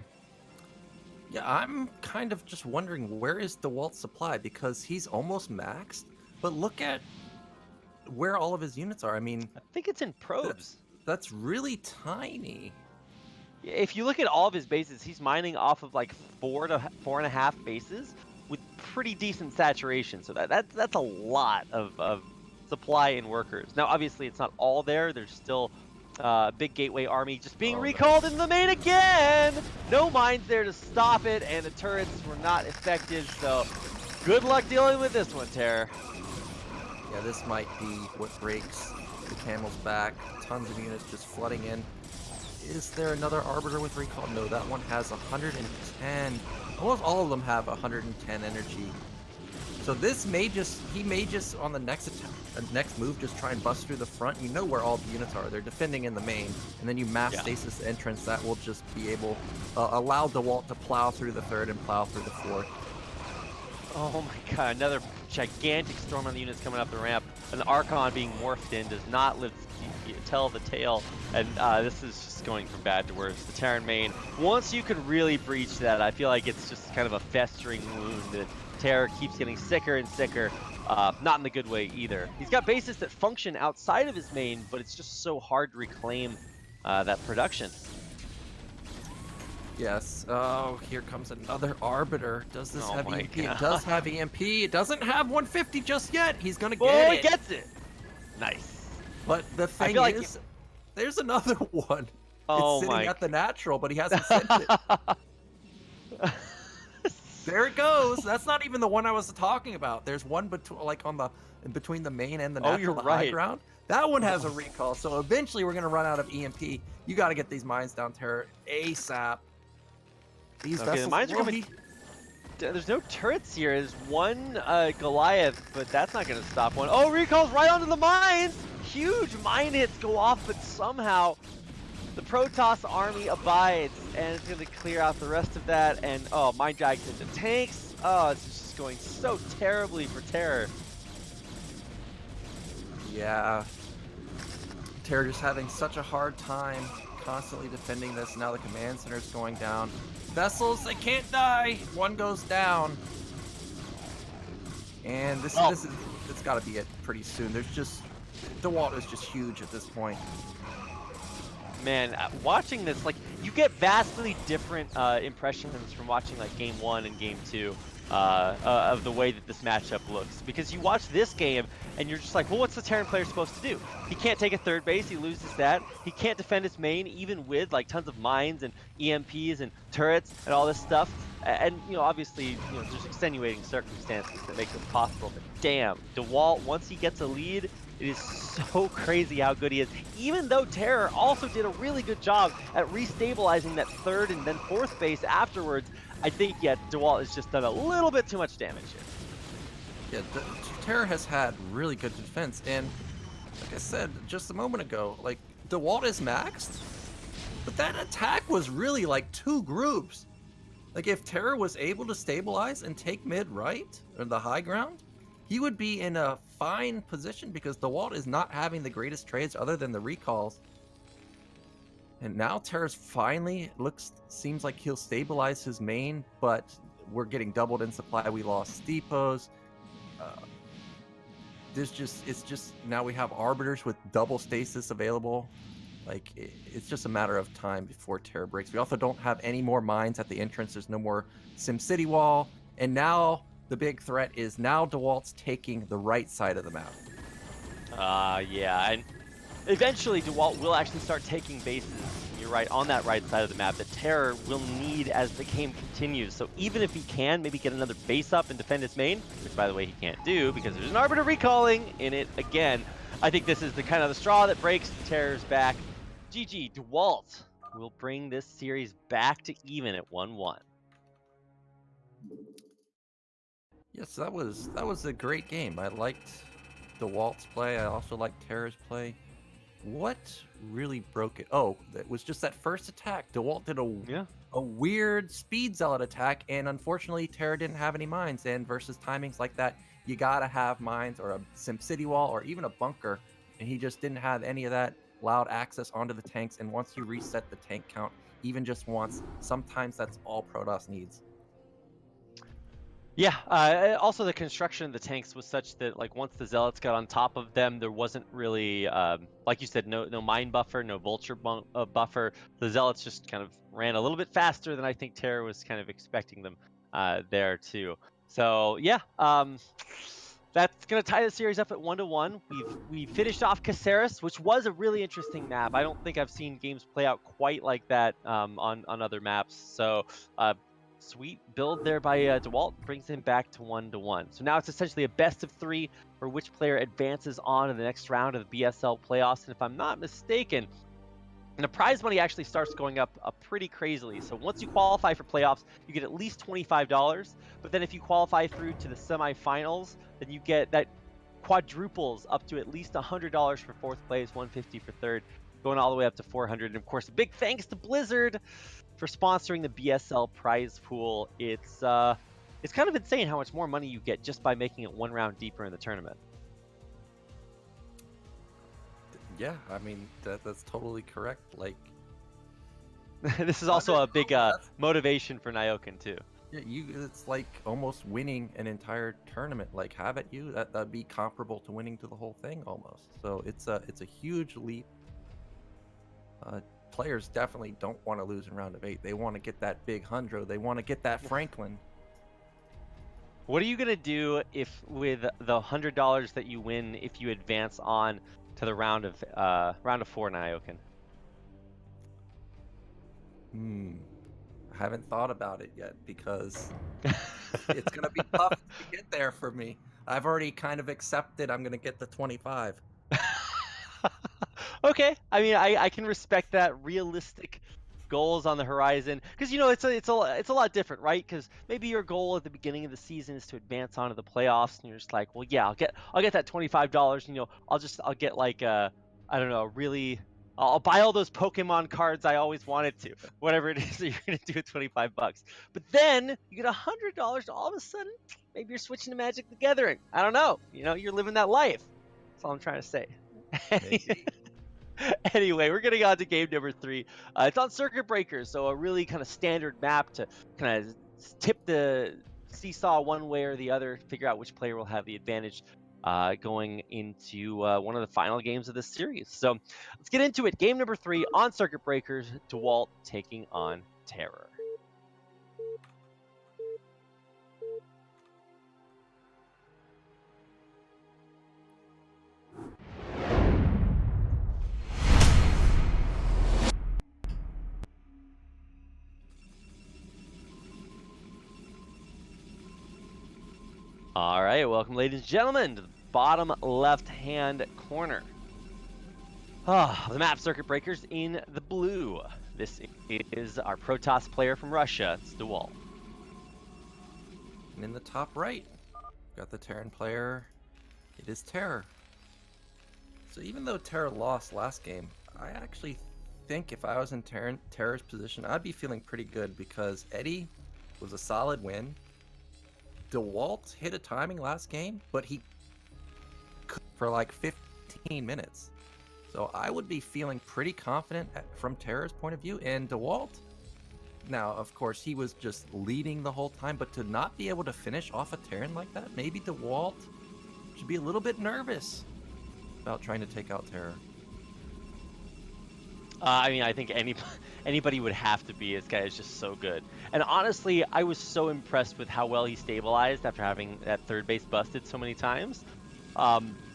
Yeah, I'm kind of just wondering, where is DeWalt's supply? Because he's almost maxed, but look at where all of his units are. I mean, I think it's in probes. That's really tiny. If you look at all of his bases, he's mining off of like 4 to 4.5 bases with pretty decent saturation. So that's a lot of supply and workers. Now, obviously, it's not all there. There's still big gateway army just being recalled in the main again. No mines there to stop it, and the turrets were not effective. So good luck dealing with this one, Terror. Yeah, this might be what breaks the camel's back. Tons of units just flooding in. Is there another Arbiter with recall? No, that one has 110. Almost all of them have 110 energy. So this may just, he may just on the next attack, next move, just try and bust through the front. You know where all the units are. They're defending in the main, and then you mass stasis the entrance. That will just be able allow DeWalt to plow through the third and plow through the fourth. Oh my god, another gigantic storm on the units coming up the ramp. An Archon being morphed in does not tell the tale, and this is just going from bad to worse. The Terran main, once you could really breach that, I feel like it's just kind of a festering wound that Terror keeps getting sicker and sicker, not in the good way either. He's got bases that function outside of his main, but it's just so hard to reclaim that production. Yes. Oh, here comes another Arbiter. Does this have EMP? God. It does have EMP. It doesn't have 150 just yet. He's gonna get Oh, it. he gets it. Nice. But the thing like is, there's another one. Oh it's sitting my. at the natural, but he hasn't sent it. There it goes. That's not even the one I was talking about. There's one like on the between the main and the natural, you're the right. high ground. That one has a recall. So eventually we're gonna run out of EMP. You got to get these mines down, Terror, ASAP. These vessels, the mines are coming. There's no turrets here. There's one Goliath, but that's not gonna stop one. Oh, recalls right onto the mines. Huge mine hits go off, but somehow the Protoss army abides, and it's gonna clear out the rest of that. And oh, mine drags into tanks. Oh, it's just going so terribly for Terror. Yeah. Terror just having such a hard time constantly defending this. Now the command center is going down. Vessels, they can't die. One goes down. And this is it's got to be it pretty soon. There's just DeWalt is just huge at this point. Man, watching this, like, you get vastly different impressions from watching like Game 1 and Game 2 of the way that this matchup looks. Because you watch this game and you're just like, well, what's the Terran player supposed to do? He can't take a third base, he loses that. He can't defend his main even with like tons of mines and EMPs and turrets and all this stuff. And you know, obviously, you know, there's extenuating circumstances that make this possible. But damn, DeWalt, once he gets a lead, it is so crazy how good he is. Even though Terror also did a really good job at restabilizing that third and then fourth base afterwards, I think, yeah, DeWalt has just done a little bit too much damage here. Yeah, Terror has had really good defense, and like I said just a moment ago, like, DeWalt is maxed, but that attack was really like 2 groups. Like, if Terror was able to stabilize and take mid-right, or the high ground, he would be in a fine position because DeWalt is not having the greatest trades other than the recalls. And now Terror's finally seems like he'll stabilize his main, but we're getting doubled in supply. We lost depots. It's just now we have Arbiters with double stasis available. Like, it's just a matter of time before Terror breaks. We also don't have any more mines at the entrance. There's no more SimCity wall. And now the big threat is now DeWalt's taking the right side of the map. Yeah, and eventually DeWalt will actually start taking bases. You're right on that right side of the map that TerrOr will need as the game continues. So even if he can maybe get another base up and defend his main, which by the way he can't do because there's an Arbiter recalling in it again, I think this is the kind of the straw that breaks TerrOr's back. g0rynich will bring this series back to even at 1-1. Yes, that was a great game. I liked DeWalt's play. I also liked TerrOr's play. What really broke it? Oh, that was just that first attack. DeWalt did a weird speed zealot attack, and unfortunately, TerrOr didn't have any mines. And versus timings like that, you gotta have mines or a SimCity wall or even a bunker. And he just didn't have any of that. Loud access onto the tanks. And once you reset the tank count, even just once, sometimes that's all Protoss needs. Yeah, also the construction of the tanks was such that like once the Zealots got on top of them, there wasn't really, like you said, no mine buffer, no vulture buffer. The Zealots just kind of ran a little bit faster than I think TerrOr was kind of expecting them there too. So yeah, that's gonna tie the series up at 1-1. We finished off Caceres, which was a really interesting map. I don't think I've seen games play out quite like that on other maps. So. Sweet build there by DeWalt brings him back to 1-1. So now it's essentially a best of 3 for which player advances on to the next round of the BSL playoffs. And if I'm not mistaken, the prize money actually starts going up pretty crazily. So once you qualify for playoffs, you get at least $25. But then if you qualify through to the semifinals, then you get that quadruples up to at least $100 for 4th place, $150 for 3rd, going all the way up to $400. And of course, a big thanks to Blizzard for sponsoring the BSL prize pool. It's kind of insane how much more money you get just by making it one round deeper in the tournament. Yeah, I mean that's totally correct. Like, this is also a big motivation for Nyoken too. Yeah, it's like almost winning an entire tournament. Like, have it you that'd be comparable to winning to the whole thing almost. So it's a huge leap. Players definitely don't want to lose in round of 8. They want to get that big hundred. They want to get that Franklin. What are you gonna do if with the $100 that you win if you advance on to the round of 4, Nyoken? I haven't thought about it yet because it's gonna be tough to get there for me. I've already kind of accepted I'm gonna get the 25. Okay, I mean, I can respect that. Realistic goals on the horizon, because you know it's a lot different, right? Because maybe your goal at the beginning of the season is to advance onto the playoffs, and you're just like, well, yeah, I'll get that $25. You know, I'll get like I don't know, really, I'll buy all those Pokemon cards I always wanted to, whatever it is that you're gonna do with $25. But then you get $100. All of a sudden, maybe you're switching to Magic the Gathering. I don't know. You know, you're living that life. That's all I'm trying to say. Maybe. Anyway, we're getting on to game number 3. It's on Circuit Breakers, so a really kind of standard map to kind of tip the seesaw one way or the other, figure out which player will have the advantage going into one of the final games of this series. So let's get into it. Game number 3 on Circuit Breakers, DeWalt taking on TerrOr. All right, welcome, ladies and gentlemen, to the bottom left-hand corner. The map Circuit Breakers in the blue. This is our Protoss player from Russia. It's DeWalt. And in the top right, got the Terran player. It is TerrOr. So even though TerrOr lost last game, I actually think if I was in TerrOr's position, I'd be feeling pretty good because Eddie was a solid win. DeWalt hit a timing last game, but he could for like 15 minutes. So I would be feeling pretty confident from TerrOr's point of view. And DeWalt, now, of course, he was just leading the whole time, but to not be able to finish off a Terran like that, maybe DeWalt should be a little bit nervous about trying to take out TerrOr. I mean, I think anybody would have to be. This guy is just so good. And honestly, I was so impressed with how well he stabilized after having that third base busted so many times.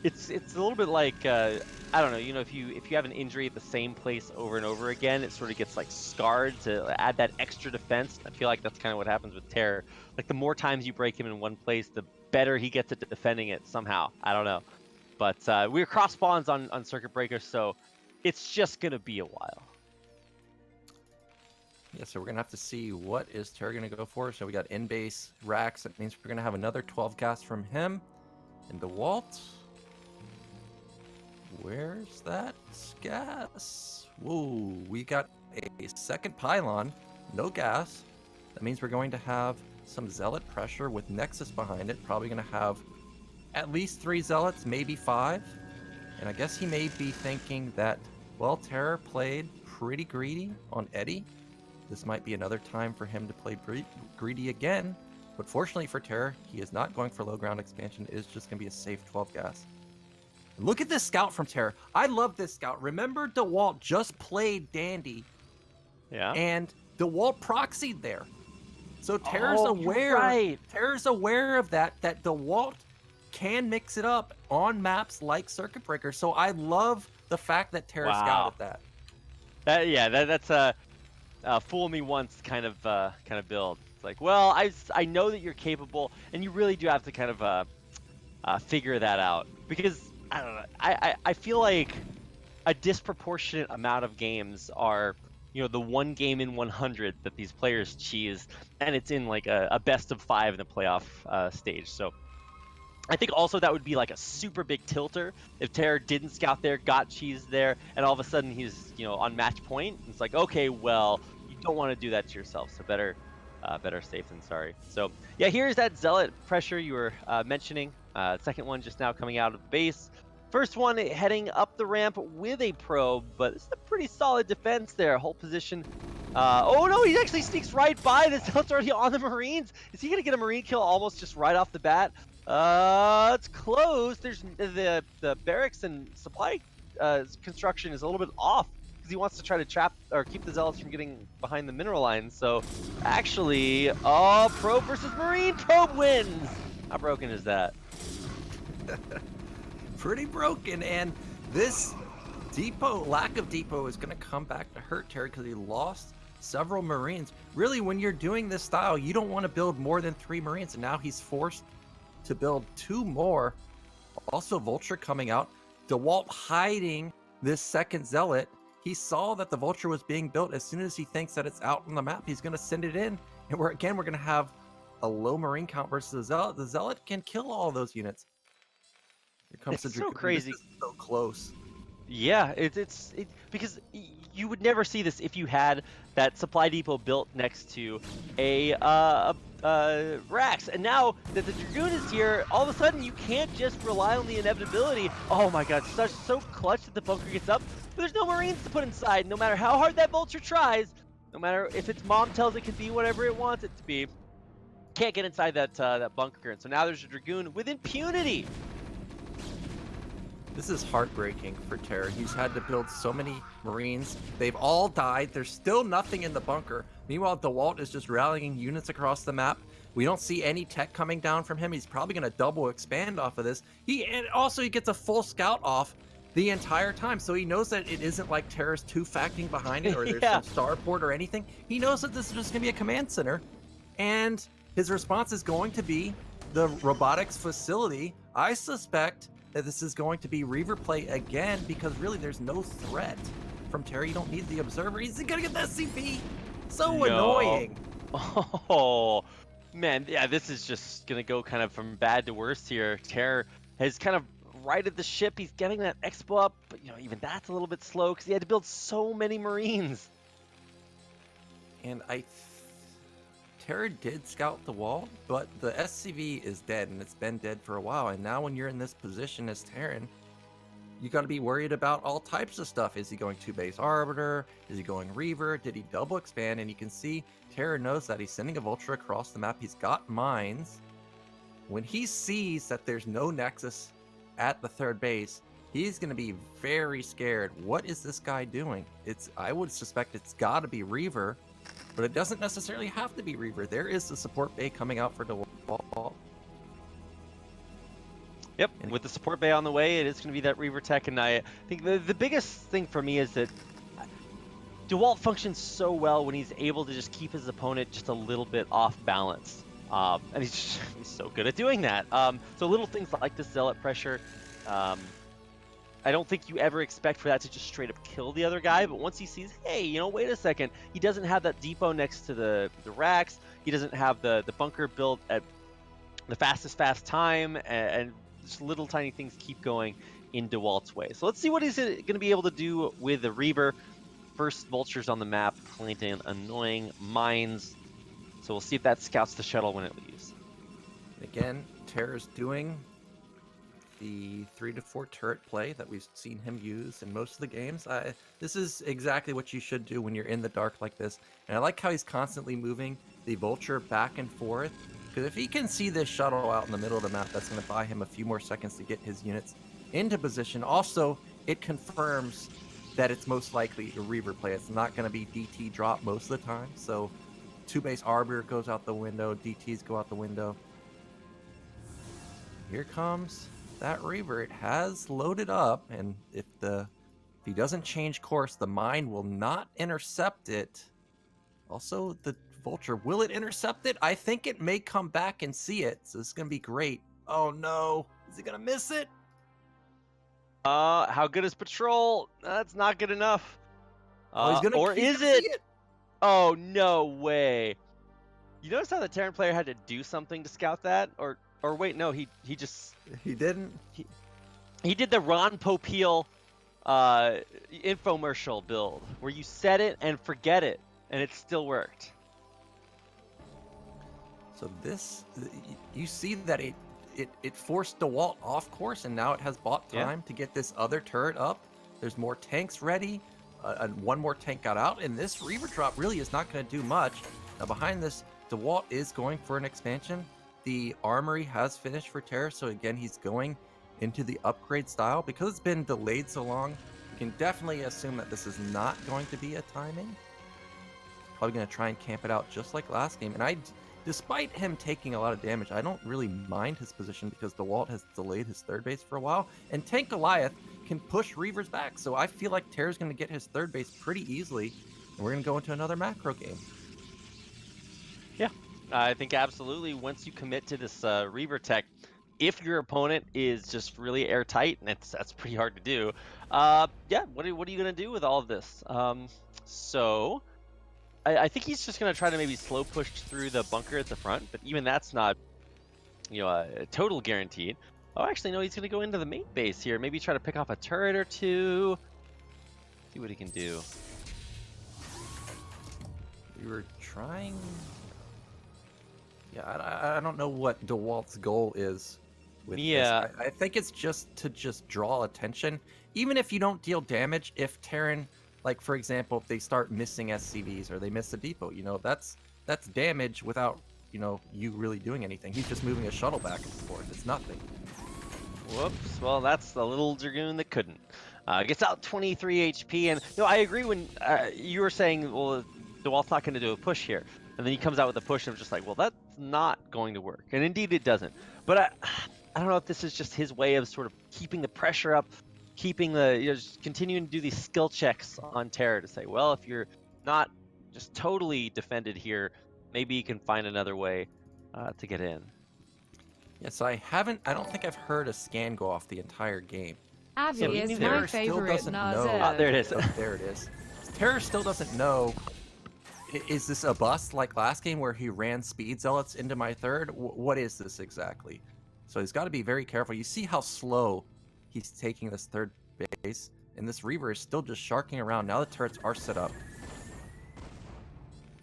it's a little bit like I don't know, you know, if you have an injury at the same place over and over again, it sort of gets like scarred to add that extra defense. I feel like that's kind of what happens with Terror. Like the more times you break him in one place, the better he gets at defending it somehow. I don't know, but we're cross spawns on Circuit Breaker, so it's just gonna be a while. Yeah, so we're gonna have to see what is Terror gonna go for. So we got in base racks. That means we're gonna have another 12 gas from him. And DeWalt. Where's that gas? Whoa, we got a second pylon, no gas. That means we're going to have some zealot pressure with Nexus behind it. Probably gonna have at least 3 zealots, maybe 5. And I guess he may be thinking that, well, Terror played pretty greedy on Eddie. This might be another time for him to play greedy again. But fortunately for Terror, he is not going for low ground expansion. It is just going to be a safe 12 gas. Look at this scout from Terror. I love this scout. Remember, DeWalt just played Dandy. Yeah. And DeWalt proxied there. So Terror's Oh, aware. you're right. Terror's aware of that DeWalt can mix it up on maps like Circuit Breaker. So I love the fact that Terror scouted that. That's a fool me once kind of build. It's like, well, I know that you're capable, and you really do have to kind of figure that out, because I don't know. I feel like a disproportionate amount of games are, you know, the one game in 100 that these players cheese, and it's in like a best of 5 in the playoff stage. So I think also that would be like a super big tilter if Terror didn't scout there, got cheese there, and all of a sudden he's, you know, on match point. It's like, okay, well, you don't want to do that to yourself, so better safe than sorry. So yeah, here's that zealot pressure you were mentioning. Second one just now coming out of the base. First one heading up the ramp with a probe, but it's a pretty solid defense there. Hold position. Oh no, he actually sneaks right by. The zealot's already on the Marines. Is he gonna get a Marine kill almost just right off the bat? It's close. There's the barracks and supply construction is a little bit off, because he wants to try to trap or keep the zealots from getting behind the mineral lines. So actually, probe versus Marine, probe wins. How broken is that? Pretty broken, and this lack of depot is going to come back to hurt Terror, because he lost several Marines. Really, when you're doing this style, you don't want to build more than 3 Marines, and now he's forced to build 2 more. Also, Vulture coming out. DeWalt hiding this second zealot. He saw that the Vulture was being built. As soon as he thinks that it's out on the map, he's going to send it in, and we're going to have a low Marine count versus the Zealot. The Zealot can kill all those units. Here comes the Dragoon. So crazy. This is so close. Yeah, it's because you would never see this if you had that supply depot built next to a Rax. And now that the Dragoon is here, all of a sudden you can't just rely on the inevitability. Oh my god, so clutch that the bunker gets up. But there's no Marines to put inside. No matter how hard that Vulture tries, no matter if its mom tells it can be whatever it wants it to be, can't get inside that bunker. And so now there's a Dragoon with impunity. This is heartbreaking for Terror. He's had to build so many Marines. They've all died. There's still nothing in the bunker. Meanwhile, DeWalt is just rallying units across the map. We don't see any tech coming down from him. He's probably going to double expand off of this. And also he gets a full scout off the entire time. So he knows that it isn't like Terror's 2-facting behind it, or there's some starport or anything. He knows that this is just going to be a command center. And his response is going to be the robotics facility. I suspect that this is going to be Reaver play again, because really there's no threat from Terror. You don't need the observer. He's gonna get the SCP. So annoying. Oh man, yeah, this is just gonna go kind of from bad to worse here. Terror has kind of righted the ship. He's getting that expo up, but you know, even that's a little bit slow because he had to build so many Marines. And Terror did scout the wall, but the SCV is dead, and it's been dead for a while. And now when you're in this position as Terran, you got to be worried about all types of stuff. Is he going 2-base Arbiter? Is he going Reaver? Did he double expand? And you can see Terror knows that he's sending a Vulture across the map. He's got mines. When he sees that there's no Nexus at the 3rd base, he's going to be very scared. What is this guy doing? I would suspect it's got to be Reaver. But it doesn't necessarily have to be Reaver. There is the support bay coming out for DeWalt. Yep, And- with the support bay on the way, it is going to be that Reaver tech, and I think the biggest thing for me is that DeWalt functions so well when he's able to just keep his opponent just a little bit off balance. And he's so good at doing that. So little things like this zealot pressure, I don't think you ever expect for that to just straight up kill the other guy, but once he sees, hey, you know, wait a second, he doesn't have that depot next to the racks, he doesn't have the bunker built at the fast time, and just little tiny things keep going in DeWalt's way. So let's see what he's going to be able to do with the Reaver. First vultures on the map, planting annoying mines. So we'll see if that scouts the shuttle when it leaves. Again, Terror's doing the 3 to 4 turret play that we've seen him use in most of the games. This is exactly what you should do when you're in the dark like this. And I like how he's constantly moving the vulture back and forth. Because if he can see this shuttle out in the middle of the map, that's going to buy him a few more seconds to get his units into position. Also, it confirms that it's most likely a Reaver play. It's not going to be DT drop most of the time. So 2-base Arbor goes out the window, DTs go out the window. Here comes that Reaver. It has loaded up, and if he doesn't change course, the mine will not intercept it. Also, the vulture, will it intercept it? I think it may come back and see it, so this is going to be great. Oh no, is he going to miss it? How good is patrol? That's not good enough. He's gonna or keep is gonna it? see it? Oh, no way. You notice how the Terran player had to do something to scout that? Or wait, no, he just... He didn't. He did the Ron Popeil infomercial build, where you set it and forget it, and it still worked. So this, you see that it forced DeWalt off course, and now it has bought time to get this other turret up. There's more tanks ready. One more tank got out, and this Reaver drop really is not going to do much. Now behind this, DeWalt is going for an expansion. The armory has finished for Terror, so again, he's going into the upgrade style. Because it's been delayed so long, you can definitely assume that this is not going to be a timing. Probably going to try and camp it out just like last game. And despite him taking a lot of damage, I don't really mind his position because DeWalt has delayed his third base for a while. And Tank Goliath can push Reavers back. So I feel like Terror's going to get his third base pretty easily. And we're going to go into another macro game. Yeah, I think absolutely. Once you commit to this Reaver tech, if your opponent is just really airtight, and that's pretty hard to do, yeah, what are you going to do with all of this? So I think he's just going to try to maybe slow push through the bunker at the front, but even that's not, total guaranteed. Oh, actually, no, he's going to go into the main base here. Maybe try to pick off a turret or two. See what he can do. We were trying... Yeah, I don't know what DeWalt's goal is with this. I think it's just to draw attention. Even if you don't deal damage, if Terran, like for example, if they start missing SCVs or they miss a depot, that's damage without, you really doing anything. He's just moving a shuttle back and forth. It's nothing. Whoops. Well, that's the little Dragoon that couldn't. Gets out 23 HP, and I agree when you were saying, well, DeWalt's not going to do a push here. And then he comes out with a push, and I'm just like, well, that's not going to work. And indeed, it doesn't. But I don't know if this is just his way of sort of keeping the pressure up, keeping just continuing to do these skill checks on Terror to say, well, if you're not just totally defended here, maybe you can find another way to get in. Yes, I don't think I've heard a scan go off the entire game. Abby So is Terror my still favorite doesn't know. Naza. There it is. Oh, there it is. Terror still doesn't know. Is this a bust like last game where he ran speed zealots into my third? What is this exactly? So he's got to be very careful. You see how slow he's taking this third base, and this Reaver is still just sharking around. Now the turrets are set up,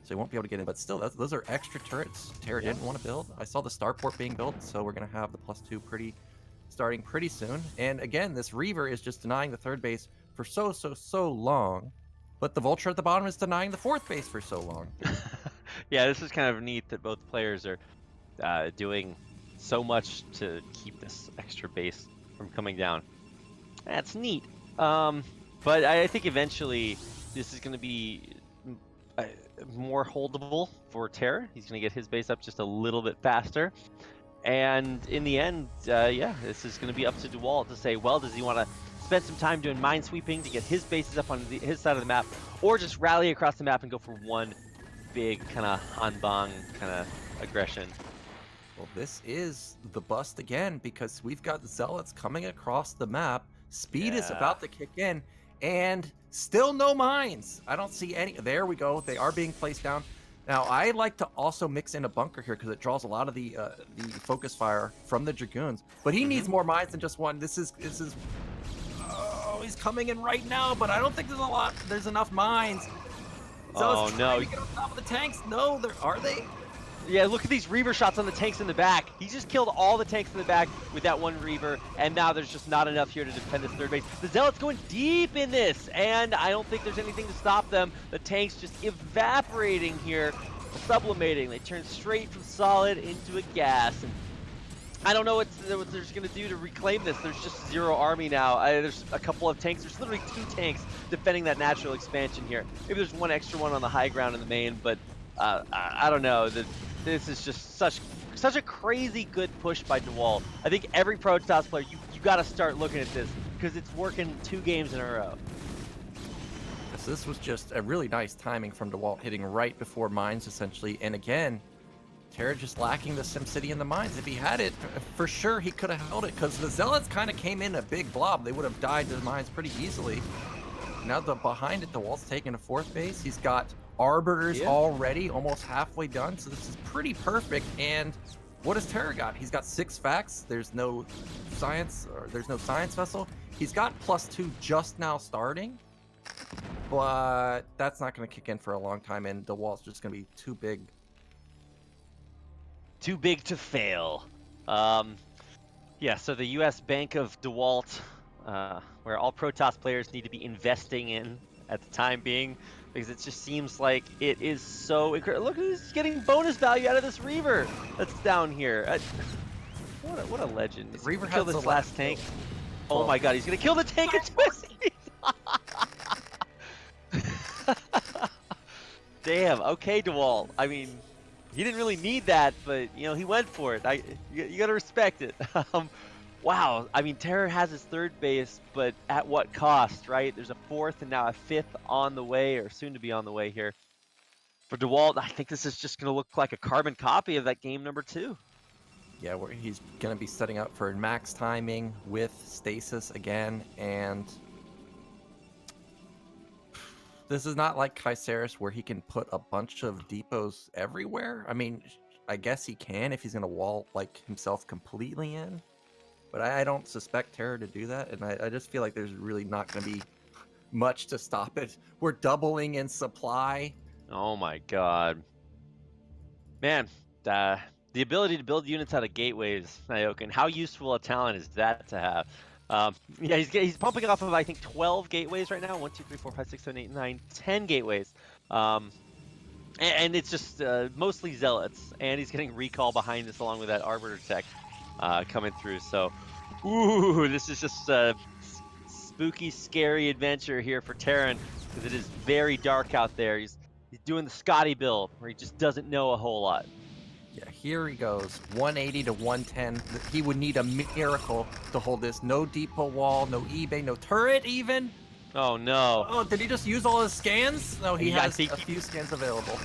so he won't be able to get in. But still, those are extra turrets Terror didn't want to build. I saw the starport being built, so we're going to have the +2 starting pretty soon. And again, this Reaver is just denying the third base for so long. But the vulture at the bottom is denying the fourth base for so long. Yeah, this is kind of neat that both players are doing so much to keep this extra base from coming down. That's neat. But I think eventually this is going to be more holdable for Terror. He's going to get his base up just a little bit faster. And in the end, yeah, this is going to be up to DeWalt to say, well, does he want to spend some time doing minesweeping to get his bases up on his side of the map, or just rally across the map and go for one big kind of Hanbang kind of aggression? Well, this is the bust again because we've got Zealots coming across the map. Speed is Yeah. about to kick in, and still no mines. I don't see any. There we go. They are being placed down. Now, I like to also mix in a bunker here because it draws a lot of the focus fire from the Dragoons. But he needs more mines than just one. This is. Oh, he's coming in right now, but I don't think there's enough mines. Oh, no. To get on top of the tanks. No, are they? Yeah, look at these Reaver shots on the tanks in the back. He just killed all the tanks in the back with that one Reaver, and now there's just not enough here to defend this third base. The Zealots going deep in this, and I don't think there's anything to stop them. The tanks just evaporating here, sublimating. They turn straight from solid into a gas. And I don't know what they're going to do to reclaim this. There's just zero army now. There's a couple of tanks. There's literally 2 tanks defending that natural expansion here. Maybe there's one extra one on the high ground in the main, but I don't know. This is just such a crazy good push by DeWalt. I think every Protoss player, you got to start looking at this because it's working 2 games in a row. This was just a really nice timing from DeWalt, hitting right before mines essentially. And again, Terra just lacking the SimCity and the mines. If he had it, for sure he could have held it because the Zealots kind of came in a big blob. They would have died to the mines pretty easily. Now behind it, DeWalt's taking a 4th base. He's got Arbiters already almost halfway done, so this is pretty perfect. And what has Terra got? He's got 6 facts. There's no science vessel. He's got +2 just now starting, but that's not going to kick in for a long time, and DeWalt's just going to be too big. Too big to fail. Yeah, so the U.S. Bank of DeWalt, where all Protoss players need to be investing in at the time being, because it just seems like it is so incredible. Look who's getting bonus value out of this Reaver that's down here. What a legend. He's Reaver kill has this the last tank. Oh my god, he's gonna kill the tank at twist. Damn, okay, DeWalt. I mean, he didn't really need that, but you know, he went for it. You gotta respect it. Wow, I mean, Terror has his 3rd base, but at what cost, right? There's a 4th and now a 5th on the way, or soon to be on the way here. For DeWalt, I think this is just going to look like a carbon copy of that game number 2. Yeah, where he's going to be setting up for max timing with stasis again, and this is not like Kaiseris where he can put a bunch of depots everywhere. I mean, I guess he can if he's going to wall like himself completely in. But I don't suspect Terror to do that, and I just feel like there's really not going to be much to stop it. We're doubling in supply. Oh my god. Man, the ability to build units out of gateways, Nyokin, how useful a talent is that to have? Yeah, he's pumping off of, I think, 12 gateways right now. 1, 2, 3, 4, 5, 6, 7, 8, 9, 10 gateways. And it's just mostly Zealots, and he's getting recall behind this along with that Arbiter tech. Coming through, so ooh, this is just a spooky, scary adventure here for Terran because it is very dark out there. He's doing the Scotty build where he just doesn't know a whole lot. Yeah, here he goes, 180 to 110. He would need a miracle to hold this. No depot wall, no eBay, no turret even. Oh no! Oh, did he just use all his scans? No, he has a few scans available.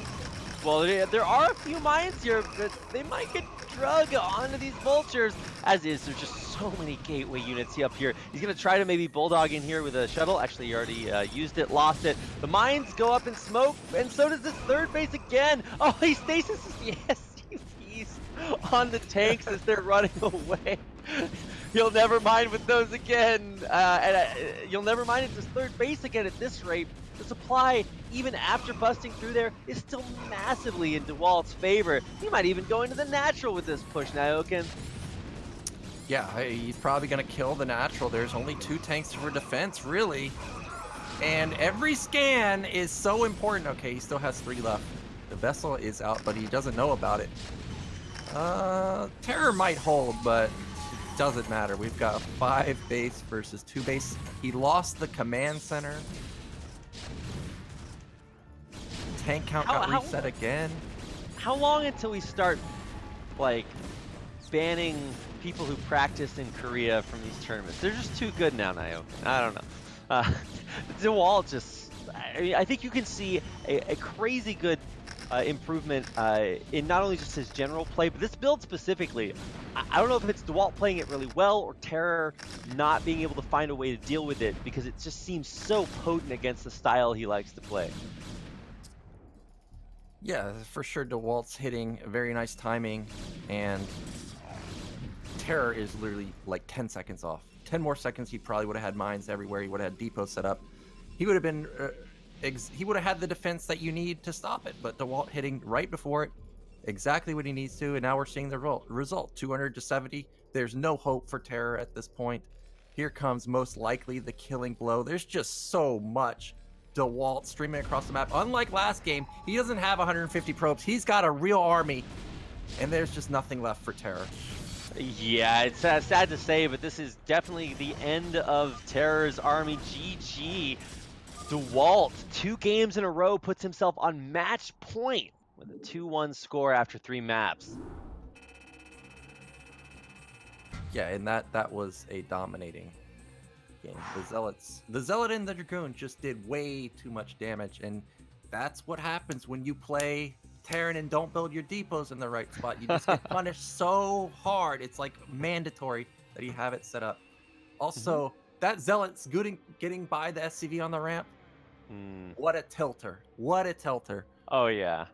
Well, there are a few mines here, but they might get drug onto these vultures. As is, there's just so many gateway units up here. He's going to try to maybe bulldog in here with a shuttle. Actually, he already used it, lost it. The mines go up in smoke, and so does this 3rd base again. Oh, he stasis the SCVs on the tanks as they're running away. You'll never mind with those again. You'll never mind at this 3rd base again at this rate. The supply, even after busting through there, is still massively in DeWalt's favor. He might even go into the natural with this push, Nyokin. Yeah, he's probably going to kill the natural. There's only 2 tanks for defense, really. And every scan is so important. Okay, he still has 3 left. The vessel is out, but he doesn't know about it. Terror might hold, but it doesn't matter. We've got 5 base versus 2 base. He lost the command center. Tank count got reset again. How long until we start, like, banning people who practice in Korea from these tournaments. They're just too good now, Naoki. I don't know. DeWalt just, I think you can see a crazy good improvement in not only just his general play, but this build specifically. I don't know if it's DeWalt playing it really well or TerrOr not being able to find a way to deal with it, because it just seems so potent against the style he likes to play. Yeah, for sure DeWalt's hitting very nice timing, and TerrOr is literally like 10 seconds off. 10 more seconds, he probably would have had mines everywhere. He would have had depots set up. He would have been, he would have had the defense that you need to stop it. But DeWalt hitting right before it, exactly what he needs to. And now we're seeing the result, 200 to 70. There's no hope for TerrOr at this point. Here comes most likely the killing blow. There's just so much DeWalt streaming across the map. Unlike last game, he doesn't have 150 probes. He's got a real army, and there's just nothing left for TerrOr. Yeah, it's sad to say, but this is definitely the end of TerrOr's army. GG. DeWalt, 2 games in a row, puts himself on match point with a 2-1 score after 3 maps. Yeah, and that was a dominating game. The Zealot and the Dragoon just did way too much damage, and that's what happens when you play Terran and don't build your depots in the right spot. You just get punished so hard. It's like mandatory that you have it set up. Also, that Zealot's getting by the SCV on the ramp. What a tilter. What a tilter. Oh, yeah.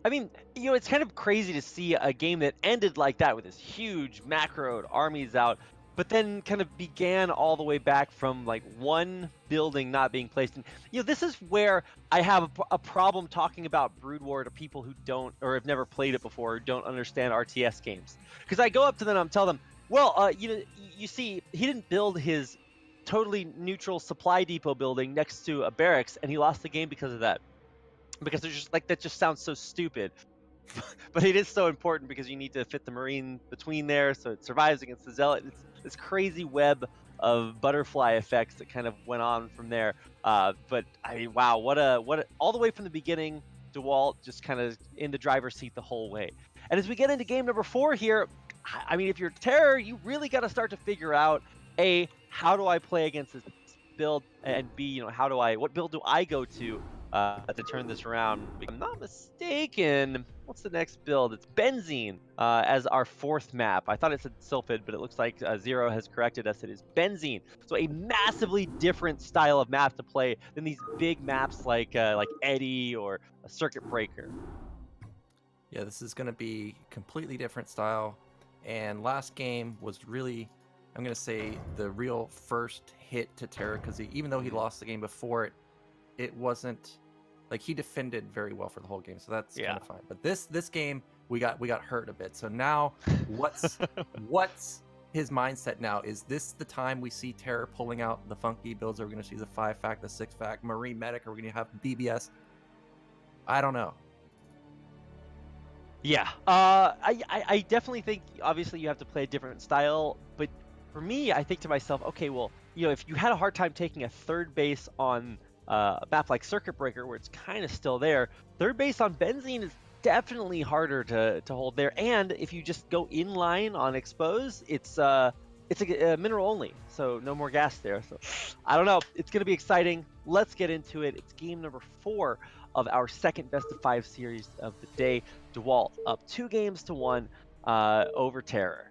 I mean, you know, it's kind of crazy to see a game that ended like that with this huge macroed armies out, but then kind of began all the way back from like one building not being placed in. You know, this is where I have a problem talking about Brood War to people who don't, or have never played it before, or don't understand RTS games. Because I go up to them and tell them, well, you know, you see, he didn't build his totally neutral supply depot building next to a barracks, and he lost the game because of that. Because they're just like, that just sounds so stupid. But it is so important because you need to fit the Marine between there so it survives against the Zealot. It's this crazy web of butterfly effects that kind of went on from there. But I mean, wow, what a all the way from the beginning, DeWalt just kind of in the driver's seat the whole way. And as we get into game number 4 here, I mean, if you're TerrOr, you really got to start to figure out, A, how do I play against this build, and B, you know, what build do I go to turn this around? If I'm not mistaken, what's the next build? It's Benzene as our 4th map. I thought it said Sylphid, but it looks like Zero has corrected us. It is Benzene. So a massively different style of map to play than these big maps like Eddy or a Circuit Breaker. Yeah, this is going to be completely different style. And last game was really, I'm going to say, the real first hit to TerrOr, because even though he lost the game before it wasn't like he defended very well for the whole game, so that's kind of fine. But this game we got hurt a bit. So now what's his mindset now? Is this the time we see TerrOr pulling out the funky builds? Are we going to see the 5-fac, the 6-fac, Marine Medic? Are we going to have BBS? I don't know. Yeah, I definitely think obviously you have to play a different style, but for me, I think to myself, okay, well, you know, if you had a hard time taking a 3rd base on a map like Circuit Breaker, where it's kind of still there, 3rd base on Benzene is definitely harder to hold there. And if you just go inline on Expose, it's a mineral only, so no more gas there. So I don't know. It's going to be exciting. Let's get into it. It's game number 4 of our 2nd best of 5 series of the day. DeWalt up 2 games to 1 over TerrOr.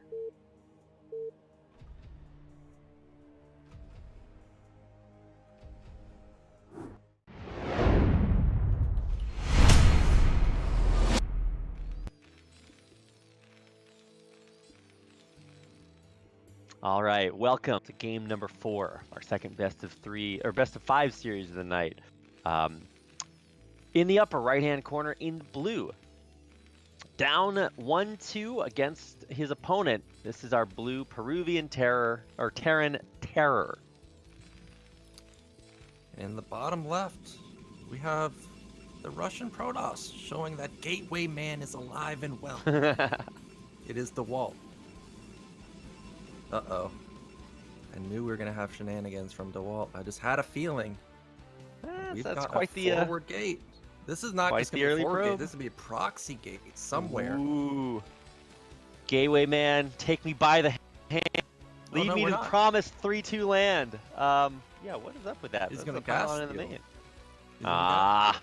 All right, welcome to game number 4, our 2nd best of 3 or best of 5 series of the night. In the upper right-hand corner in blue, down 1-2 against his opponent. This is our blue Peruvian Terran TerrOr. In the bottom left, we have the Russian Protoss showing that Gateway Man is alive and well. It is DeWalt. Uh-oh. I knew we were going to have shenanigans from DeWalt. I just had a feeling. That's quite the forward gate. This is not just going to be a forward gate. This will be a proxy gate somewhere. Ooh. Gateway man, take me by the hand. Oh, Lead no, me we're to not. the promised 3-2 land. Yeah, what is up with that? He's That's gonna the pylon gas in the steal. main. He's gonna gas Ah.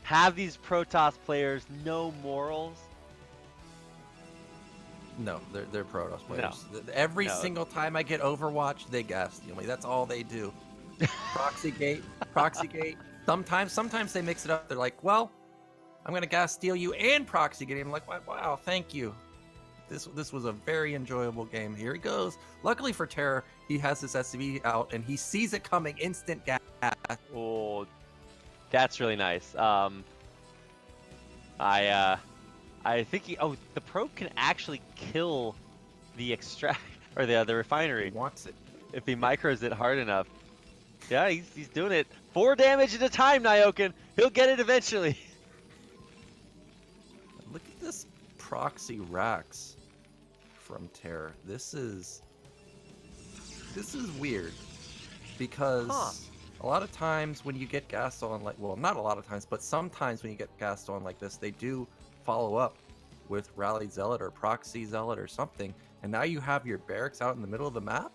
Have these Protoss players no morals? No, they're Protoss No. players. Every No. single time I get Overwatch, they gas steal me. That's all they do. Proxy gate, proxy gate. Sometimes they mix it up. They're like, well, I'm gonna gas steal you and proxy gate. I'm like, wow, thank you. This was a very enjoyable game. Here he goes. Luckily for TerrOr, he has his SCV out and he sees it coming. Instant gas. Oh, that's really nice. I think the probe can actually kill the extract or the He refinery wants it. if he micros it hard enough. Yeah, he's doing it. 4 damage at a time, Nyoken. He'll get it eventually. Look at this proxy racks from TerrOr. This is weird because a lot of times when you get gassed on like, well, not a lot of times, but sometimes when you get gassed on like this, they do follow up with Rally Zealot or Proxy Zealot or something, and now you have your barracks out in the middle of the map.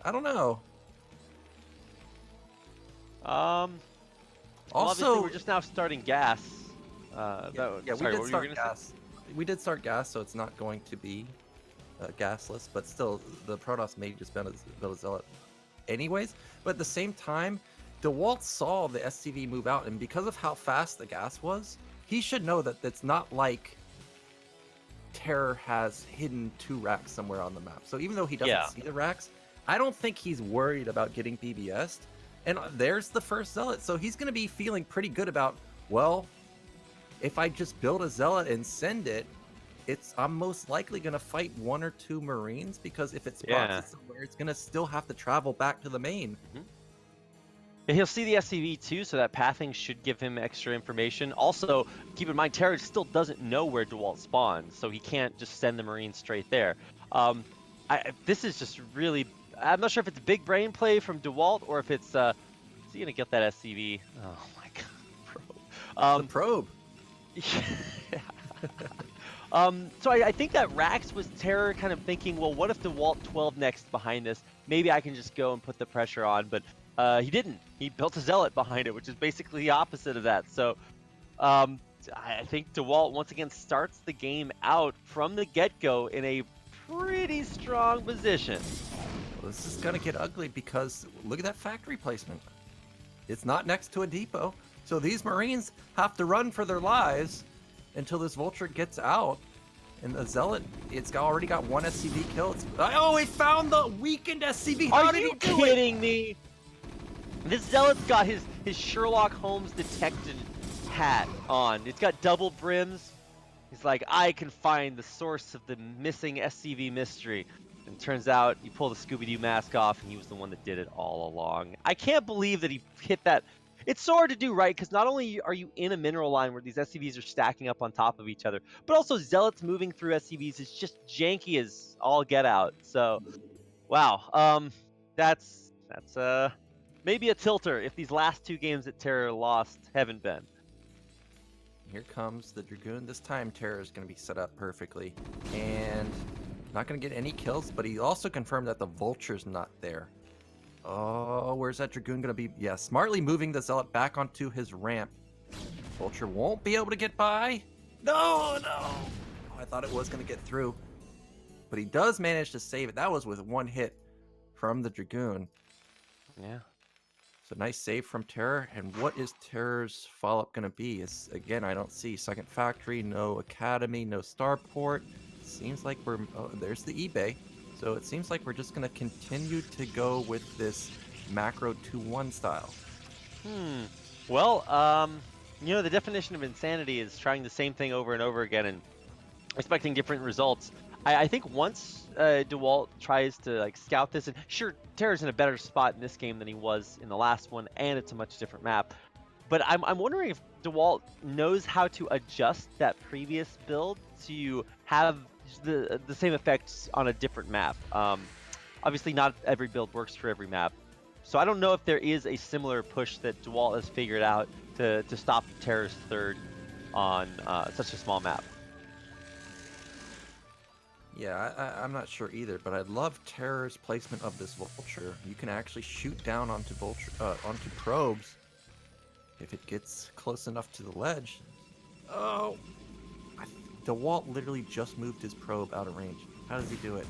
I don't know. Well, obviously Also, we're just now starting gas. we sorry, did what were you start gonna say? gas. We did start gas, so it's not going to be gasless, but still, the Protoss may just build a Zealot anyways. But at the same time, DeWalt saw the SCV move out, and because of how fast the gas was, he should know that it's not like TerrOr has hidden 2 racks somewhere on the map. So even though he doesn't see the racks, I don't think he's worried about getting BBS'd. And there's the first Zealot, so he's going to be feeling pretty good about, well, if I just build a Zealot and send it, I'm most likely going to fight 1 or 2 Marines, because if it's proxy somewhere, it's going to still have to travel back to the main. And he'll see the SCV too, so that pathing should give him extra information. Also, keep in mind, TerrOr still doesn't know where DeWalt spawns, so he can't just send the Marines straight there. This is just really... I'm not sure if it's a big brain play from DeWalt or if it's... is he going to get that SCV? Oh my god, The probe. So I think that Rax was TerrOr kind of thinking, well, what if DeWalt 12 next behind this? Maybe I can just go and put the pressure on, but he didn't. He built a Zealot behind it, which is basically the opposite of that. So I think DeWalt once again starts the game out from the get-go in a pretty strong position. Well, this is going to get ugly because look at that factory placement. It's not next to a depot. So these Marines have to run for their lives until this Vulture gets out. And the Zealot, it's already got 1 SCV kill. Oh, he found the weakened SCV. How did he do it? Are you kidding me? This Zealot's got his Sherlock Holmes detective hat on. It's got double brims. He's like, I can find the source of the missing SCV mystery. And turns out he pulled the Scooby-Doo mask off and he was the one that did it all along. I can't believe that he hit that. It's so hard to do, right? Because not only are you in a mineral line where these SCVs are stacking up on top of each other, but also Zealots moving through SCVs is just janky as all get out. So, wow. That's maybe a tilter if these last 2 games that TerrOr lost haven't been. Here comes the Dragoon. This time TerrOr is going to be set up perfectly. And not going to get any kills, but he also confirmed that the Vulture's not there. Oh, where's that Dragoon going to be? Yeah, smartly moving the Zealot back onto his ramp. Vulture won't be able to get by. No. Oh, I thought it was going to get through. But he does manage to save it. That was with 1 hit from the Dragoon. Yeah. So nice save from TerrOr. And what is TerrOr's follow-up going to be? Is again, I don't see second factory, no academy, no starport. Seems like we're... Oh, there's the eBay. So it seems like we're just going to continue to go with this macro 2-1 style. Well, you know, the definition of insanity is trying the same thing over and over again and expecting different results. I think once DeWalt tries to like scout this, and sure, TerrOr's in a better spot in this game than he was in the last one, and it's a much different map. But I'm wondering if DeWalt knows how to adjust that previous build to have the same effects on a different map. Obviously, not every build works for every map. So I don't know if there is a similar push that DeWalt has figured out to stop TerrOr's third on such a small map. Yeah, I'm not sure either, but I love Terror's placement of this vulture. You can actually shoot down onto onto probes if it gets close enough to the ledge. Oh, DeWalt literally just moved his probe out of range. How does he do it?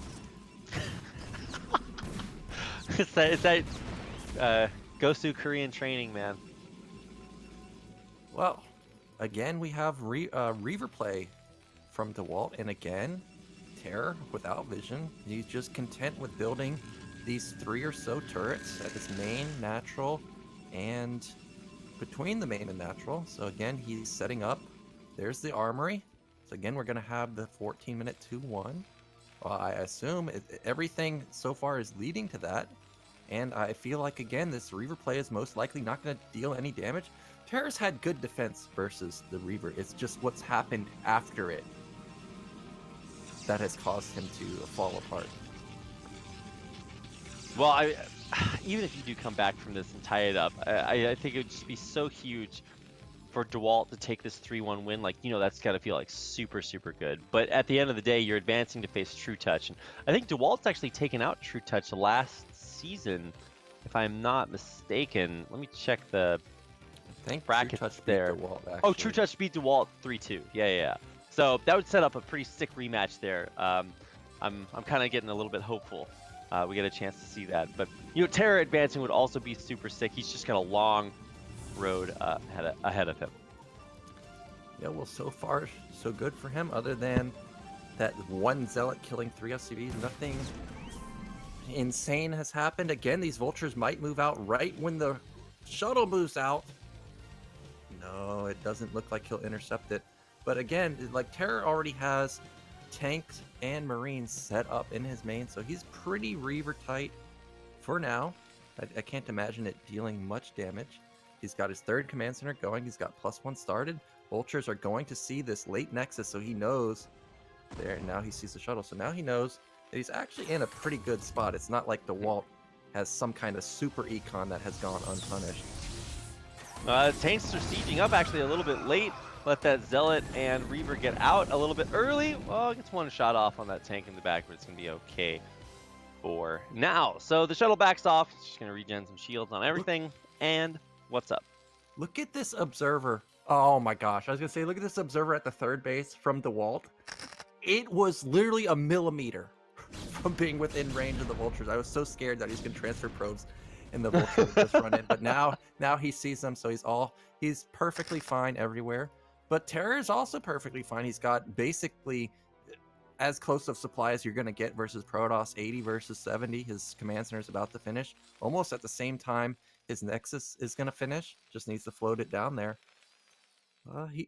Is that Gosu Korean training, man? Well, again we have Reaver play from DeWalt, and again, Terror without vision. He's just content with building these 3 or so turrets at his main, natural, and between the main and natural. So again, he's setting up. There's the armory. So again, we're going to have the 14-minute 2-1. Well, I assume everything so far is leading to that. And I feel like, again, this Reaver play is most likely not going to deal any damage. Terror's had good defense versus the Reaver. It's just what's happened after it that has caused him to fall apart. Well, even if you do come back from this and tie it up, I think it would just be so huge for DeWalt to take this 3-1 win. Like, that's got to feel like super, super good. But at the end of the day, you're advancing to face TrueTouch. And I think DeWalt's actually taken out TrueTouch last season, if I'm not mistaken. Let me check the brackets there. DeWalt, oh, TrueTouch beat DeWalt 3-2. Yeah. So that would set up a pretty sick rematch there. I'm kind of getting a little bit hopeful. We get a chance to see that. But, Terror advancing would also be super sick. He's just got a long road ahead of him. Yeah, well, so far, so good for him, other than that one Zealot killing 3 SCVs. Nothing insane has happened. Again, these vultures might move out right when the shuttle moves out. No, it doesn't look like he'll intercept it. But again, like, Terror already has tanks and marines set up in his main, so he's pretty Reaver tight for now. I can't imagine it dealing much damage. He's got his 3rd command center going. He's got +1 started. Vultures are going to see this late nexus, so he knows there. Now he sees the shuttle, so now he knows that he's actually in a pretty good spot. It's not like DeWalt has some kind of super econ that has gone unpunished. Tanks are sieging up actually a little bit late. Let that Zealot and Reaver get out a little bit early. Well, it gets one shot off on that tank in the back, but it's going to be okay for now. So the shuttle backs off. It's just going to regen some shields on everything. And what's up? Look at this observer. Oh my gosh. I was going to say, look at this observer at the 3rd base from DeWalt. It was literally a millimeter from being within range of the vultures. I was so scared that he's going to transfer probes and the vulture would just run in. But now he sees them, so he's perfectly fine everywhere. But Terror is also perfectly fine. He's got basically as close of supply as you're going to get versus Protoss, 80 versus 70. His command center is about to finish. Almost at the same time his Nexus is going to finish. Just needs to float it down there.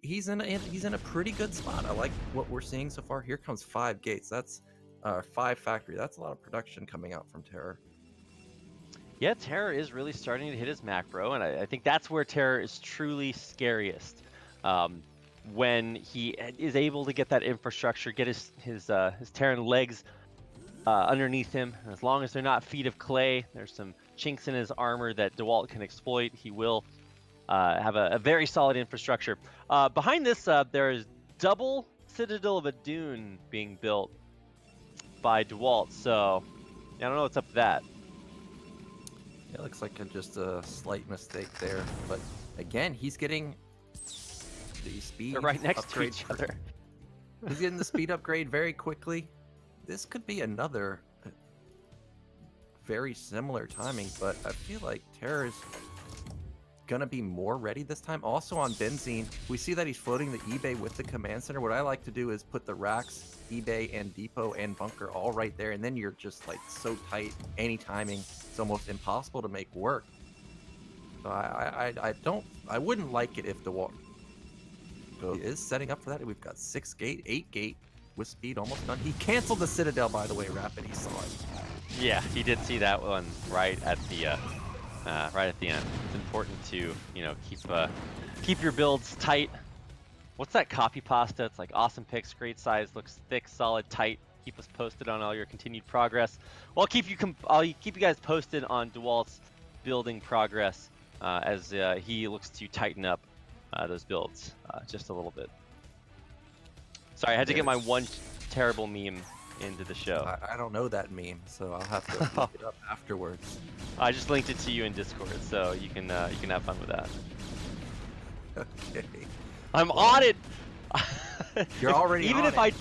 He's in a pretty good spot. I like what we're seeing so far. Here comes 5 gates. That's 5 factory. That's a lot of production coming out from Terror. Yeah, Terror is really starting to hit his macro, and I think that's where Terror is truly scariest. When he is able to get that infrastructure, get his Terran legs underneath him, and as long as they're not feet of clay, there's some chinks in his armor that DeWalt can exploit. He will have a very solid infrastructure. Behind this, there is double Citadel of a Dune being built by DeWalt, so I don't know what's up with that. It looks like just a slight mistake there, but again, he's getting the speed. They're right next to upgrade. each other. He's getting the speed upgrade very quickly. This could be another very similar timing, but I feel like Terror is gonna be more ready this time. Also on Benzene, we see that he's floating the eBay with the command center. What I like to do is put the racks, eBay and depot and bunker all right there, and then you're just like so tight. Any timing, it's almost impossible to make work. So I wouldn't like it if DeWalt is setting up for that. We've got 6 gate, 8 gate with speed almost done. He canceled the Citadel, by the way, Rapid. He saw it. Yeah, he did see that one right at the end. It's important to keep your builds tight. What's that copy pasta? It's like awesome picks, great size, looks thick, solid, tight. Keep us posted on all your continued progress. Well, I'll keep you guys posted on DeWalt's building progress as he looks to tighten up those builds just a little bit. Sorry, I had to get my one terrible meme into the show. I don't know that meme, so I'll have to look it up afterwards. I just linked it to you in Discord, so you can have fun with that. Okay. I'm on it. You're already even on if it.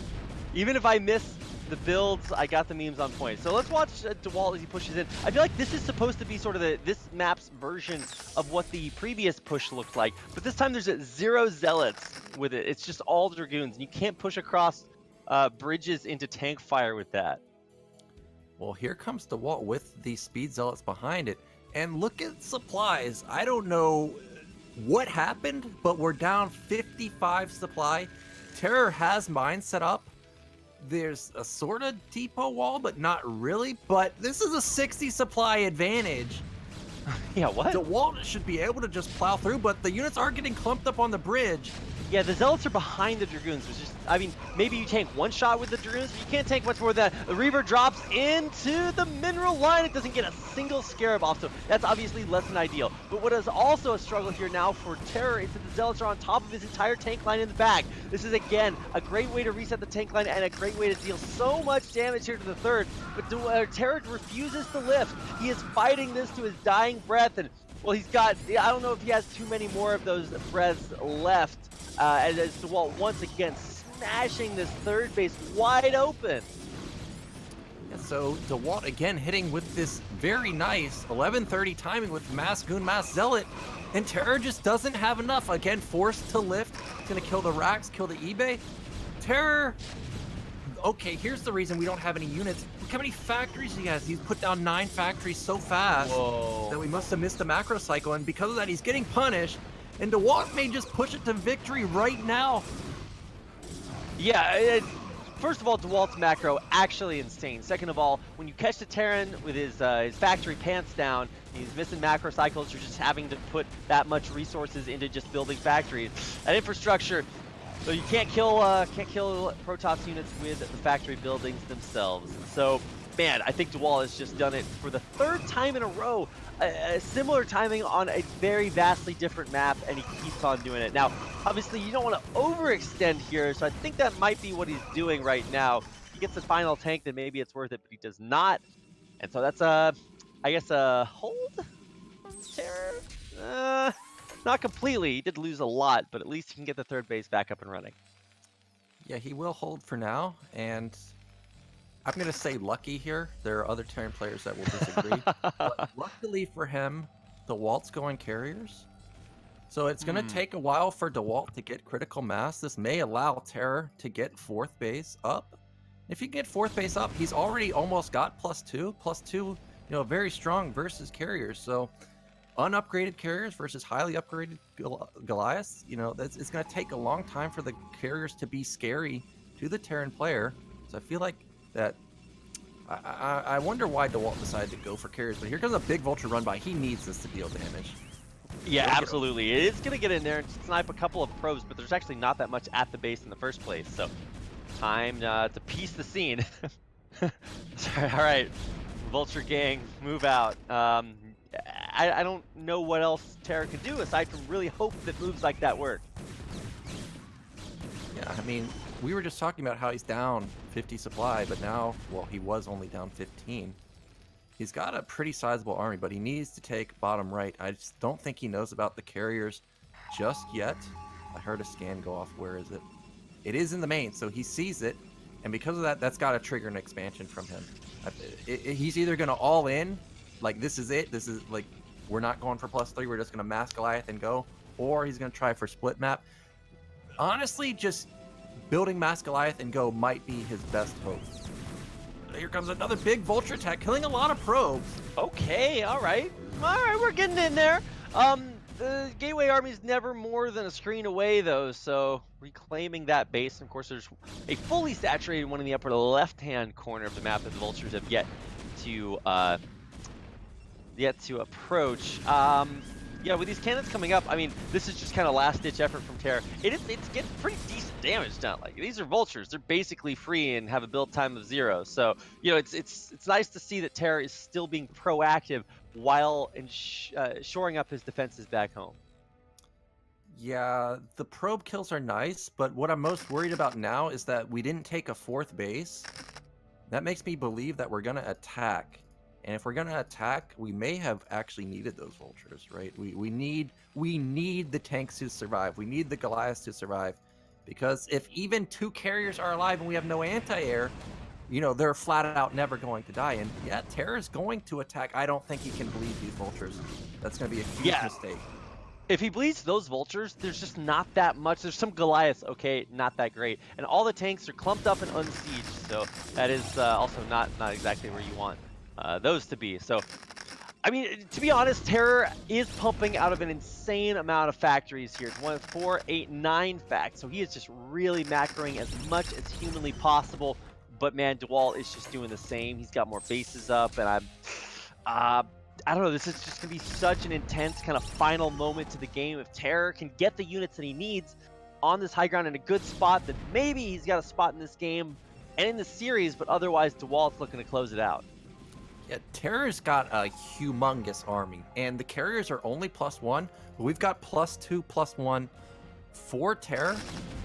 even if I miss the builds, I got the memes on point. So let's watch DeWalt as he pushes in. I feel like this is supposed to be sort of this map's version of what the previous push looked like, but this time there's 0 zealots with it. It's just all dragoons, and you can't push across bridges into tank fire with that. Well, here comes DeWalt with the speed zealots behind it, and look at supplies. I don't know what happened, but we're down 55 supply. TerrOr has mine set up. There's a sort of depot wall, but not really. But this is a 60 supply advantage. Yeah, what? DeWalt should be able to just plow through, but the units are getting clumped up on the bridge. Yeah, the zealots are behind the dragoons, which is, I mean, maybe you tank one shot with the dragoons, but you can't tank much more than that. The Reaver drops into the mineral line. It doesn't get a single scarab off, so that's obviously less than ideal. But what is also a struggle here now for TerrOr is that the zealots are on top of his entire tank line in the back. This is, again, a great way to reset the tank line and a great way to deal so much damage here to the third. But TerrOr refuses to lift. He is fighting this to his dying breath, and well, he's got, I don't know if he has too many more of those breaths left. As DeWalt once again smashing this third base wide open. Yeah, so DeWalt again hitting with this very nice 11:30 timing with Mass Goon, Mass Zealot, and TerrOr just doesn't have enough. Again, forced to lift. It's gonna kill the racks, kill the eBay. TerrOr. Okay, here's the reason we don't have any units. Look how many factories he has. He's put down 9 factories so fast that we must have missed the macro cycle, and because of that, he's getting punished. And DeWalt may just push it to victory right now. Yeah, first of all, DeWalt's macro actually insane. Second of all, when you catch the Terran with his factory pants down, he's missing macro cycles. You're just having to put that much resources into just building factories. That infrastructure, so you can't kill Protoss units with the factory buildings themselves. So, man, I think DeWalt has just done it for the 3rd time in a row. A similar timing on a very vastly different map, and he keeps on doing it. Now, obviously, you don't want to overextend here, so I think that might be what he's doing right now. He gets the final tank, then maybe it's worth it, but he does not. And so that's, I guess, a hold from TerrOr? Not completely. He did lose a lot, but at least he can get the 3rd base back up and running. Yeah, he will hold for now, and I'm going to say lucky here. There are other Terran players that will disagree. But luckily for him, DeWalt's going carriers. So it's going to take a while for DeWalt to get critical mass. This may allow TerrOr to get 4th base up. If he can get 4th base up, he's already almost got +2. +2, you know, very strong versus carriers. So unupgraded carriers versus highly upgraded Goliaths, you know, it's going to take a long time for the carriers to be scary to the Terran player. So I feel like that I wonder why DeWalt decided to go for carriers, but here comes a big vulture run by. He needs this to deal damage. Yeah, absolutely. It's going to get in there and snipe a couple of probes, but there's actually not that much at the base in the first place. So time to piece the scene. Sorry, all right, vulture gang, move out. I don't know what else TerrOr can do aside from really hope that moves like that work. Yeah, I mean, we were just talking about how he's down 50 supply, but now, well, he was only down 15. He's got a pretty sizable army, but he needs to take bottom right. I just don't think he knows about the carriers just yet. I heard a scan go off. Where is it? It is in the main, so he sees it, and because of that, that's got to trigger an expansion from him. He's either going to all in, like this is it, this is like, we're not going for +3, we're just going to mass Goliath and go, or he's going to try for split map. Honestly, just building Mass Goliath and go might be his best hope. Here comes another big vulture attack, killing a lot of probes. Okay, all right, we're getting in there. The Gateway Army is never more than a screen away, though, so reclaiming that base. And of course, there's a fully saturated one in the upper left-hand corner of the map that the vultures have yet to approach. Yeah, with these cannons coming up, I mean, this is just kind of last-ditch effort from TerrOr. It's getting pretty decent damage done. Like, these are vultures; they're basically free and have a build time of 0. So, you know, it's nice to see that TerrOr is still being proactive while shoring up his defenses back home. Yeah, the probe kills are nice, but what I'm most worried about now is that we didn't take a 4th base. That makes me believe that we're going to attack. And if we're going to attack, we may have actually needed those vultures, right? We need the tanks to survive. We need the Goliaths to survive. Because if even 2 carriers are alive and we have no anti-air, you know, they're flat out never going to die. And yeah, Terror's going to attack. I don't think he can bleed these vultures. That's going to be a huge mistake. If he bleeds those vultures, there's just not that much. There's some Goliaths, okay, not that great. And all the tanks are clumped up and unsieged, so that is also not exactly where you want those to be. So, I mean, to be honest, TerrOr is pumping out of an insane amount of factories here. It's 1, 4, 8, 9 facts. So he is just really macroing as much as humanly possible. But man, DeWalt is just doing the same. He's got more bases up, and I don't know, this is just going to be such an intense kind of final moment to the game. If TerrOr can get the units that he needs on this high ground in a good spot, then maybe he's got a spot in this game and in the series, but otherwise DeWalt's looking to close it out. Yeah, TerrOr's got a humongous army, and the carriers are only +1, but we've got +2, +1 for TerrOr.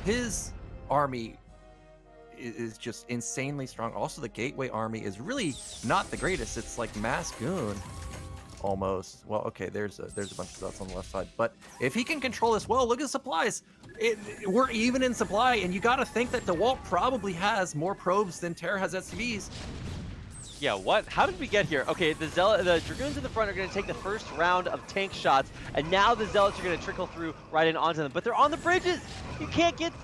His army is just insanely strong. Also, the Gateway army is really not the greatest. It's like Mass Goon. Almost. Well, okay, there's a bunch of dots on the left side, but if he can control this well, look at the supplies. We're even in supply, and you got to think that DeWalt probably has more probes than TerrOr has SCVs. Yeah, what? How did we get here? Okay, the Dragoons in the front are going to take the first round of tank shots, and now the Zealots are going to trickle through right in onto them. But they're on the bridges! You can't get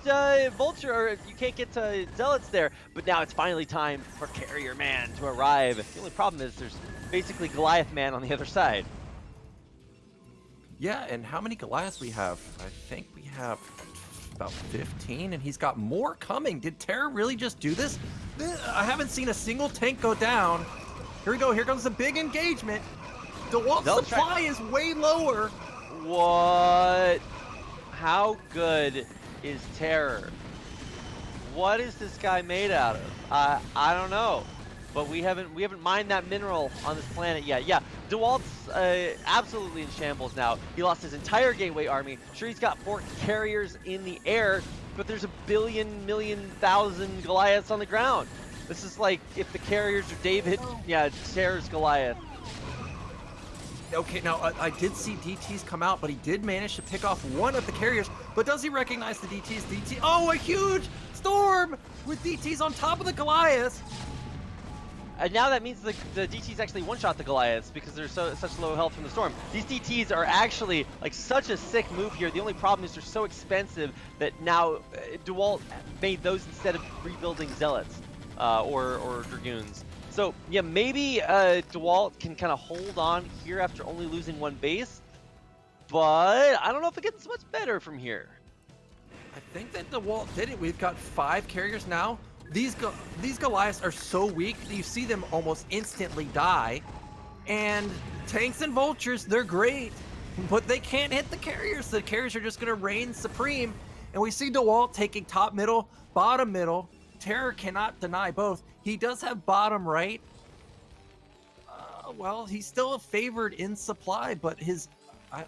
Vulture, or you can't get Zealots there. But now it's finally time for Carrier Man to arrive. The only problem is there's basically Goliath Man on the other side. Yeah, and how many Goliaths we have? I think we have about 15, and he's got more coming. Did TerrOr really just do this? I haven't seen a single tank go down. Here we go. Here comes the big engagement. DeWalt's supply is way lower. What? How good is TerrOr? What is this guy made out of? I don't know. But we haven't mined that mineral on this planet yet. Yeah, DeWalt's absolutely in shambles now. He lost his entire Gateway army. Sure, he's got 4 carriers in the air, but there's a million thousand Goliaths on the ground. This is like if the carriers are David, yeah, TerrOr's Goliath. Okay, now I did see DTs come out, but he did manage to pick off one of the carriers. But does he recognize the DTs? Oh, a huge storm with DTs on top of the Goliaths. And now that means the DTs actually one-shot the Goliaths because they're such low health from the storm. These DTs are actually like such a sick move here. The only problem is they're so expensive that now DeWalt made those instead of rebuilding Zealots or Dragoons. So yeah, maybe DeWalt can kind of hold on here after only losing 1 base, but I don't know if it gets much better from here. I think that DeWalt did it. We've got 5 carriers now. These Goliaths are so weak that you see them almost instantly die. And tanks and vultures, they're great, but they can't hit the carriers. The carriers are just going to reign supreme. And we see DeWalt taking top middle, bottom middle. TerrOr cannot deny both. He does have bottom right. Well, he's still favored in supply, but his, I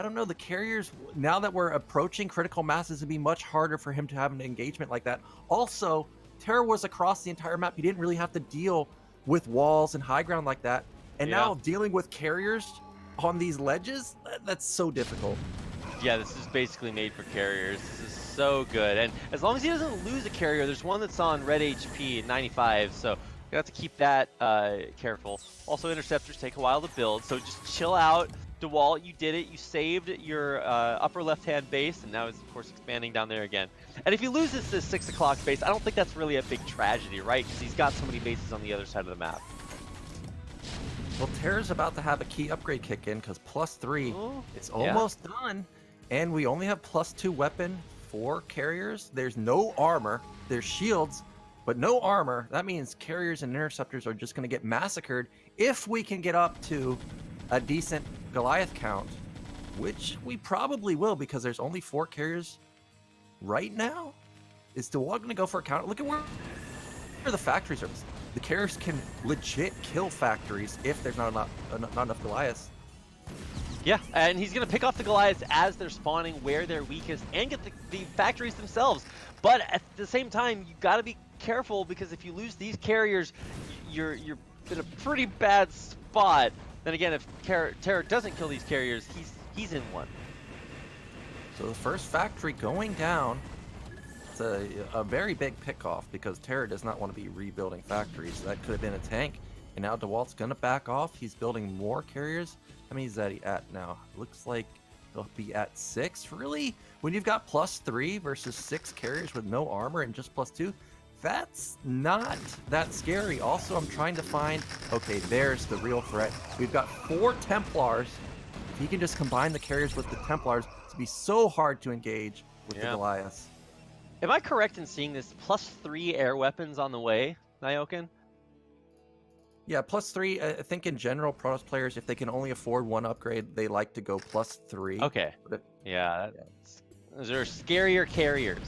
don't know, the carriers, now that we're approaching critical masses, it'd be much harder for him to have an engagement like that. Also, TerrOr was across the entire map. He didn't really have to deal with walls and high ground like that. And now dealing with carriers on these ledges, that's so difficult. Yeah, this is basically made for carriers. This is so good. And as long as he doesn't lose a carrier, there's one that's on red HP at 95, so you have to keep that careful. Also, interceptors take a while to build, so just chill out. DeWalt, you did it. You saved your upper left-hand base, and now it's, of course, expanding down there again. And if he loses this 6 o'clock base, I don't think that's really a big tragedy, right? Because he's got so many bases on the other side of the map. Well, TerrOr's about to have a key upgrade kick in, because +3, it's almost done. And we only have +2 weapon for carriers. There's no armor. There's shields, but no armor. That means carriers and interceptors are just going to get massacred if we can get up to a decent Goliath count, which we probably will because there's only 4 carriers right now. Is DeWalt going to go for a counter? Look at where the factories are. The carriers can legit kill factories if there's not enough Goliaths. Yeah, and he's going to pick off the Goliaths as they're spawning where they're weakest and get the factories themselves. But at the same time, you got to be careful, because if you lose these carriers, you're in a pretty bad spot. Then again, if TerrOr doesn't kill these carriers, he's in one. So the first factory going down. It's a very big pickoff because TerrOr does not want to be rebuilding factories. That could have been a tank. And now DeWalt's going to back off. He's building more carriers. How many is that he at now? Looks like he'll be at 6. Really? When you've got +3 versus 6 carriers with no armor and just +2, that's not that scary. Also, I'm trying to find... Okay, there's the real threat. We've got 4 Templars. If he can just combine the carriers with the Templars, it'd be so hard to engage with the Goliaths. Am I correct in seeing this +3 air weapons on the way, Nyoken? Yeah, +3. I think in general, Protoss players, if they can only afford one upgrade, they like to go +3. Okay. Yeah. Those are scarier carriers.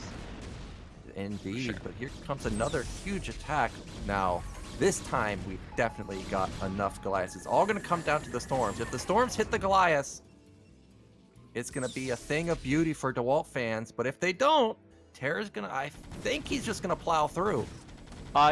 Indeed. Sure. But here comes another huge attack. Now, this time we've definitely got enough Goliaths. It's all going to come down to the storms. If the storms hit the Goliaths, it's going to be a thing of beauty for DeWalt fans. But if they don't, TerrOr's going to... I think he's just going to plow through.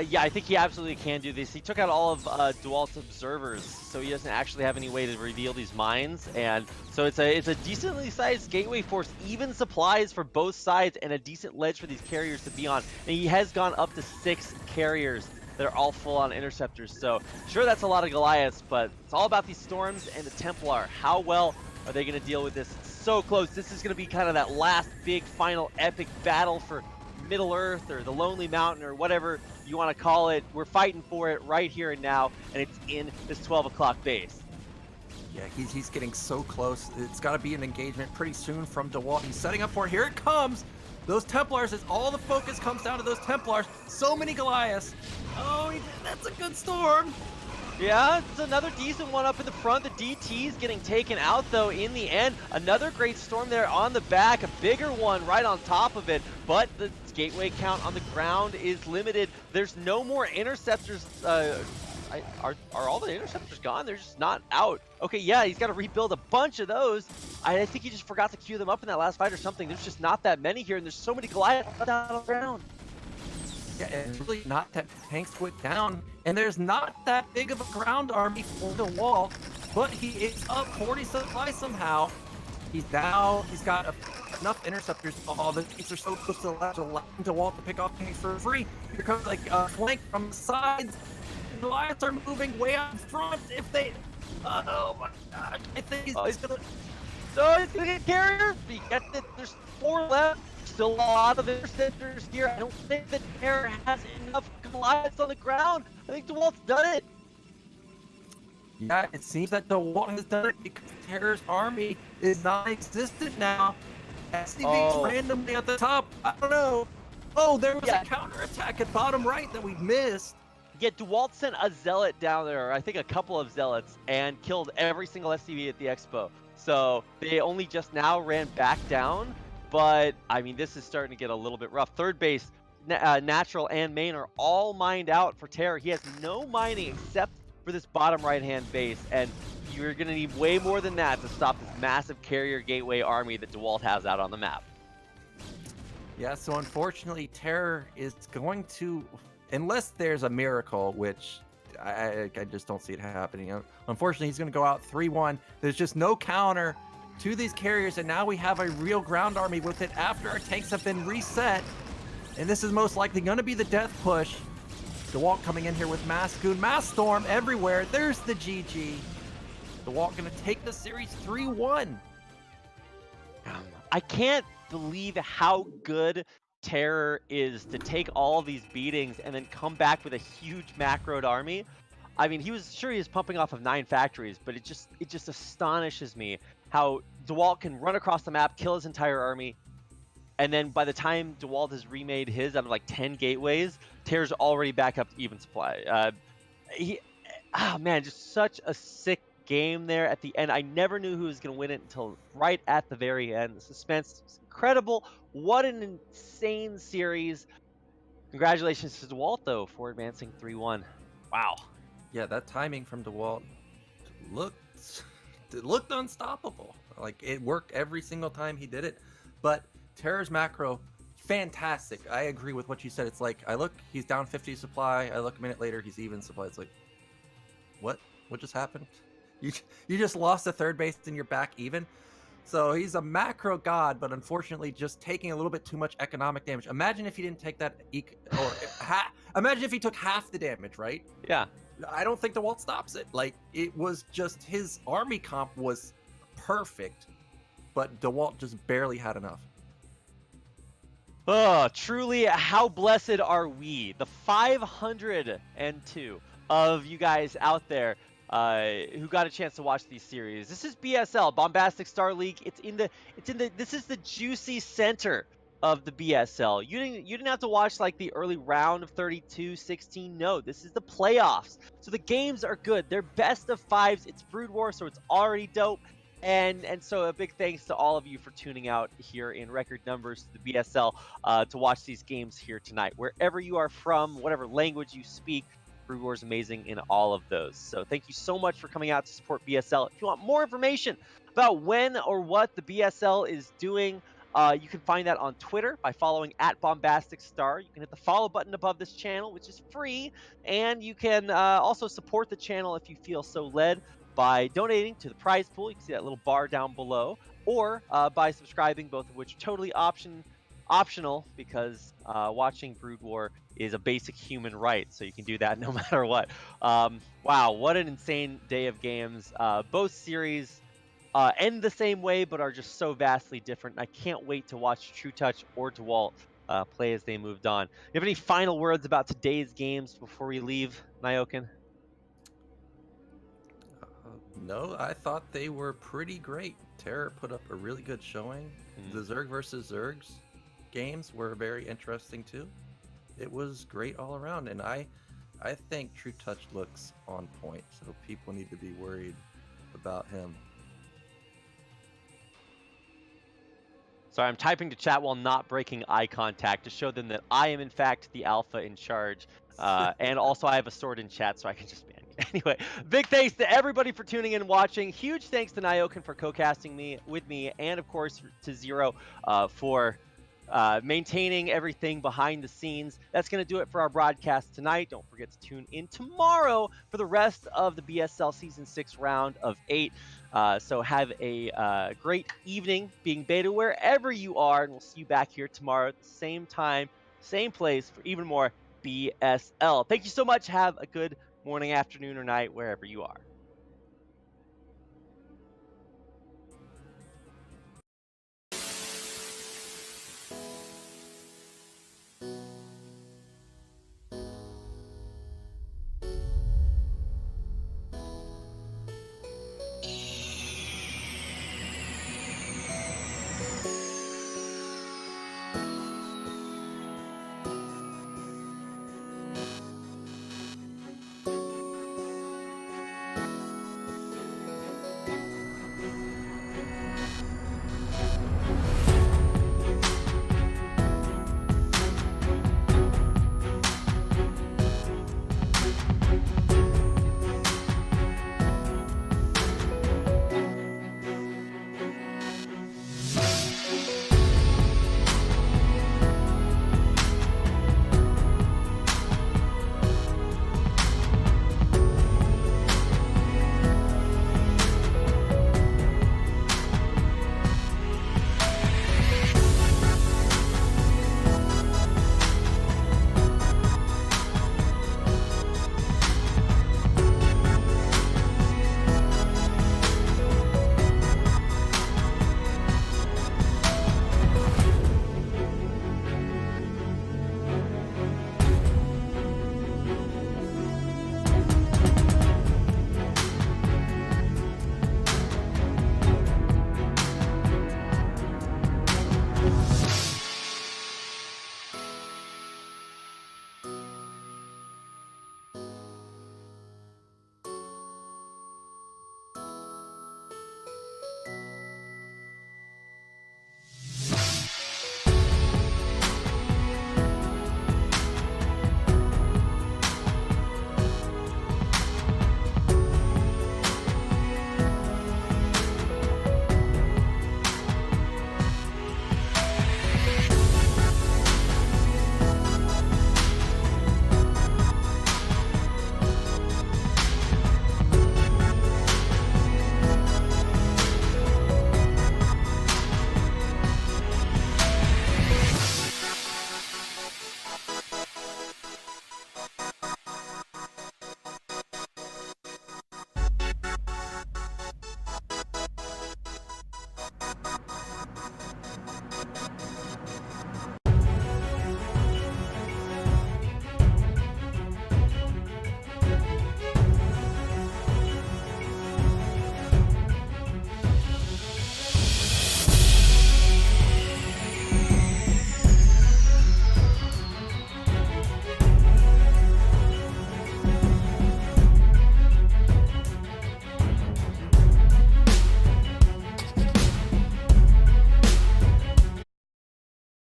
Yeah, I think he absolutely can do this. He took out all of DeWalt's observers, so he doesn't actually have any way to reveal these mines, and so it's a decently sized gateway force, even supplies for both sides, and a decent ledge for these carriers to be on. And he has gone up to 6 carriers that are all full-on interceptors. So sure, that's a lot of Goliaths, but it's all about these storms and the Templar. How well are they going to deal with this? It's so close. This is going to be kind of that last big, final, epic battle for Middle Earth or the Lonely Mountain or whatever you want to call it. We're fighting for it right here and now, and it's in this 12 o'clock base. Yeah, he's getting so close. It's got to be an engagement pretty soon from DeWalt. He's setting up for it. Here it comes. Those Templars, as all the focus comes down to those Templars. So many Goliaths. Oh, that's a good storm. Yeah, it's another decent one up in the front. The DT's getting taken out, though, in the end. Another great storm there on the back. A bigger one right on top of it. But the gateway count on the ground is limited. There's no more interceptors. Are all the interceptors gone? They're just not out. Okay, yeah, he's got to rebuild a bunch of those. I think he just forgot to queue them up in that last fight or something. There's just not that many here, and there's so many Goliaths down on the ground. Yeah, and really not that tanks went down, and there's not that big of a ground army for DeWalt, but he is up 40 supply somehow. He's down. He's got enough interceptors. Oh, the tanks are so close to the left, allowing DeWalt to pick off tanks for free. Here comes like a flank from the sides. The Goliaths are moving way out in front. If they, oh my God, I think he's gonna. So he's gonna get carrier. He gets it. There's 4 left. Still a lot of interceptors here. I don't think that TerrOr has enough Goliaths on the ground. I think DeWalt's done it. Yeah, it seems that DeWalt has done it because TerrOr's army is non-existent now. SCV's randomly at the top. I don't know. Oh, there was a counterattack at bottom right that we missed. Yeah, DeWalt sent a zealot down there, or I think a couple of zealots, and killed every single SCV at the expo. So they only just now ran back down. But, I mean, this is starting to get a little bit rough. Third base, Natural and Main are all mined out for TerrOr. He has no mining except for this bottom right-hand base. And you're going to need way more than that to stop this massive carrier gateway army that DeWalt has out on the map. Yeah, so unfortunately, TerrOr is going to, unless there's a miracle, which I just don't see it happening. Unfortunately, he's going to go out 3-1. There's just no counter to these carriers, and now we have a real ground army with it after our tanks have been reset. And this is most likely going to be the death push. DeWalt coming in here with Mass Goon, Mass Storm everywhere. There's the GG. DeWalt going to take the series 3-1. I can't believe how good TerrOr is to take all of these beatings and then come back with a huge macroed army. I mean, he was pumping off of 9 factories, but it just astonishes me how DeWalt can run across the map, kill his entire army, and then by the time DeWalt has remade his out of like 10 gateways, TerrOr's already back up to even supply. Man, just such a sick game there at the end. I never knew who was going to win it until right at the very end. The suspense was incredible. What an insane series. Congratulations to DeWalt, though, for advancing 3-1. Wow. Yeah, that timing from DeWalt looked unstoppable. Like, it worked every single time he did it. But TerrOr's macro fantastic. I agree with what you said. It's like, I look, he's down 50 supply. I look a minute later, he's even supply. It's like, what just happened? You just lost a third base and you're back even. So he's a macro god, but unfortunately just taking a little bit too much economic damage. Imagine if he didn't take that, imagine if he took half the damage, right? Yeah. I don't think DeWalt stops it. Like, it was just, his army comp was perfect, but DeWalt just barely had enough. Oh, truly, how blessed are we, the 502 of you guys out there who got a chance to watch these series. This is BSL, Bombastic Star League. This is the juicy center of the BSL. You didn't have to watch like the early round of 32, 16. No, this is the playoffs. So the games are good. They're best of fives. It's Brood War, so it's already dope. And so a big thanks to all of you for tuning out here in record numbers to the BSL to watch these games here tonight. Wherever you are from, whatever language you speak, Brood War is amazing in all of those. So thank you so much for coming out to support BSL. If you want more information about when or what the BSL is doing, you can find that on Twitter by following @BombasticStar. You can hit the follow button above this channel, which is free. And you can also support the channel if you feel so led by donating to the prize pool. You can see that little bar down below, or by subscribing, both of which are totally optional, because watching Brood War is a basic human right, so you can do that no matter what. Wow, what an insane day of games. Both series end the same way, but are just so vastly different. I can't wait to watch TrueTouch or DeWalt play as they moved on. You have any final words about today's games before we leave, Nyokin? No, I thought they were pretty great. TerrOr put up a really good showing. The Zerg versus Zergs games were very interesting too. It was great all around, and I think TrueTouch looks on point, so people need to be worried about him. Sorry, I'm typing to chat while not breaking eye contact to show them that I am in fact the alpha in charge. And also I have a sword in chat, so I can just ban you. Anyway, big thanks to everybody for tuning in and watching. Huge thanks to Nyokin for co-casting with me, and of course to Zero for maintaining everything behind the scenes. That's going to do it for our broadcast tonight. Don't forget to tune in tomorrow for the rest of the BSL Season 6 round of 8. So have a great evening being beta wherever you are, and we'll see you back here tomorrow at the same time, same place for even more BSL. Thank you so much. Have a good morning, afternoon, or night wherever you are.